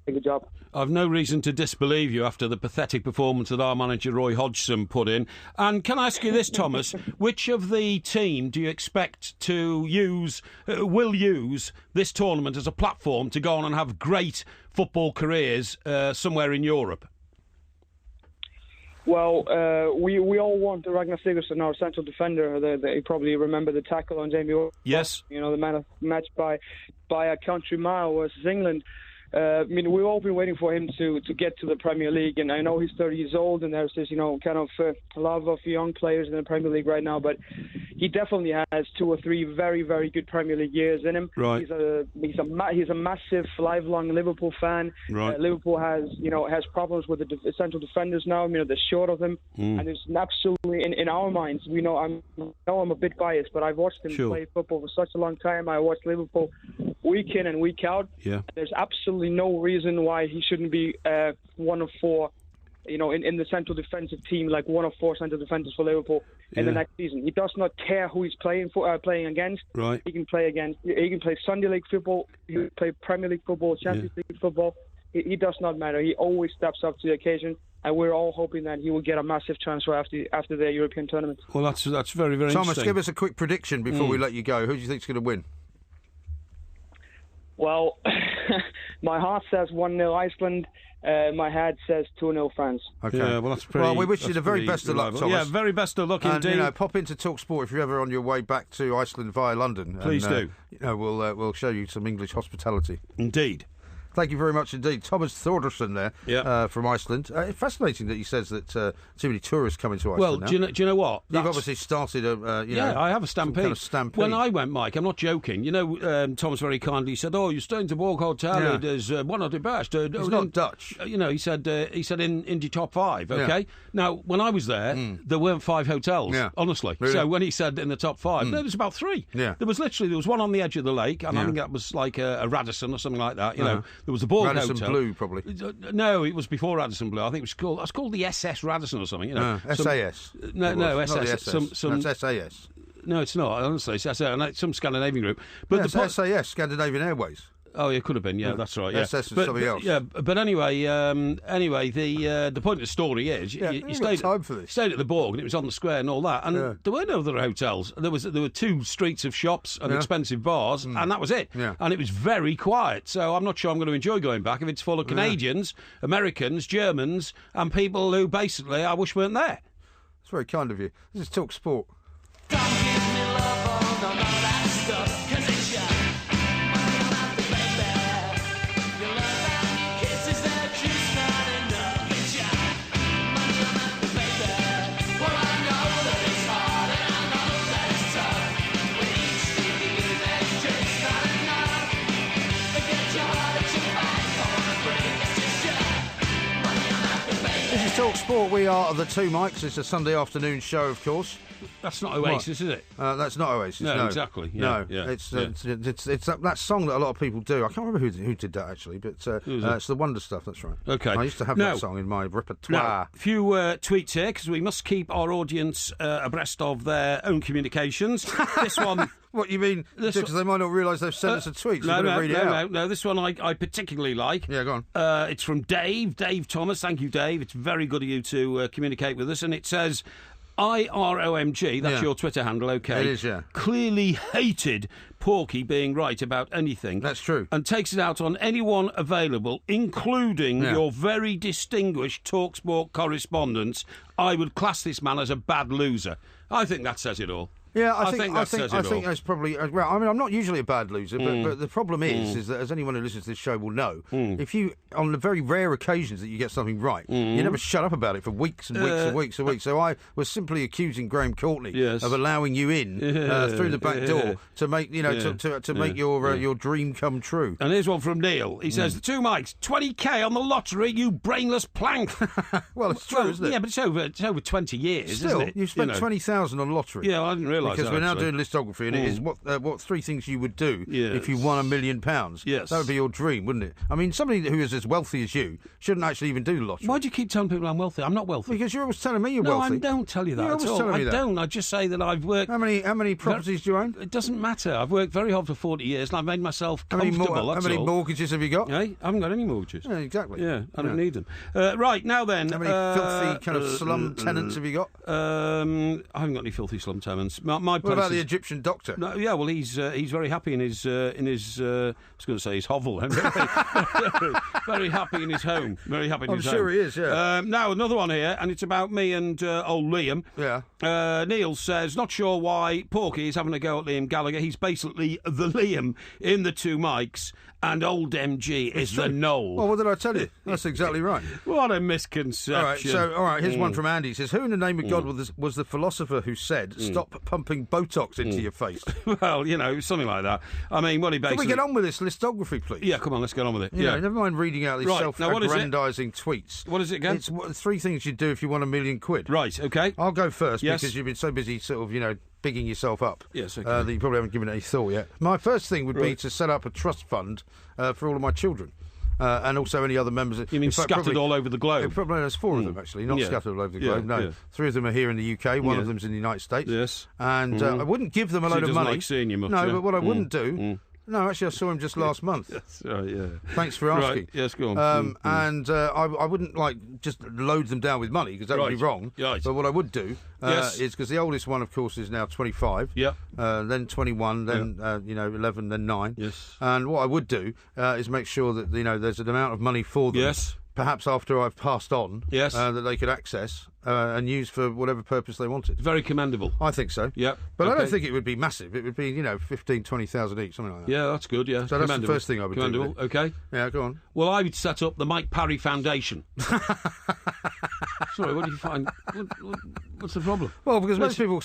take a job. I've no reason to disbelieve you after the pathetic performance that our manager Roy Hodgson put in. And can I ask you this, Thomas? Which of the team do you expect to will use this tournament as a platform to go on and have great football careers somewhere in Europe? Well, we all want Ragnar Sigurdsson, our central defender. You probably remember the tackle on Jamie Orr. Yes. The man of the match by a country mile versus England. We've all been waiting for him to get to the Premier League, and I know he's 30 years old, and there's this, kind of love of young players in the Premier League right now, but he definitely has 2 or 3 very, very good Premier League years in him. Right. He's a massive, lifelong Liverpool fan. Right. Liverpool has problems with the central defenders now. They're short of them, and it's absolutely in our minds. We know I'm a bit biased, but I've watched him play football for such a long time. I watched Liverpool week in and week out. Yeah. There's absolutely no reason why he shouldn't be one of 4, in the central defensive team, like one of 4 central defenders for Liverpool in the next season. He does not care who he's playing against. Right. He can play Sunday League football. He can play Premier League football, Champions League football. He does not matter. He always steps up to the occasion, and we're all hoping that he will get a massive transfer after the European tournament. Well, that's very, very Thomas, interesting. give us a quick prediction before we let you go. Who do you think's going to win? Well, my heart says 1-0 Iceland. My head says 2-0 France. Okay. Yeah, well, that's pretty. Well, we wish you the very best of luck, Thomas. Yeah, very best of luck indeed. And, pop into TalkSport if you're ever on your way back to Iceland via London. Please do. We'll show you some English hospitality. Indeed. Thank you very much indeed. Thomas Thordarson there from Iceland. Fascinating that he says that too many tourists come into Iceland now. Do you know what? You've obviously started I have a stampede. Kind of stampede. When I went, Mike, I'm not joking. Thomas very kindly said, you're staying to Walk Hotel. Yeah. It is one of the best. It's not Dutch. He said in the top 5, okay? Yeah. Now, when I was there, there weren't 5 hotels, honestly. Really? So when he said in the top 5, there was about 3. Yeah. There was one on the edge of the lake, and I think that was like a Radisson or something like that, There was a Borg Radisson Hotel. Blue, probably. No, it was before Radisson Blue. I think it was called the SS Radisson or something. SAS. No, SS. That's SAS. No, it's not. Honestly, it's SAS, some Scandinavian group. But it's SAS, Scandinavian Airways. Oh, it could have been. Yeah, that's right. Yeah, SS was something else. Yeah, but anyway, the point of the story is you stayed at the Borg and it was on the square and all that, and there were no other hotels. There were 2 streets of shops and expensive bars, and that was it. Yeah. And it was very quiet. So I'm not sure I'm going to enjoy going back if it's full of Canadians, Americans, Germans, and people who basically I wish weren't there. It's very kind of you. This is Talk Sport. Don't give me love on all that stuff, 'cause it's ya. Money on that, baby. Your love and your kisses, they're just not enough. It's ya. Money on that, baby. Well, I know that it's hard and I know that it's tough. With each thing you do, there's just not enough. Forget your heart at your back, I wanna break. It's just ya. Money on that, baby. This is Talk Sport. We are the Two Mics. It's a Sunday afternoon show, of course. That's not Oasis, is it? That's not Oasis. No, exactly. Yeah, no, it's that song that a lot of people do. I can't remember who did that actually, but it's the Wonder Stuff. That's right. Okay. I used to have that song in my repertoire. A few tweets here because we must keep our audience abreast of their own communications. This one. What you mean? Because they might not realise they've sent us a tweet. So no. This one I particularly like. Yeah, go on. It's from Dave Thomas. Thank you, Dave. It's very good of you to communicate with us, and it says. IROMG, that's your Twitter handle, okay. It is, yeah. Clearly hated Porky being right about anything. That's true. And takes it out on anyone available, including your very distinguished TalkSport correspondents. I would class this man as a bad loser. I think that says it all. Yeah, I think that's probably. Well, I mean, I'm not usually a bad loser, but the problem is that as anyone who listens to this show will know, if you, on the very rare occasions that you get something right, you never shut up about it for weeks and weeks and weeks and weeks. So I was simply accusing Graham Courtney of allowing you in through the back door to make to make your dream come true. And here's one from Neil. He says, "The Two Mics, 20k on the lottery, you brainless plank." Well, it's true, isn't it? Yeah, but it's over 20 years, Still, isn't it? You've spent 20,000 on lottery. Yeah, I didn't realise. Because we're now doing listography, and it is what 3 things you would do if you won £1 million. Yes. That would be your dream, wouldn't it? I mean, somebody who is as wealthy as you shouldn't actually even do the lottery. Why do you keep telling people I'm wealthy? I'm not wealthy. Because you're always telling me you're wealthy. No, I don't tell you that You're always at all. telling me I that. don't. I just say that I've worked... How many properties do you own? It doesn't matter. I've worked very hard for 40 years, and I've made myself comfortable, How many mortgages have you got? I haven't got any mortgages. Yeah, exactly. Yeah, I don't need them. Right, now then... How many filthy kind of slum tenants have you got? I haven't got any filthy slum tenants. My what about the Egyptian doctor? No, yeah, well, he's very happy in his I was going to say his hovel. Very happy in his home. Very happy in his home. I'm sure he is, yeah. Now, another one here, and it's about me and old Liam. Yeah. Neil says, not sure why Porky is having a go at Liam Gallagher. He's basically the Liam in the Two Mics, and old MG is the Noel. Well, what did I tell you? That's exactly right. What a misconception. All right, here's one from Andy. He says, who in the name of God was the philosopher who said, stop pumping Botox into your face? Well, something like that. I mean, what he basically... Can we get on with this listography, please? Yeah, come on, let's get on with it. Never mind reading out these self-aggrandising tweets. What is it again? It's 3 things you'd do if you won £1 million. Right, okay. I'll go first because you've been so busy sort of, bigging yourself up. Yes, okay. That you probably haven't given it any thought yet. My first thing would be to set up a trust fund for all of my children. And also any other members. You mean scattered all over the globe? Probably there's 4 of them, actually, not scattered all over the globe. No, 3 of them are here in the UK. One of them's in the United States. Yes. And I wouldn't give them a load of money. Like seeing you much, but what I wouldn't do... No, actually, I saw him just last month. That's right, yeah. Thanks for asking. Right, yes, go on. And I wouldn't, just load them down with money, because that would be wrong. Right. But what I would do is, because the oldest one, of course, is now 25. Yeah. Then 21, then, 11, then 9. Yes. And what I would do is make sure that, there's an amount of money for them. Yes. Perhaps after I've passed on, that they could access and use for whatever purpose they wanted. Very commendable. I think so. Yep. But I don't think it would be massive. It would be, 15,000, 20,000 each, something like that. Yeah, that's good, yeah. So that's the first thing I would do. Commendable, okay. Yeah, go on. Well, I would set up the Mike Parry Foundation. Sorry, what do you find? What's the problem? Well, because most people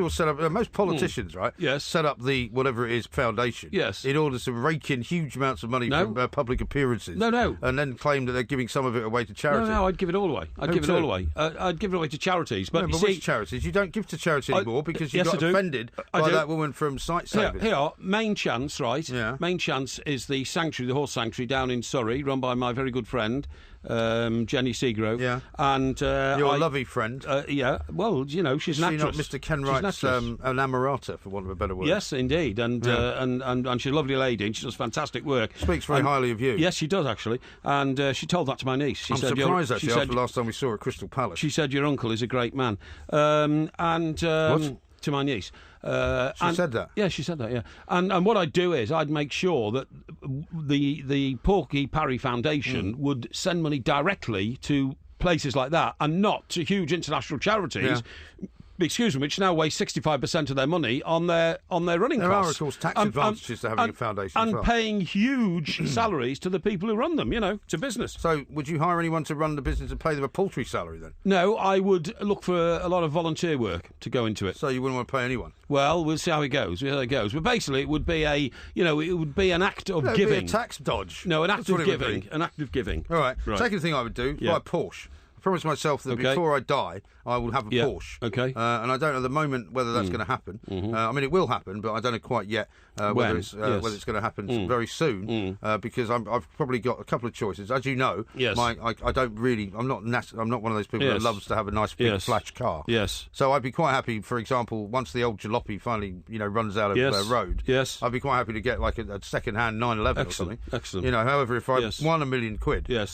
set up, most politicians, right? Yes. Set up the whatever it is foundation. Yes. In order to rake in huge amounts of money from public appearances. No. And then claim that they're giving some of it away to charity. No, I'd give it all away. I'd give it all away to charities. But, you see, which charities? You don't give to charity anymore because you got offended by that woman from Sight Savers. Here, Main Chance, right? Yeah. Main Chance is the sanctuary, the horse sanctuary down in Surrey, run by my very good friend, Jenny Seagrove. Yeah. And your lovely friend. Yeah. Well, you know, she's an actress. Not Mr. Kenwright's an amorata, for want of a better word? Yes, indeed, and she's a lovely lady, and she does fantastic work. Speaks very highly of you. Yes, she does, actually, and she told that to my niece. I'm surprised, actually, after the last time we saw her at Crystal Palace. She said your uncle is a great man. What? To my niece. She said that? Yeah, she said that, yeah. And what I'd do is I'd make sure that the Porky Parry Foundation would send money directly to places like that and not to huge international charities. Excuse me, which now waste 65% of their money on their running costs. There are, of course, tax advantages to having a foundation as well. And paying huge salaries to the people who run them, you know, to business. So would you hire anyone to run the business and pay them a paltry salary then? No, I would look for a lot of volunteer work to go into it. So you wouldn't want to pay anyone? Well, we'll see how it goes. But basically, it would be an act of giving. It'd be a tax dodge. No, an act of giving. An act of giving. All right. Second thing I would do, buy a Porsche. I promise myself that before I die, I will have a Porsche. Okay. And I don't know at the moment whether that's going to happen. I mean, it will happen, but I don't know quite yet whether it's going to happen very soon. Because I've probably got a couple of choices. As you know, I don't really. I'm not one of those people that loves to have a nice big flash car. Yes. So I'd be quite happy, for example, once the old jalopy finally runs out of road. Yes. I'd be quite happy to get like a second-hand 911 or something. Excellent. However, if I won £1 million,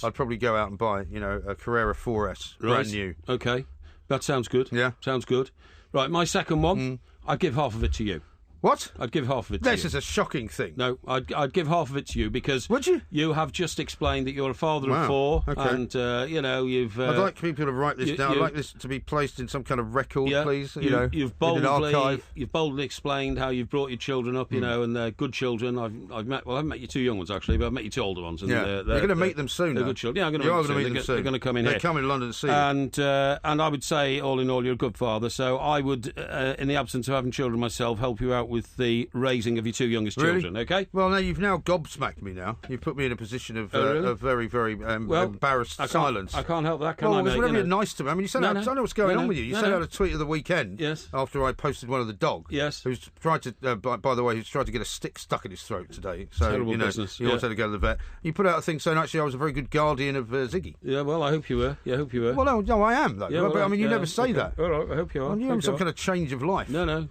I'd probably go out and buy a Carrera 4S, brand new. Okay. That sounds good. Yeah. Sounds good. Right, my second one, I'd give half of it to you. What? I'd give half of it to you. This is a shocking thing. No, I'd give half of it to you because... Would you? You have just explained that you're a father of 4 and, you've... I'd like people to write this down. I'd like this to be placed in some kind of record, please. You've boldly explained how you've brought your children up, and they're good children. I haven't met your 2 young ones, actually, but I've met your 2 older ones. And you're going to meet them soon, They're good children. Yeah, I'm going to meet them soon. They're going to come in here. They come in London to see you. And I would say, all in all, you're a good father. So I would, in the absence of having children myself, help you out with the raising of your 2 youngest children, okay? Well, now you've now gobsmacked me now. You've put me in a position of very, very embarrassed silence. I can't help that, can I, Well, it was mate? really nice to me. I mean, you sent out, I know what's going on with you. You sent out a tweet of the weekend after I posted one of the dog. Yes. Who's tried to, by the way, who's tried to get a stick stuck in his throat today. So, terrible business. He also had to go to the vet. You put out a thing saying, actually, I was a very good guardian of Ziggy. Yeah, well, I hope you were. Well, no, I am, though. Yeah, but, I mean, you never say that. All right, I hope you are. Well, you have some kind of change of life. No.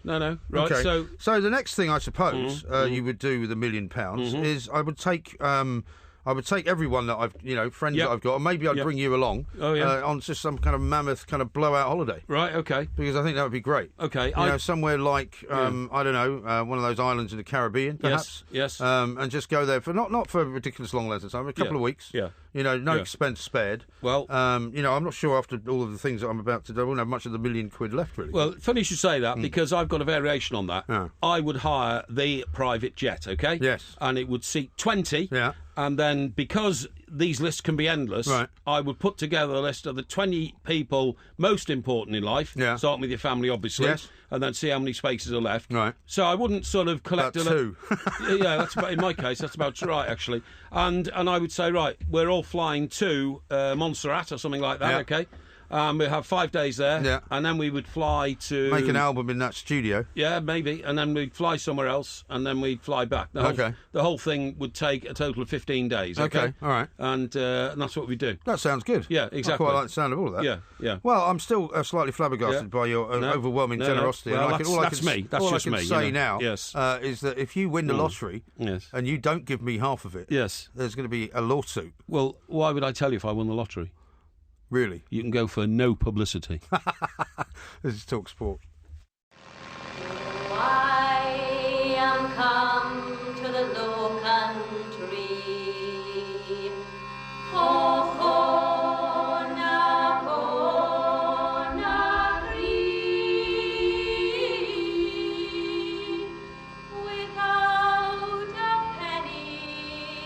Right, okay. So the next thing, I suppose, you would do with £1 million is I would take everyone that I've, friends that I've got, and maybe I'd bring you along on just some kind of mammoth kind of blowout holiday. Right, okay. Because I think that would be great. Okay. Somewhere like, I don't know, one of those islands in the Caribbean, perhaps. Yes. And just go there for, not for a ridiculous long length of time, a couple of weeks. Yeah. No expense spared. Well, I'm not sure after all of the things that I'm about to do, I won't have much of the £1 million left, really. Well, funny you should say that, because I've got a variation on that. Yeah. I would hire the private jet, okay? Yes. And it would seat 20. Yeah. And then, because these lists can be endless, I would put together a list of the 20 people most important in life, starting with your family, obviously, and then see how many spaces are left. Right. So I wouldn't sort of collect... About 2. Yeah, that's about, in my case, that's about right, actually. And I would say, right, we're all flying to Montserrat or something like that, okay? We'd have 5 days there, and then we would fly to... Make an album in that studio. Yeah, maybe, and then we'd fly somewhere else, and then we'd fly back. The whole thing would take a total of 15 days, okay? All right. And that's what we do. That sounds good. Yeah, exactly. I quite like the sound of all of that. Yeah. Well, I'm still slightly flabbergasted by your overwhelming generosity. Well, all that's me. That's just me. All I can say now is that if you win the lottery and you don't give me half of it, there's going to be a lawsuit. Well, why would I tell you if I won the lottery? Really? You can go for no publicity. This is Talk Sport. I am come to the low country. Ho, ho, na, green, without a penny.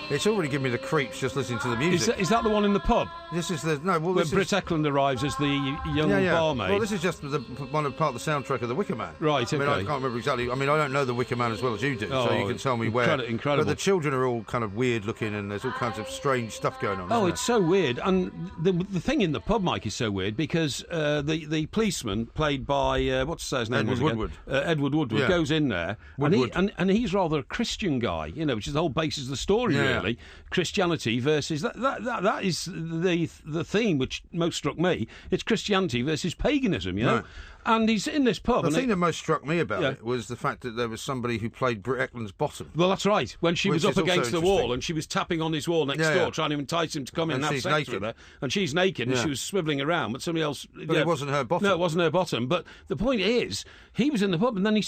It's already given me the creeps just listening to the music. Is that the one in the pub? This is the where Britt Eklund arrives as the young barmaid. Well, this is just part of the soundtrack of the Wicker Man. Right. Okay. I mean, I can't remember exactly. I mean, I don't know the Wicker Man as well as you do, so you can tell me where. Incredible. But the children are all kind of weird looking, and there's all kinds of strange stuff going on. Oh, it's so weird. And the thing in the pub, Mike, is so weird because the policeman, played by what's his name? Edward Woodward, goes in there, and he's rather a Christian guy, which is the whole basis of the story. Really. really. Christianity versus... That is the theme which most struck me. It's Christianity versus paganism, you know? Right. And he's in this pub. The thing that most struck me about it was the fact that there was somebody who played Britt Ekland's bottom. Well, that's right. When she was up against the wall and she was tapping on his wall next door, trying to entice him to come in and have sex with her. And she's naked and she was swivelling around, but somebody else... But it wasn't her bottom. No, it wasn't her bottom. But the point is, he was in the pub and then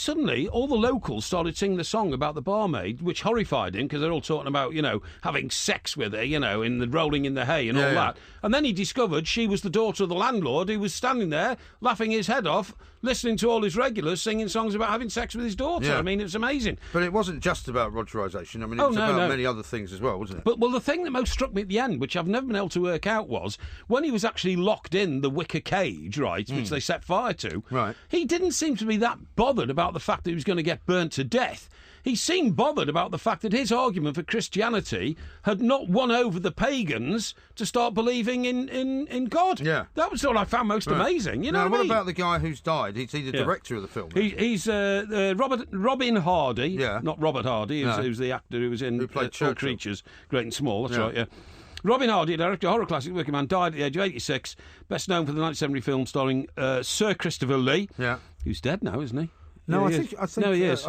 all the locals started singing the song about the barmaid, which horrified him because they're all talking about, having sex with her, rolling in the hay and all that. And then he discovered she was the daughter of the landlord who was standing there laughing his head off, listening to all his regulars singing songs about having sex with his daughter. Yeah. I mean, it was amazing. But it wasn't just about Rogerisation. I mean, it was about many other things as well, wasn't it? But the thing that most struck me at the end, which I've never been able to work out, was when he was actually locked in the wicker cage, right, which they set fire to, he didn't seem to be that bothered about the fact that he was going to get burnt to death. He seemed bothered about the fact that his argument for Christianity had not won over the pagans to start believing in God. Yeah. That was what I found most amazing. You know what I mean? What about the guy who's died? He's the director of the film. He's Robin Hardy. Yeah. Not Robert Hardy, who's the actor who was in All Creatures, Great and Small. That's right, yeah. Robin Hardy, director of horror classic Working Man, died at the age of 86, best known for the 1970 film starring Sir Christopher Lee, who's dead now, isn't he? No, he I think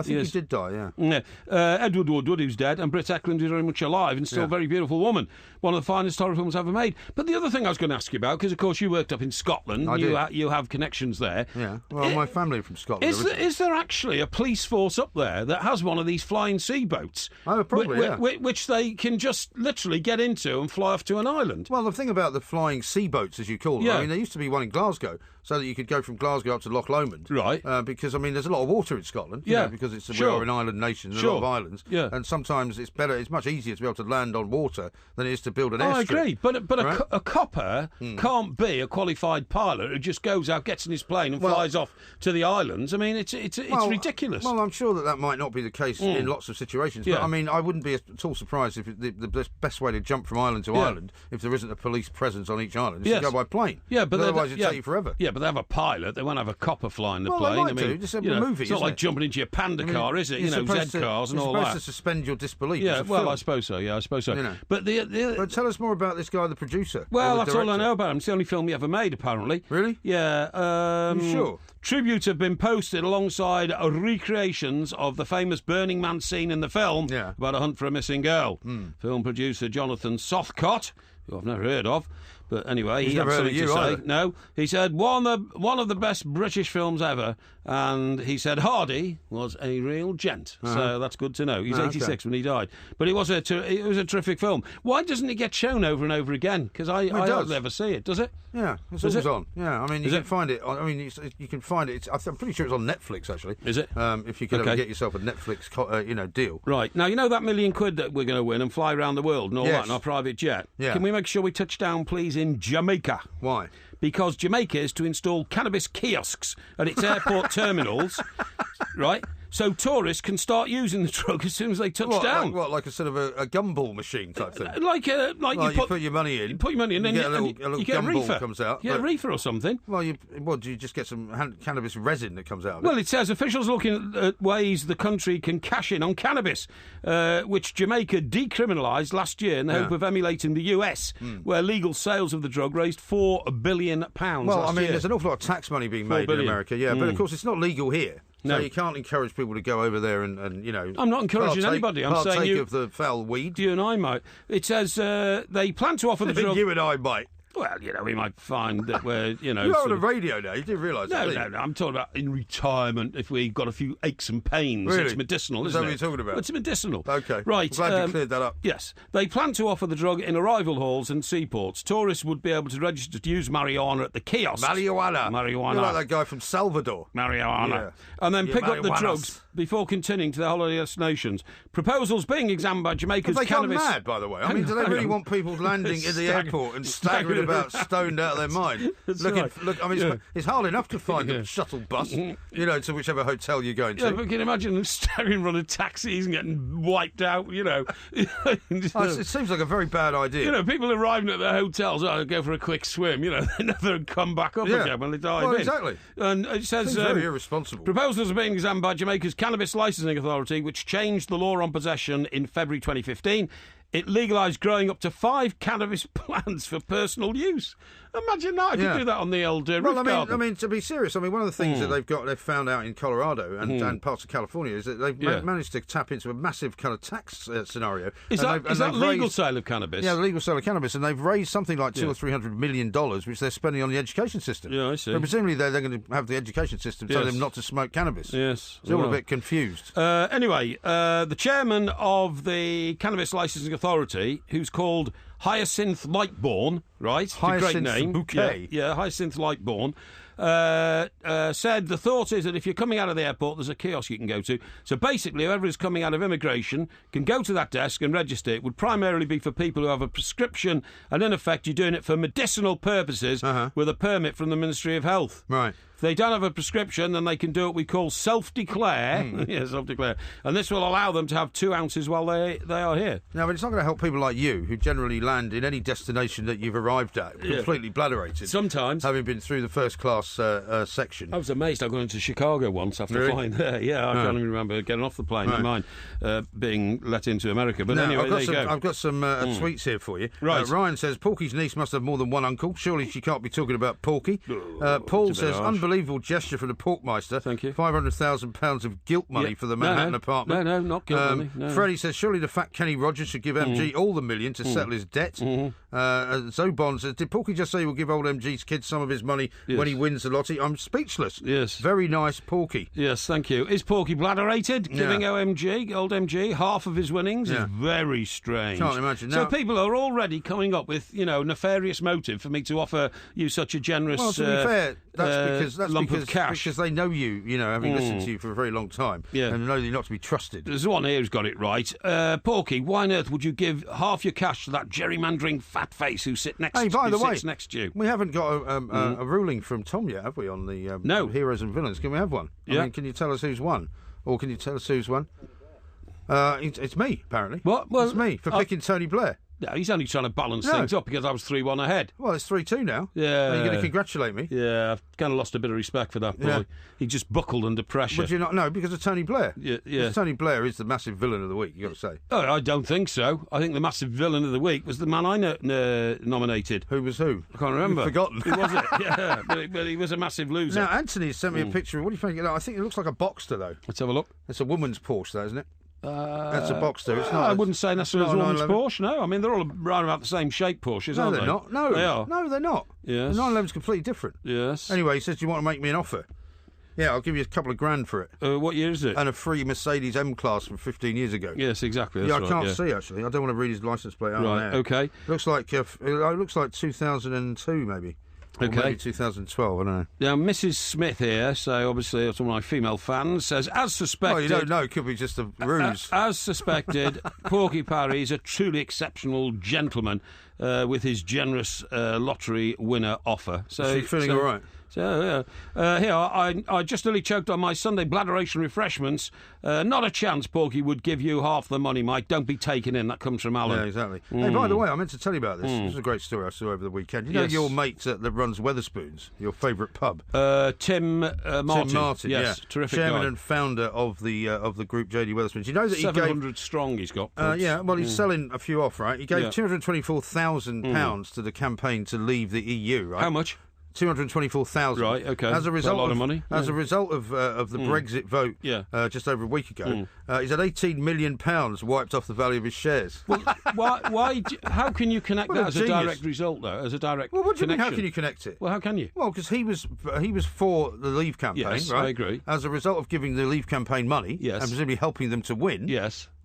he did die, yeah. Edward Woodward, who's dead, and Britt Ekland, who's very much alive and still a very beautiful woman. One of the finest horror films ever made. But the other thing I was going to ask you about, because, of course, you worked up in Scotland. You have connections there. Yeah. Well, my family are from Scotland. Is there actually a police force up there that has one of these flying sea boats? Oh, probably, which they can just literally get into and fly off to an island? Well, the thing about the flying sea boats, as you call them, I mean, there used to be one in Glasgow, so that you could go from Glasgow up to Loch Lomond. Right. Because, I mean, there's a lot of water in Scotland. You know, because we are an island nation, and a lot of islands. Yeah. And sometimes it's much easier to be able to land on water than it is to build an airstrip. I agree. But a copper can't be a qualified pilot who just goes out, gets in his plane and flies off to the islands. I mean, it's ridiculous. Well, I'm sure that might not be the case in lots of situations. But, I mean, I wouldn't be at all surprised if the best way to jump from island to island, if there isn't a police presence on each island, is to go by plane. Yeah, but otherwise it'd take you forever. Yeah, but they have a pilot. They won't have a copper flying the plane. They might do. Just a movie, it's not like jumping into your Panda car, is it? Z cars and all that. You're supposed to suspend your disbelief. Yeah, well, I suppose so. Yeah, I suppose so. But but tell us more about this guy, the producer. Well, that's all I know about him. It's the only film he ever made, apparently. Really? Yeah. You sure? Tributes have been posted alongside recreations of the famous Burning Man scene in the film about a hunt for a missing girl. Film producer Jonathan Sothcott, who I've never heard of. But anyway, he had something to say. Either. No, he said, one of the best British films ever. And he said Hardy was a real gent. So that's good to know. He's 86 when he died. But it was a terrific film. Why doesn't it get shown over and over again? Because I hardly ever see it. Does it? Yeah, it's always on. Yeah, I mean, you can find it. I mean, you can find it. I'm pretty sure it's on Netflix, actually. Is it? If you could ever get yourself a Netflix, deal. Right. Now, you know that £1 million that we're going to win and fly around the world and all that in our private jet? Yeah. Can we make sure we touch down, please, in Jamaica? Why? Because Jamaica is to install cannabis kiosks at its airport terminals, right? So tourists can start using the drug as soon as they touch down. Like a sort of a gumball machine type thing? Like you put your money in. You put your money in, and you get a reefer comes out. Yeah, a reefer or something. Well, do you just get some cannabis resin that comes out of it? Well, it says officials looking at ways the country can cash in on cannabis, which Jamaica decriminalised last year in the hope of emulating the US, where legal sales of the drug raised £4 billion. Well, I mean, there's an awful lot of tax money being made in America, but of course it's not legal here. No. So you can't encourage people to go over there and I'm not encouraging anybody. I'm saying partake of the foul weed. You and I might. It says they plan to offer the drug. You and I might. Well, we might find that we're, You're on the radio now. You didn't realise that. No. I'm talking about in retirement if we've got a few aches and pains. Really? It's medicinal, isn't it? Is that what you're talking about? It's medicinal. OK. Right. I'm glad you cleared that up. Yes. They plan to offer the drug in arrival halls and seaports. Tourists would be able to register to use marijuana at the kiosks. Marijuana. You're like that guy from Salvador. Marijuana. Yeah. And then pick up the drugs before continuing to their holiday destinations. Proposals being examined by Jamaica's cannabis... Have they gone mad, by the way? I mean, do they really want people landing in the airport and staggering about, stoned out of their mind? Look, I mean, it's hard enough to find a shuttle bus, to whichever hotel you're going to. Yeah, but can you imagine them staggering running taxis and getting wiped out, It seems like a very bad idea. People arriving at their hotels, go for a quick swim, they never come back up again when they dive in. Exactly. And it says... very irresponsible. Proposals are being examined by Jamaica's Cannabis Licensing Authority, which changed the law on possession in February 2015. it legalised growing up to 5 cannabis plants for personal use. Imagine that. I could do that on the old roof garden. I mean, to be serious, one of the things that they've found out in Colorado and parts of California is that they've managed to tap into a massive kind of tax scenario. Is that legal sale of cannabis? Yeah, the legal sale of cannabis, and they've raised something like $200 or $300 million, which they're spending on the education system. Yeah, I see. So presumably they're going to have the education system tell them not to smoke cannabis. Yes. It's all a bit confused. Anyway, the chairman of the Cannabis Licensing Authority, who's called Hyacinth Lightbourne, right? Hyacinth a great name. Bouquet. Yeah, Hyacinth Lightbourne. Said the thought is that if you're coming out of the airport, there's a kiosk you can go to. So basically, whoever is coming out of immigration can go to that desk and register. It would primarily be for people who have a prescription, and in effect, you're doing it for medicinal purposes with a permit from the Ministry of Health. Right. If they don't have a prescription, then they can do what we call self-declare. Yeah, self-declare. And this will allow them to have 2 ounces while they are here. No, but it's not going to help people like you, who generally land in any destination that you've arrived at, completely bladerated. Sometimes. Having been through the first class section. I was amazed. I got into Chicago once after flying there. Yeah, I can't even remember getting off the plane. Never mind being let into America. But anyway, there you go. I've got some tweets here for you. Right. Ryan says, Porky's niece must have more than one uncle. Surely she can't be talking about Porky. Paul says, unbelievable gesture from the Porkmeister. Thank you. £500,000 of guilt money for the Manhattan apartment. No, not guilt money. No. Freddie says, surely the fat Kenny Rogers should give MG all the million to settle his debt. Zobon says, did Porky just say he will give old MG's kids some of his money when he wins the lottery? I'm speechless. Yes. Very nice, Porky. Yes, thank you. Is Porky bladerated? Giving old MG, half of his winnings is very strange. Can't imagine. So now, people are already coming up with, nefarious motive for me to offer you such a generous well, to be fair, that's lump of cash. Because they know you, having listened to you for a very long time, and know you're not to be trusted. There's one here who's got it right. Porky, why on earth would you give half your cash to that gerrymandering fat face who sits next to you? We haven't got a ruling from Tom yet, have we, on the heroes and villains? Can we have one? Yeah. I mean, can you tell us who's won? Or can you tell us who's won? It's me, apparently. What? Well, it's me, for picking Tony Blair. No, he's only trying to balance things up because I was 3-1 ahead. Well, it's 3-2 now. Yeah. Are you going to congratulate me? Yeah, I've kind of lost a bit of respect for that boy. Yeah. He just buckled under pressure. Would you not know? Because of Tony Blair. Yeah. Tony Blair is the massive villain of the week, you've got to say. Oh, I don't think so. I think the massive villain of the week was the man I nominated. Who was who? I can't remember. You've forgotten. Who was it? Yeah, but he was a massive loser. Now, Anthony sent me a picture. What do you think? I think it looks like a Boxster, though. Let's have a look. It's a woman's Porsche, though, isn't it? That's a Boxster. It's not. I wouldn't say necessarily a woman's Porsche. No, I mean they're all around about the same shape Porsches, aren't they? No, they're not. No, they are. No, they're not. Yes. The 911's completely different. Yes. Anyway, he says, "Do you want to make me an offer?" Yeah, I'll give you a couple of grand for it. What year is it? And a free Mercedes M-Class from 15 years ago. Yes, exactly. That's I can't see actually. I don't want to read his license plate out. Right. Okay. Looks like 2002 maybe. Or okay. Maybe 2012, I don't know. Now, Mrs. Smith here, so obviously it's one of my female fans, says, as suspected... Well, you don't know, it could be just a ruse. As suspected, Porky Parry is a truly exceptional gentleman with his generous lottery winner offer. So, is she feeling all right? So, here, I just nearly choked on my Sunday bladderation refreshments. Not a chance Porky would give you half the money, Mike. Don't be taken in. That comes from Alan. Yeah, exactly. Hey, by the way, I meant to tell you about this. This is a great story I saw over the weekend. You know your mate that runs Wetherspoons, your favourite pub? Tim Martin. Tim Martin, yes. Terrific Chairman guy. and founder of the group JD Wetherspoons. You know that he 700 strong he's got. He's selling a few off, right? He gave £224,000 to the campaign to leave the EU, right? How much? 224,000. Right, okay. As a result a lot of money. As a result of the Brexit vote just over a week ago, he's had £18 million wiped off the value of his shares. Well, how can you connect that as a direct result, though? As a direct Well, what do you mean, connection? how can you connect it? Well, how can you? Well, because he was for the Leave campaign, yes, right? I agree. As a result of giving the Leave campaign money, and presumably helping them to win,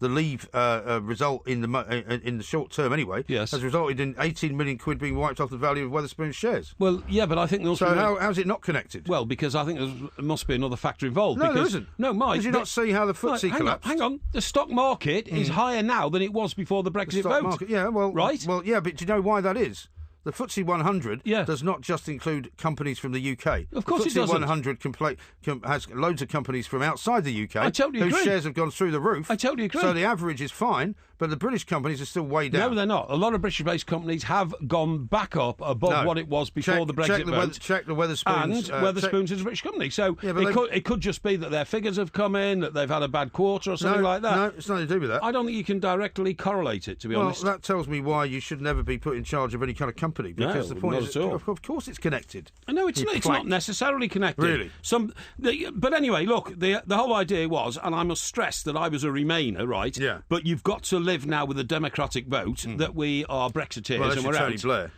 the Leave result in the short term anyway, has resulted in 18 million quid being wiped off the value of Wetherspoons shares. Well, yeah, but I think there's also... How's it not connected? Well, because I think there must be another factor involved. No, there isn't. No, Mike. Did you not see how the FTSE collapsed? Hang on. The stock market is higher now than it was before the Brexit vote. Market, yeah, well, right? Well, yeah, but do you know why that is? The FTSE 100 does not just include companies from the UK. Of course it doesn't. The FTSE 100 has loads of companies from outside the UK I totally agree. whose shares have gone through the roof. I totally agree. So the average is fine, but the British companies are still way down. No, they're not. A lot of British-based companies have gone back up above what it was before the Brexit vote. Check the Weatherspoons. And Weatherspoons is a British company. So it could just be that their figures have come in, that they've had a bad quarter or something like that. No, it's nothing to do with that. I don't think you can directly correlate it, to be honest. Well, that tells me why you should never be put in charge of any kind of company. Because the point not is, at all. Of course it's connected. No, it's not necessarily connected. Really? But anyway, look, the whole idea was, and I must stress that I was a Remainer, right? Yeah. But you've got to live now with a democratic vote that we are Brexiteers and we're out. Tony Blair.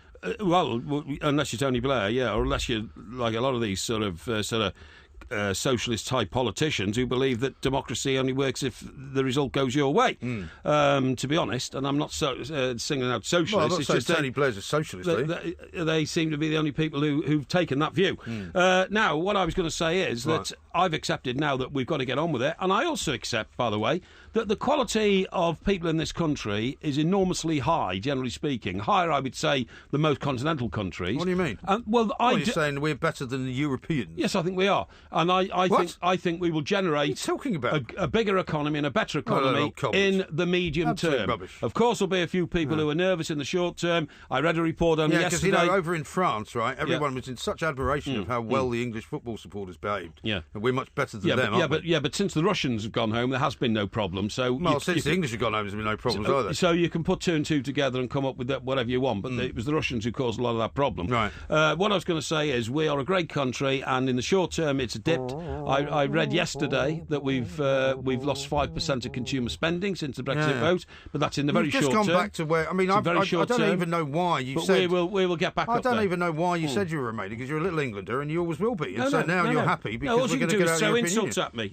Unless you're Tony Blair, or unless you're like a lot of these sort of socialist type politicians who believe that democracy only works if the result goes your way. To be honest, and I'm not singling out socialists. Well, I'm not saying Tony Blair's a socialist. They seem to be the only people who've taken that view. Now, what I was going to say is that I've accepted now that we've got to get on with it, and I also accept, by the way, that the quality of people in this country is enormously high, generally speaking. Higher, I would say, than most continental countries. What do you mean? You're saying we're better than the Europeans? Yes, I think we are. And I think we will generate talking about? A bigger economy and a better economy in the medium term. Rubbish. Of course, there'll be a few people who are nervous in the short term. I read a report only yesterday. Because, over in France, right, everyone was in such admiration of how well the English football supporters behaved. Yeah. And we're much better than them, aren't we? But since the Russians have gone home, there has been no problem. So since the English have gone home, there's been no problems either. So you can put two and two together and come up with whatever you want, but it was the Russians who caused a lot of that problem. Right. What I was going to say is we are a great country, and in the short term it's dipped. I read yesterday that we've lost 5% of consumer spending since the Brexit vote, but that's in the very short term. Just gone back to where... I mean, I don't even know why you said... we will get back up there. I don't even know why you said you were a Remainer, because you're a little Englander and you always will be. And you're happy because we're going to get out of the European Union. At me.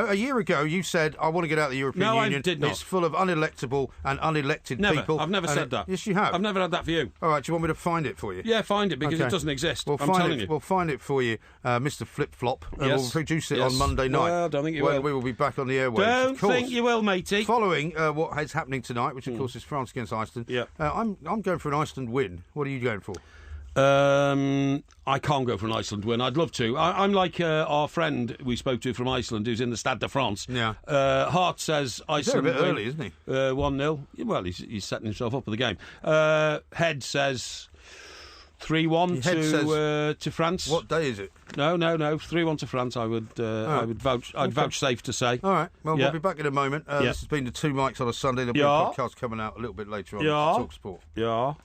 A year ago you said, I want to get out of the European Union. No, I did not. It's full of unelectable and unelected people. I've never said that. Yes, you have. I've never had that view. All right, do you want me to find it for you? Yeah, find it, because it doesn't exist. I'm telling you. We'll find it for you, Mr. Flip Flop, and we'll produce it on Monday night. Well, don't think you will. We will be back on the airwaves. Don't think you will, matey. Following what is happening tonight, which of course is France against Iceland. Yeah. I'm going for an Iceland win. What are you going for? I can't go for an Iceland win. I'd love to. I'm like our friend we spoke to from Iceland, who's in the Stade de France. Yeah. Hart says Iceland. He's a bit early, isn't he? 1-0. Well, he's setting himself up for the game. Head says 3-1 to France. What day is it? No. 3-1 to France. I would vouchsafe to say. All right. Well, we'll be back in a moment. This has been the Two Mics on a Sunday. There'll be a podcast coming out a little bit later on. Talk Sport. Yeah.